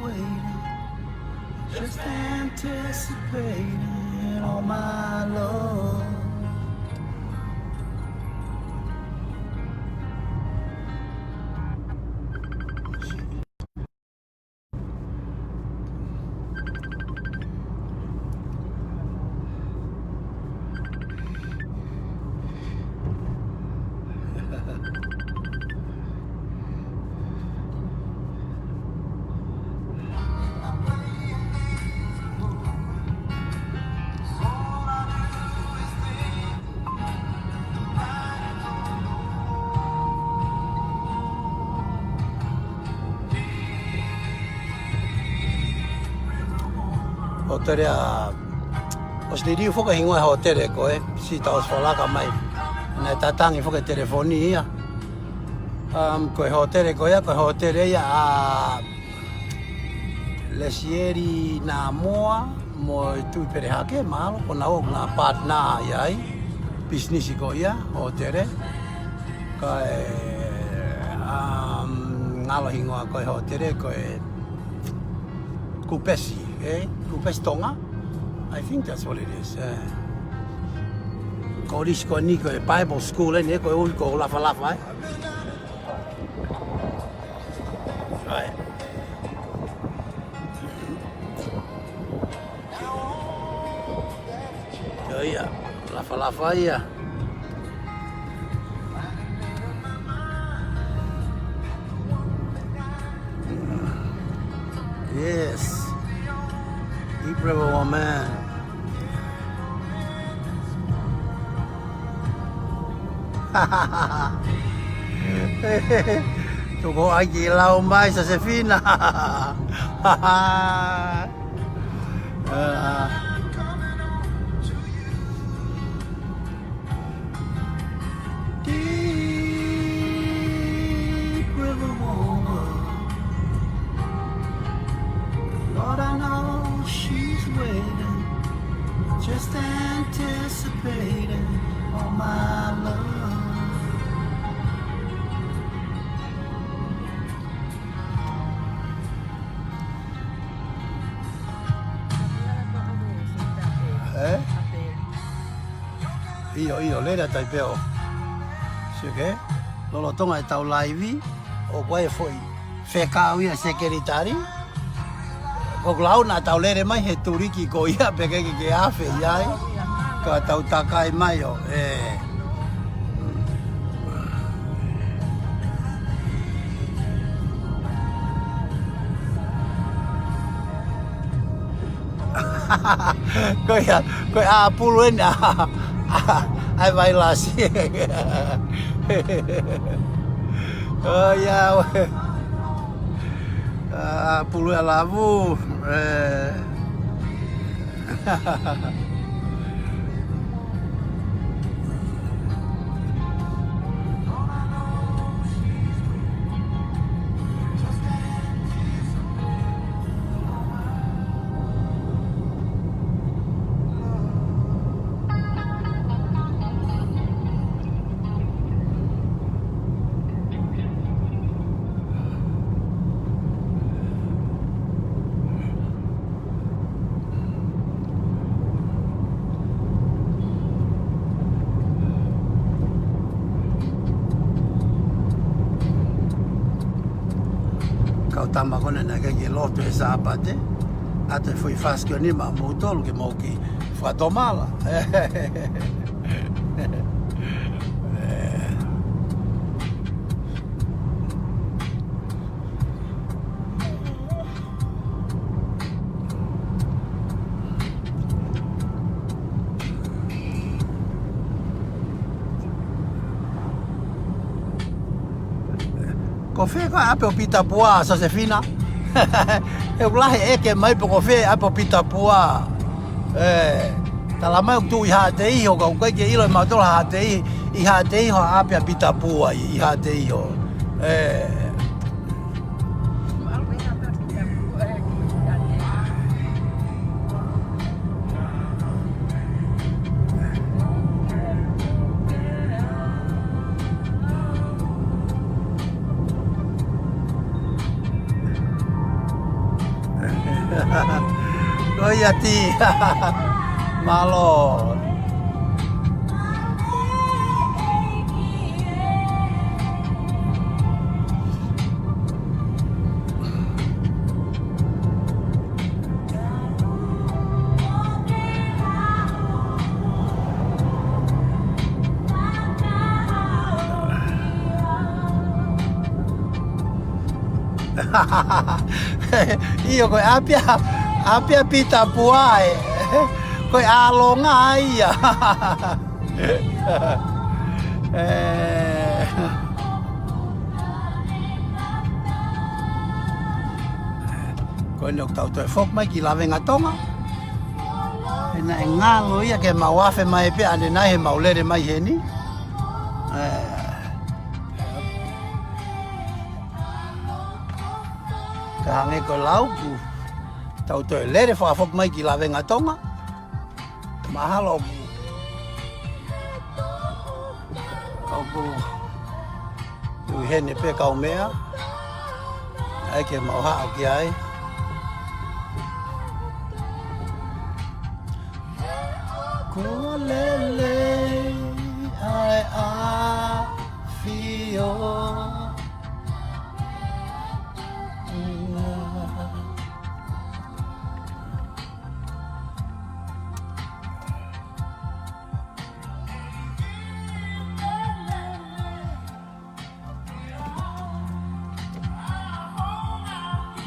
waiting, just anticipating all my love. Hotere a os diriu foka hingoa hotere koe si taos falaka mai na tatangi foka telefoni ia koe hotere koe koe hotere ia a lesieri na moa mo tu perehake malo ko na o na partner ia business ko ia hotere koe ngalo hingoa koe hotere koe kupesi Kupes Tonga? I think that's what it is. Ko ris ko ni ko Bible school ni ko ul ko lafa lafa. Right. Oh iya, lafa lafa iya. Yes. Deep River Woman. Tuko ai lau mai sa Sefina. Deep River Woman. Lord, I know she's waiting, just anticipating all my love. Io, lei da Taipeo. Sige, lolo tonga e tau live, o koe foi whekau ia sekretari. Ko lau na tau lere mai he turiki ko ia peke ke afe iai ka tau takai mai o ko a pulu na ai vai lá si oh ya pulu a lavu kau tama kona na ke loto e sapate ate foi faskio ni ma motolo ke moki fa domala Kofe ko ape o pita pua sa Sefina. E ulahe eke mai po kofe ape o pita pua. Tala mai tu iha te iho ka ukai ke ilo ma tola ha te iha te iho ape a pita pua iha te iho. ia ti. Malo. Io koe apia pita puae. Koe alonga ia. Koe nok tau toi fok mai ki lawenga tonga. Ena e ngalo ia ke mawafe mai pe ane nai he maulere mai heni. Ka hange ko lau ku tau toi lere whafok mai ki lawenga tonga. Mahalo ku. Kau ku ui hene pe kau mea. Ai ke mauha au ki ai. Ko lele ai a fio.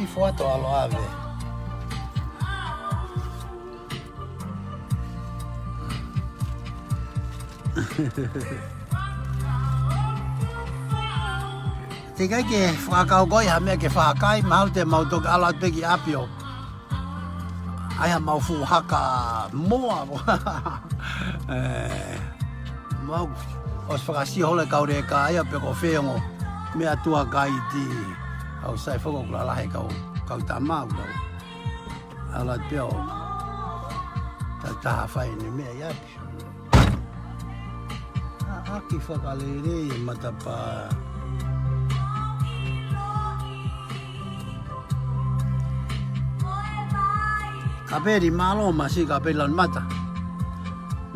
Que foto alo ave. Te kai ke whakau goi ha mea ke whakai mahau te mautok alat peki apio. Ai ha mau fu haka moa. Mau os whakasi hole kaure ka aia peko whengo mea tua kai ti. Au sai whakau kula lahe kau tamau kau. Alat peo. Taha whai ni mea iapi. Aki whakalere matapa. Kaperi malo masi kaperi lan mata.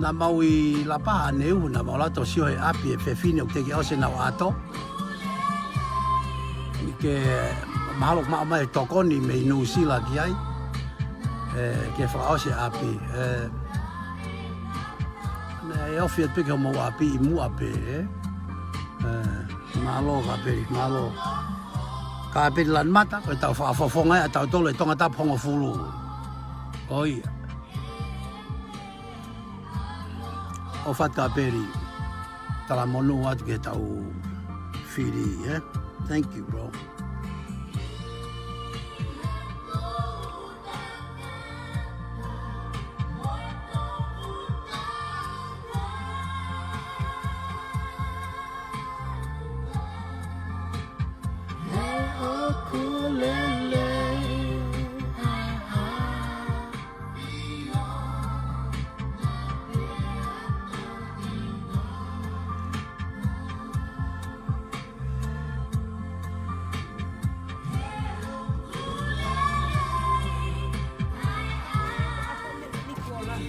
Na maui la paha neu na maulato sio e api e fefine o teki ose na ato. Ke mahalo ma mai tokoni me no sila ki ai. Ke fa ose api. E ofiat peke mo api mu api. Malo malo. Kaperi lan mata ko tau fa fofonga tau tole tonga tap hongo fulu. Oi. O fata peri. Tala monu atu ke tau whiri, eh? Thank you, bro.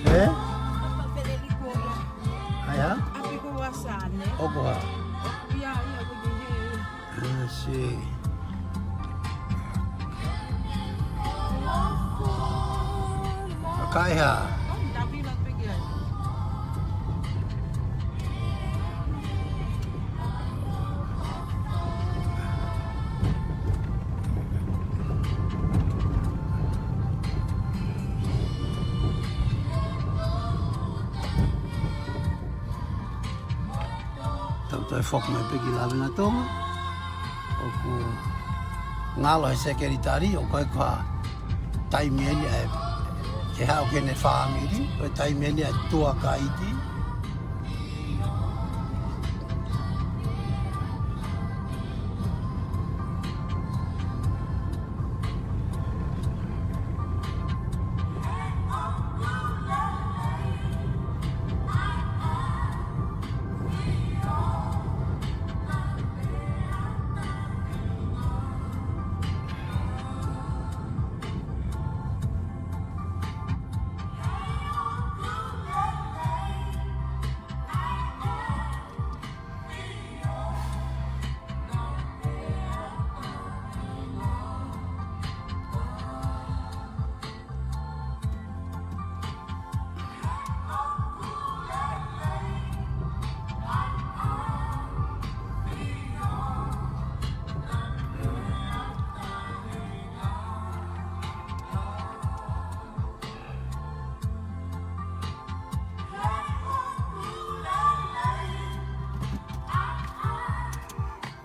Eh? Aya? Api ko wasane. Opo ha? Iya, begini. Si. Kaya. Tapi nak pergi. Tau fok mai peki lawenga tonga. Oku ngalo he sekeritari o koe kua taimieni e ke hao kene whaamiri, koe taimieni e tua ka iti.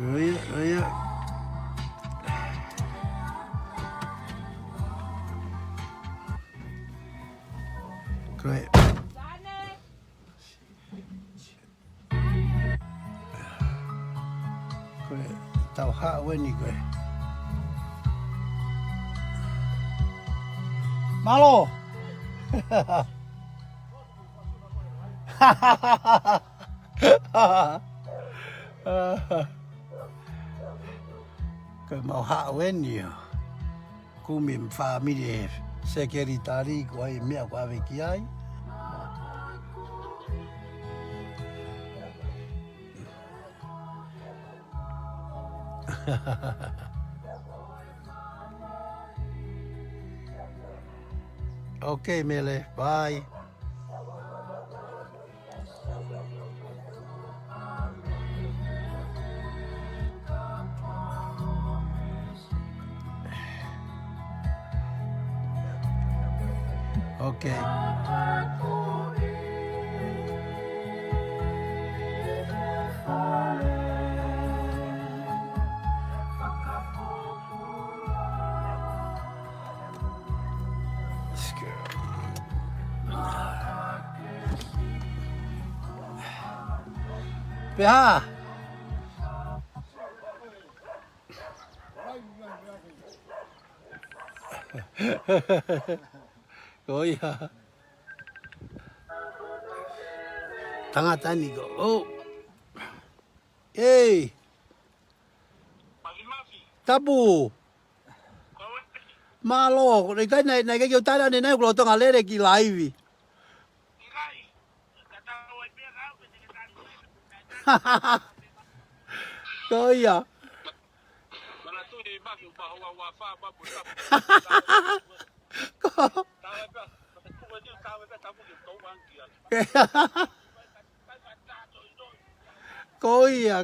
Goeie. Great. Great. Tao hạ quên đi great. Malo. Cái màu hạ quên nhiều. Cú mìm pha mi đi secretary của ai mẹ qua về kia ấy. Okay, Mele. Bye. Okay. Beha. Oi ya. Tanga tani go. Oh. Hey. Tabu. Malo, cái này cái kêu tai này của tôi lấy để kỳ lại vì. Coi à.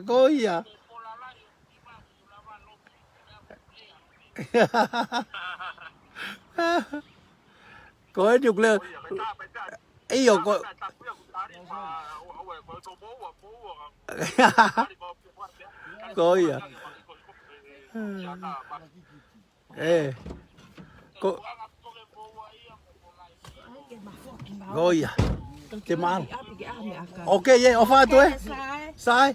Coi à. Coi được lên. Ấy rồi coi. Coi à. Ê. Coi à. Cái mal. Ok vậy, offer tôi. Sai.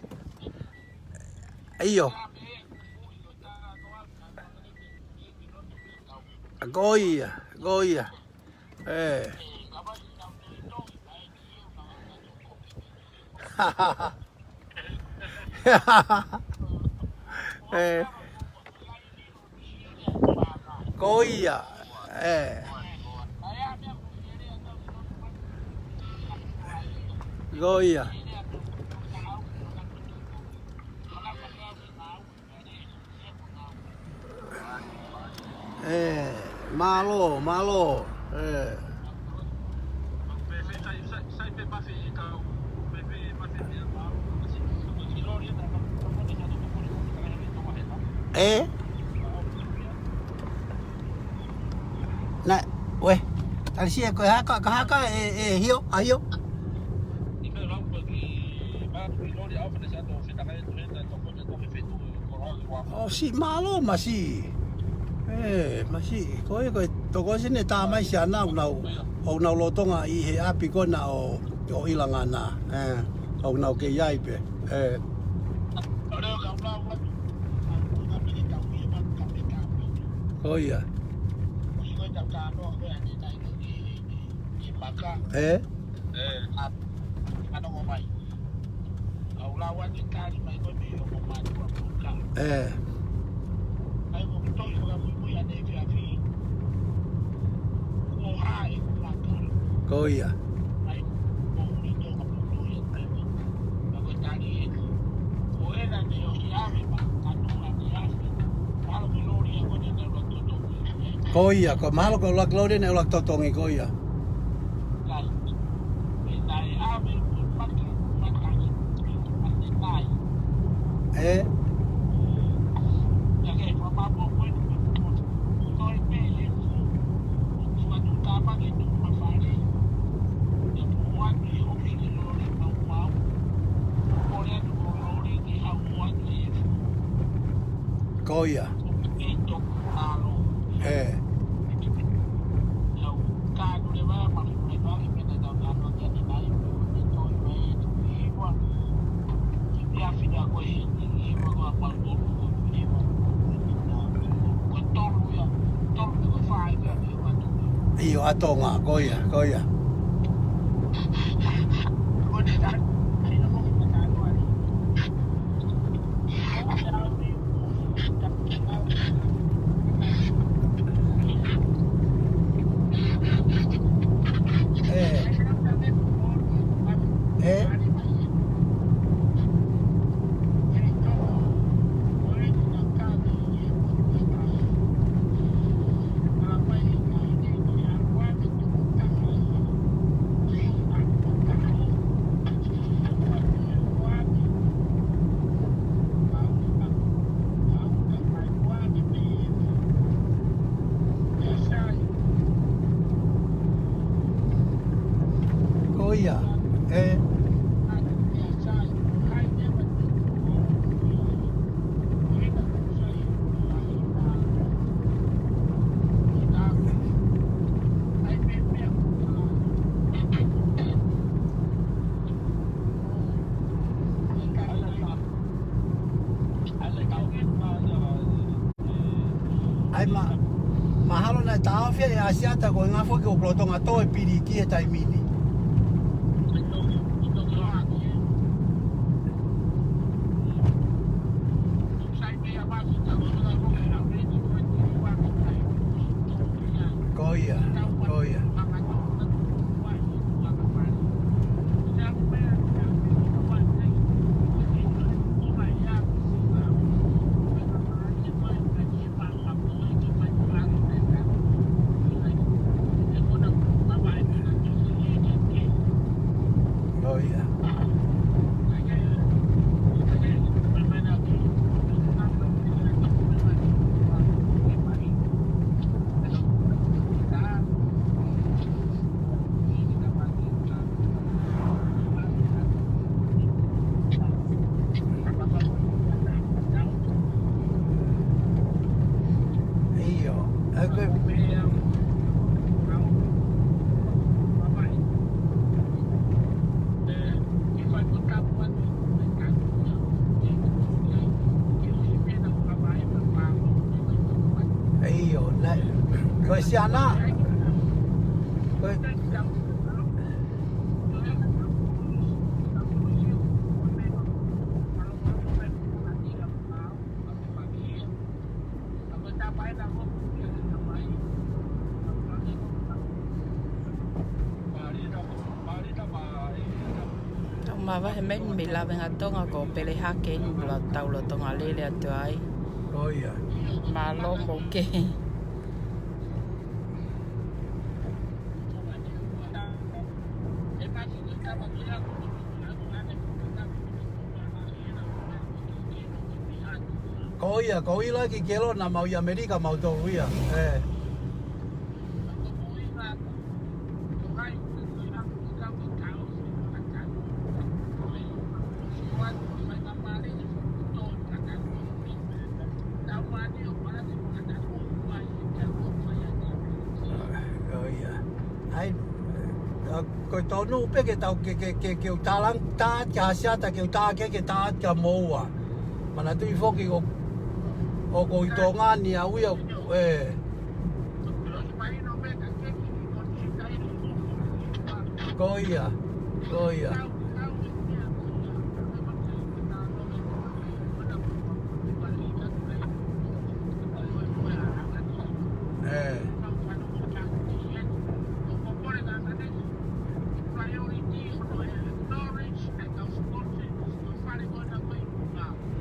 Ấy rồi. Coi à. Ê. Ê. Coi à. Ê. Coi à. Ê. Malo. Ê. Ê. Này, uầy, thằng xe có hiểu. Si malo masih. Masih. Koi toko sini tamai si anau nau lotonga I he api kona o ilangana. Nau ke yai pe. Oh iya. Oh iya. Koia, ko mahalo ko lak loden e lak totongi koia. Koia. Eh. Io atonga, koia. Koia. Ai mahalo na taafia ya asiata ko nga fo ko plotonga to e piri ki e taimini. Koia. Koe siana. Koe. Ma va he me la venga tonga ko pele hake la taulo tonga lele atu ai. Koia. Ma lo mo ke. Koia la ki kelo na mau i Amerika mau to uia. Ai ko to no pe ke tau ke talang ta ka sia ta ke ta ke ta ka moa. Mana tu i foki o ko i tonga ni a uia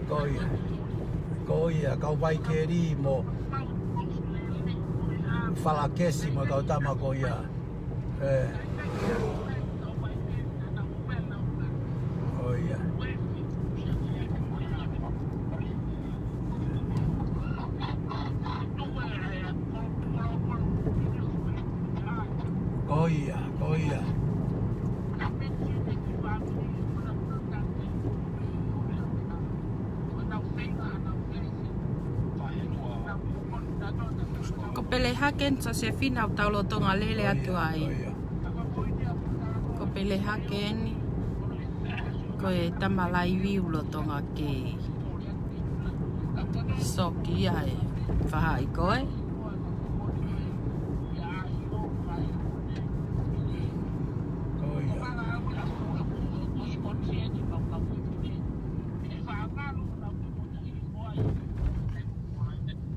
Koia. Koia, kau vai keri mo falakesi mo kau tama koia. Koia. Koia. pele haken sa se fina o taulo tonga lele atu ai. Ko pele haken ko e tamalai viulo tonga ke soki ai whahai koe.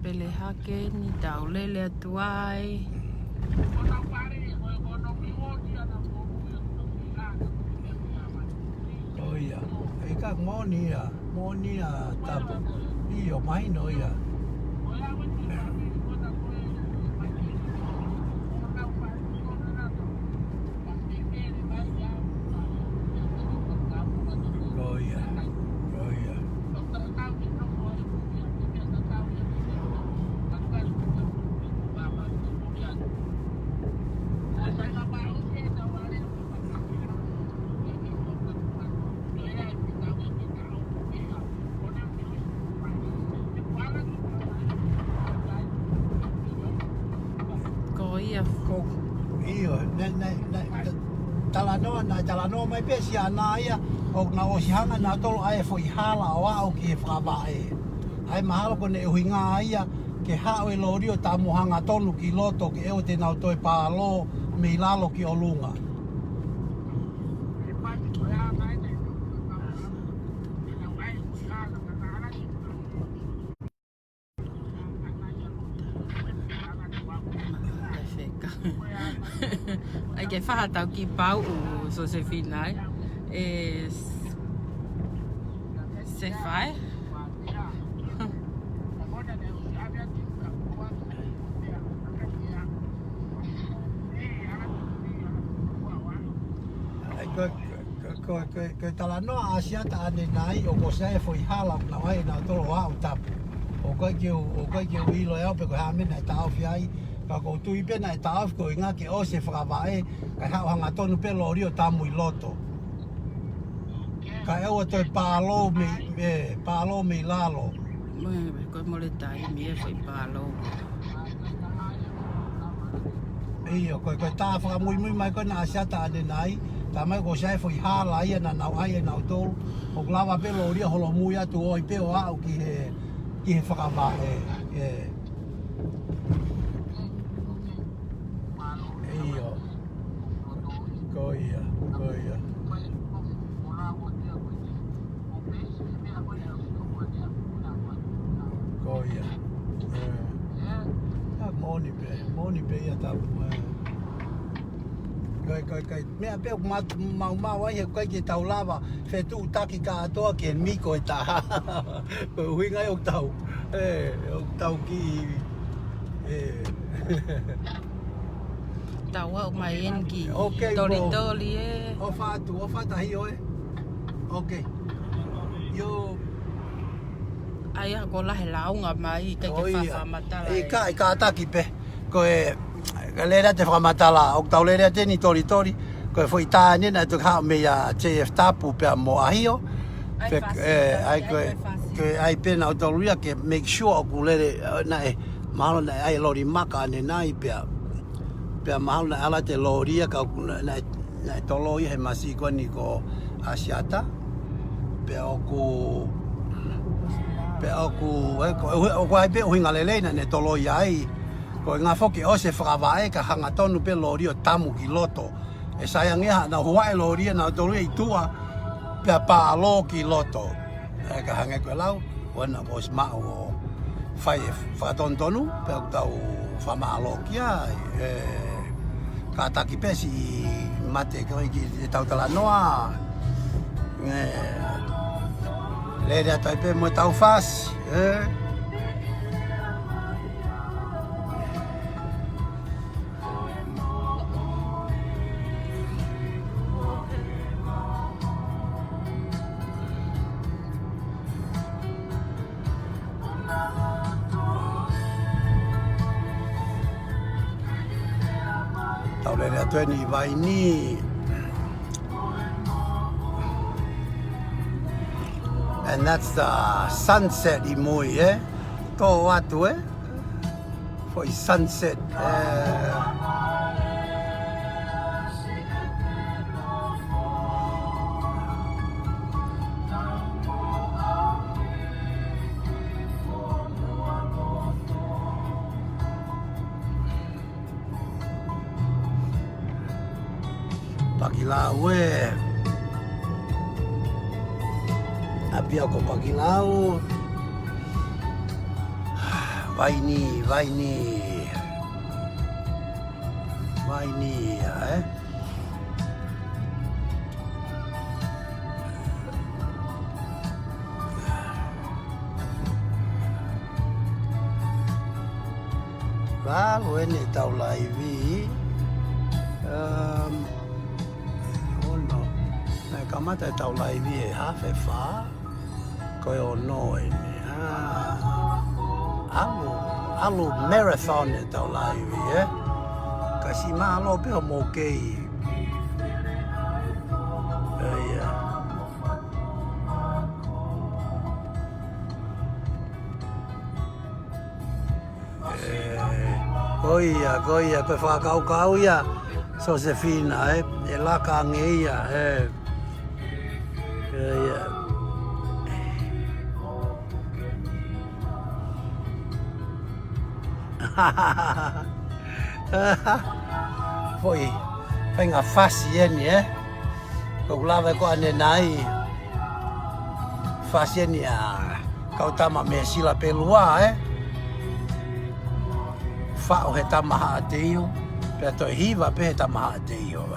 Pele hake ni tau lele atu ai. Oia, e ka moni a tapu. I o mai no ia. Iyo, talanoa mai pe si ana ia o na o si hanga na tolo ai fo I hala o au ki whakaba e. Ai mahalo ko ne uhinga ia ke hao e lorio ta mohanga tonu ki loto ke eo te nau toi pālo me lalo ki o lunga. Ai ke whahatau ki pau o so se finai. Se whai. Ko talanoa asiata ane nai o ko se foi hala na wai na tolo wa o tapu. O kai ke ilo e pe ko ha me na tau fiai. Ka ko tui pena e tāwhi ko inga ke o se whakawae kai hao hanga tonu pe lori o tamu I loto. Ka ewa toi pālo me lalo. Ko mole tai mi e foi pālo. Iyo, ko tā whakamui mai ko na asiata ane nai. Tā mai ko sai foi hala ia na nau ai e nau tolu. O klawa pe lori o holo mui atu o I pe o au ki he whakawae. Goia. Moni pe ia tapu. Kai mea pe mau ai he kai ke tau lava fe tu taki ka atoa ke miko e ta. Ko huinga o tau. O tau ki Tawa o mai en ki Okay, toli e. O whatahi oe. Okay. Yo. Ai a ko lahe launga mai kai ke whamatala. I ka ataki pe. Ko e lera te whamatala. O tau lera te ni tori. Ko e fwoi tāne na tu hao me a TF tapu pe a mo ahio. Ai pena o tau ria ke make sure o ku lere na e mahalo na ai lori maka ane nai pe a mahalo na ala te loria ka na tolo I he masi ko ni ko asiata pe o ai pe o hinga lele na ne tolo ai ko nga foki o se whakawae ka hanga tonu pe loria tamu ki loto e sayangia na huae loria na tolo I tua pe a pālo ki loto e ka hanga koe lau wana ko smau o whai whatontonu pe o tau whamalo kia ka taki pesi mate ko ki tau tala noa le dia tai pe mo tau fas tau le dia tueni vai ni and that's the sunset I Mui, Ko atu for sunset. Pakilau api ako pakilau. Vai ni Lalu ini tau laivi. Oh no. Nai kamata tau laivi hafe fa. Koe o no ini. Alu marathon e tau laivi, Kasi malo pe mo kei. Goia, koe whakau ia. Josefina, e laka ngeia, Foi nga fasi eni, Kau lawa ko ane nai. Fasi eni kau tama me sila pelua, Fa'o he tama haa teio, pea toi hiva pe he tama haa teio,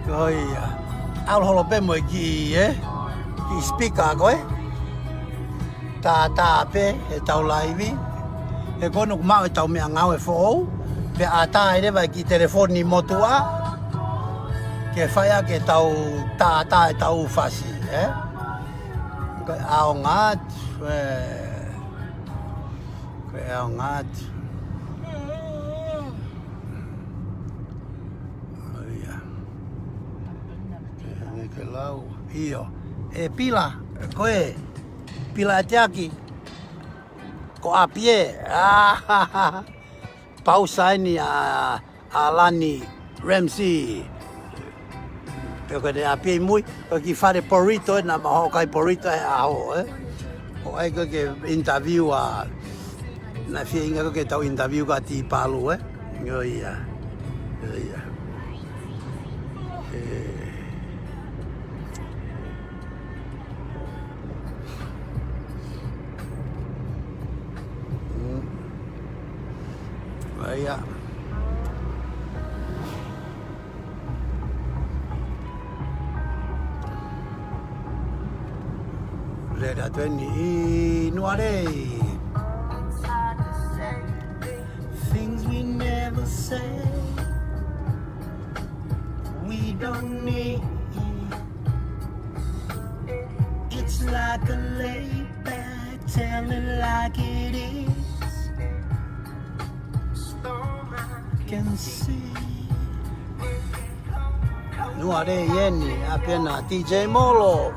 Goia. Al holo pe mo ki ki speaker koe. Ta pe e tau laivi. E kono mau e tau mea ngau e fo. Pe ata ere vai ki telefoni motua. Ke faia ke tau ta e tau fasi, Koe ao ngat. Koe ao ngat. Lau io pila koe pila te aki ko apie pausa ini Alani Ramsey peko de apie mui ko ki fare porrito na maho kai porrito aho o ai ko ke interview na fie inga ko ke tau interview ka ti palu ia Iya. Leda tweni nuare. Things we never say. We don't need. It's like a laid back, tell it like it is. Can see. Nuare yeni apena DJ Molo.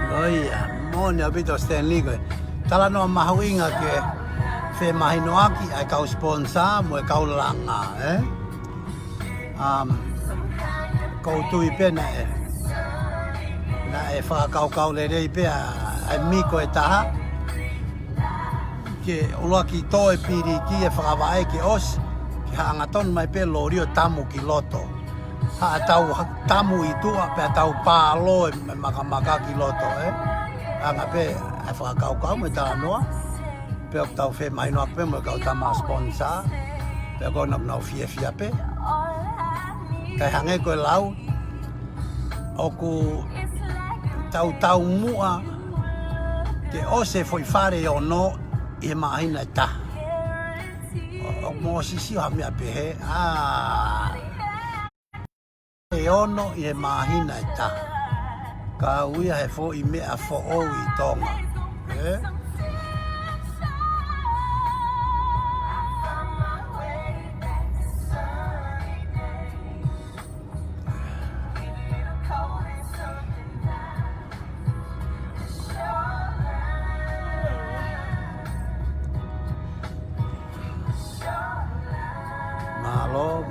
Oia, moni abito Stanley koe. Tala noa mahuinga ke whe mahino aki ai kau sponsor mo e kau langa, Kau tui pena na e whakau le pe ai miko e taha. Ke ulua ki toe piri ki e whakawae ki os, ki haangaton mai pe lorio tamu ki loto. Ha tau tamu i tua pe tau pālo e makamaka ki loto, Anga pe ai whakau me tala noa. Pe o tau whe mai noa pe mo kau tama sponsor. pe ko na fia pe kai hange ko lau o ku tau mua ke ose foi fare o no e mahina ta o mo sisi ha me pe he e ono e mahina ta ka uia he fo I me a fo o I tonga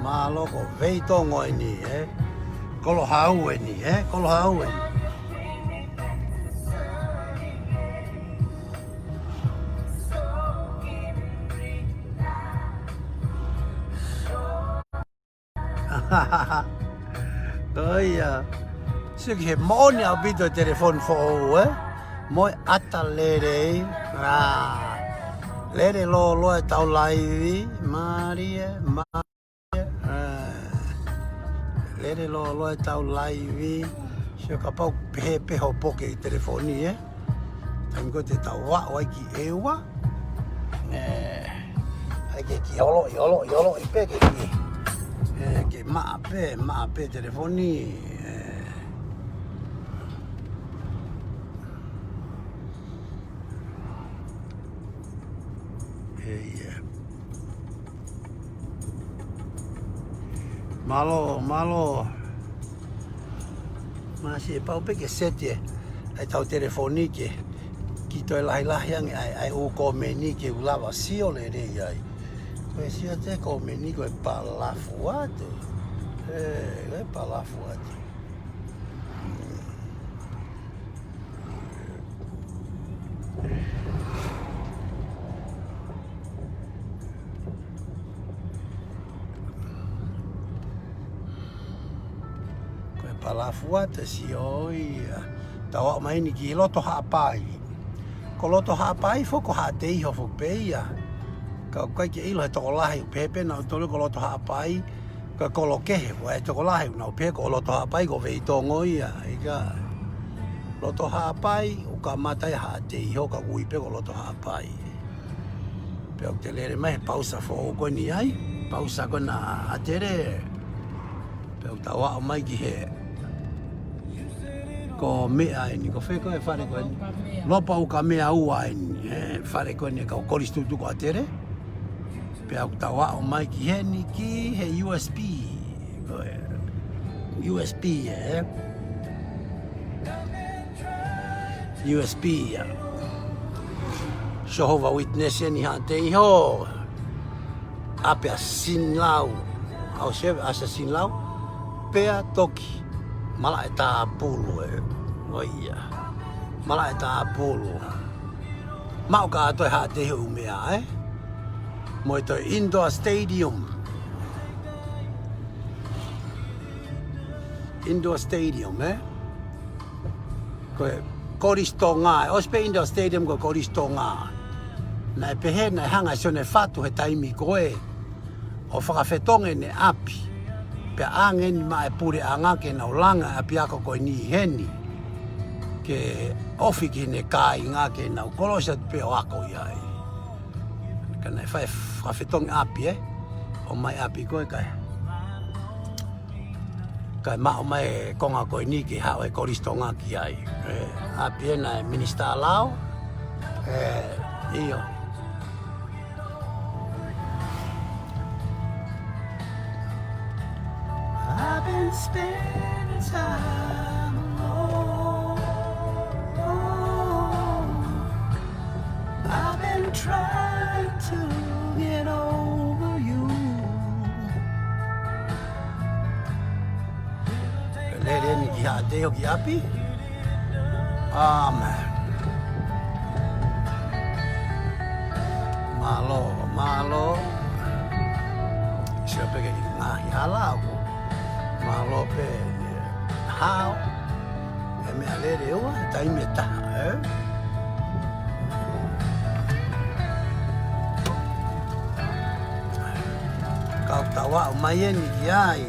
Malo ko vei tongo ni kolo hau ni kolo hau ni oi se ke mo ni a bito telefon fo mo ata lere lere lo e tau live Maria lere lo e tau live se ka pau pe ho poke I telefoni tam ko te tau wa ki ewa ai ke ki yolo I pe ke ki ke ma pe telefoni malo masih pau pe ke sete ai tau telefoni ke ki to lahi ang ai o ko meni ke ulava sio le re ai ko sia te ko meni ko palafuato palafuato palafuata si oi tawa mai ni ki loto hapai ko loto hapai fo ko hatei ho fo peia ka kai ke ilo to lahi pepe na to ko loto hapai ka koloke wa to lahi na pe ko loto hapai ko vei to ngoia ika loto hapai o ka mata hatei ho ka ui pe ko loto hapai pe o te lere mai pausa fo ko ni ai pausa ko na atere pe o tawa mai ki he ko mea ni ko fe ko e fare ko lopa u ka mea ua ni fare ko ni ka koristu tu ko atere pe au tawa o mai ki he ni ki he USB ko USB USB Jehovah Witness ni ha te ho ape sinlau au chef assassinlau pe toki mala eta pulu oia mala eta pulu mau ka to ha te hu mea mo to indoor stadium ko koristonga ospe indoor stadium ko koristonga na pehe na hanga sone fatu he taimi koe o whakawhetonge ne api pe angen mai pure anga ke na ulanga api ako ko ni heni ke ofi ki ne kai nga ke na kolosa pe ako yai kana fai whakawhetong api o mai api koe kai kai ma o mai konga ko ni ki ha o koristonga ki ai api na minister lao io I've been spending time alone. I've been trying to get over you. Lele ni ki ha te o ki api. Amen. Malo. Siapa ke ngahi halal. Malo pe how me alere o tai meta tawa o mai ni ki ai.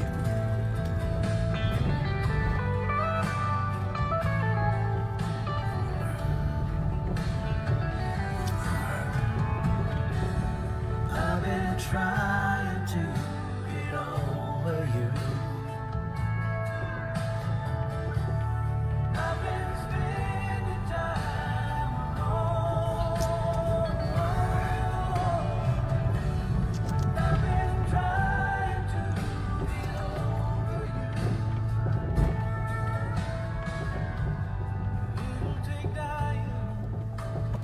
I've been trying to get over you. I've been spending time alone. I've been trying to get over you. It'll take time,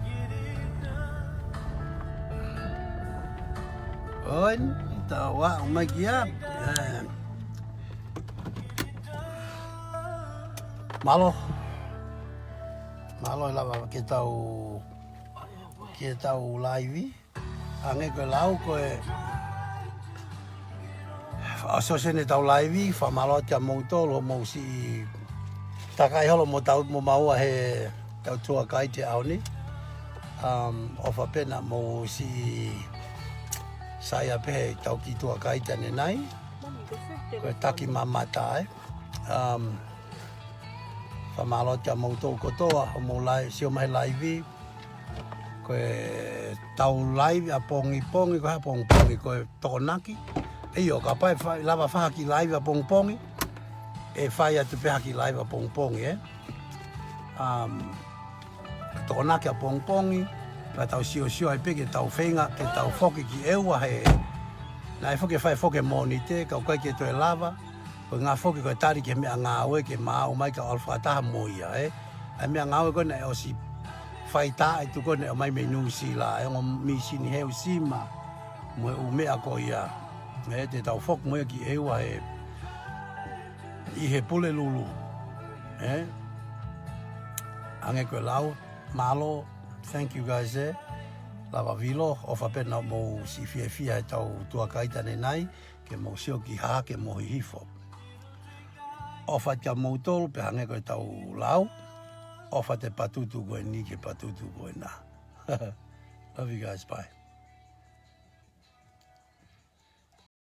get it done. Oin, tawa o mai ki ai. Malo. Malo lava ke tau live. Ange ko lau ko aso sene tau live fa malo ta mo tolo mo si takai holo mo tau mo mau he tau tua kai te au ni. Ofa pena mo si saya pe tau ki tua kai tane nai. Ko taki mamata fa malo ta mo to ko toa mo lai sio mai live ko tau live a pongi ko ha pongi ko tonaki e yo ka pai fa lava fa ki live a pongi e fa ya te pe ki live a pongi tonaki a pongi pa tau sio ai pe ke tau fenga ke tau foki ki ewa he na foki fa foki monite ka ko ke to lava ko ngā whoki koe tari ke mea ngāwe ke māo mai ka alfa taha moia ai mea ngāwe koe nei o si whai tā tu koe nei o mai me nusi la ngo mi sini heu sima mo u mea ko ia te tau whok moia ki ewa i he pule lulu ange koe lau malo thank you guys lava vilo o whapena mo si fia e tau tuakaitane nei ke mo sio ki ha ke mo hifo ofa te mautolo pe hange koe tau lau, ofa te patutu koe ni ke patutu koe na. Love you guys, bye.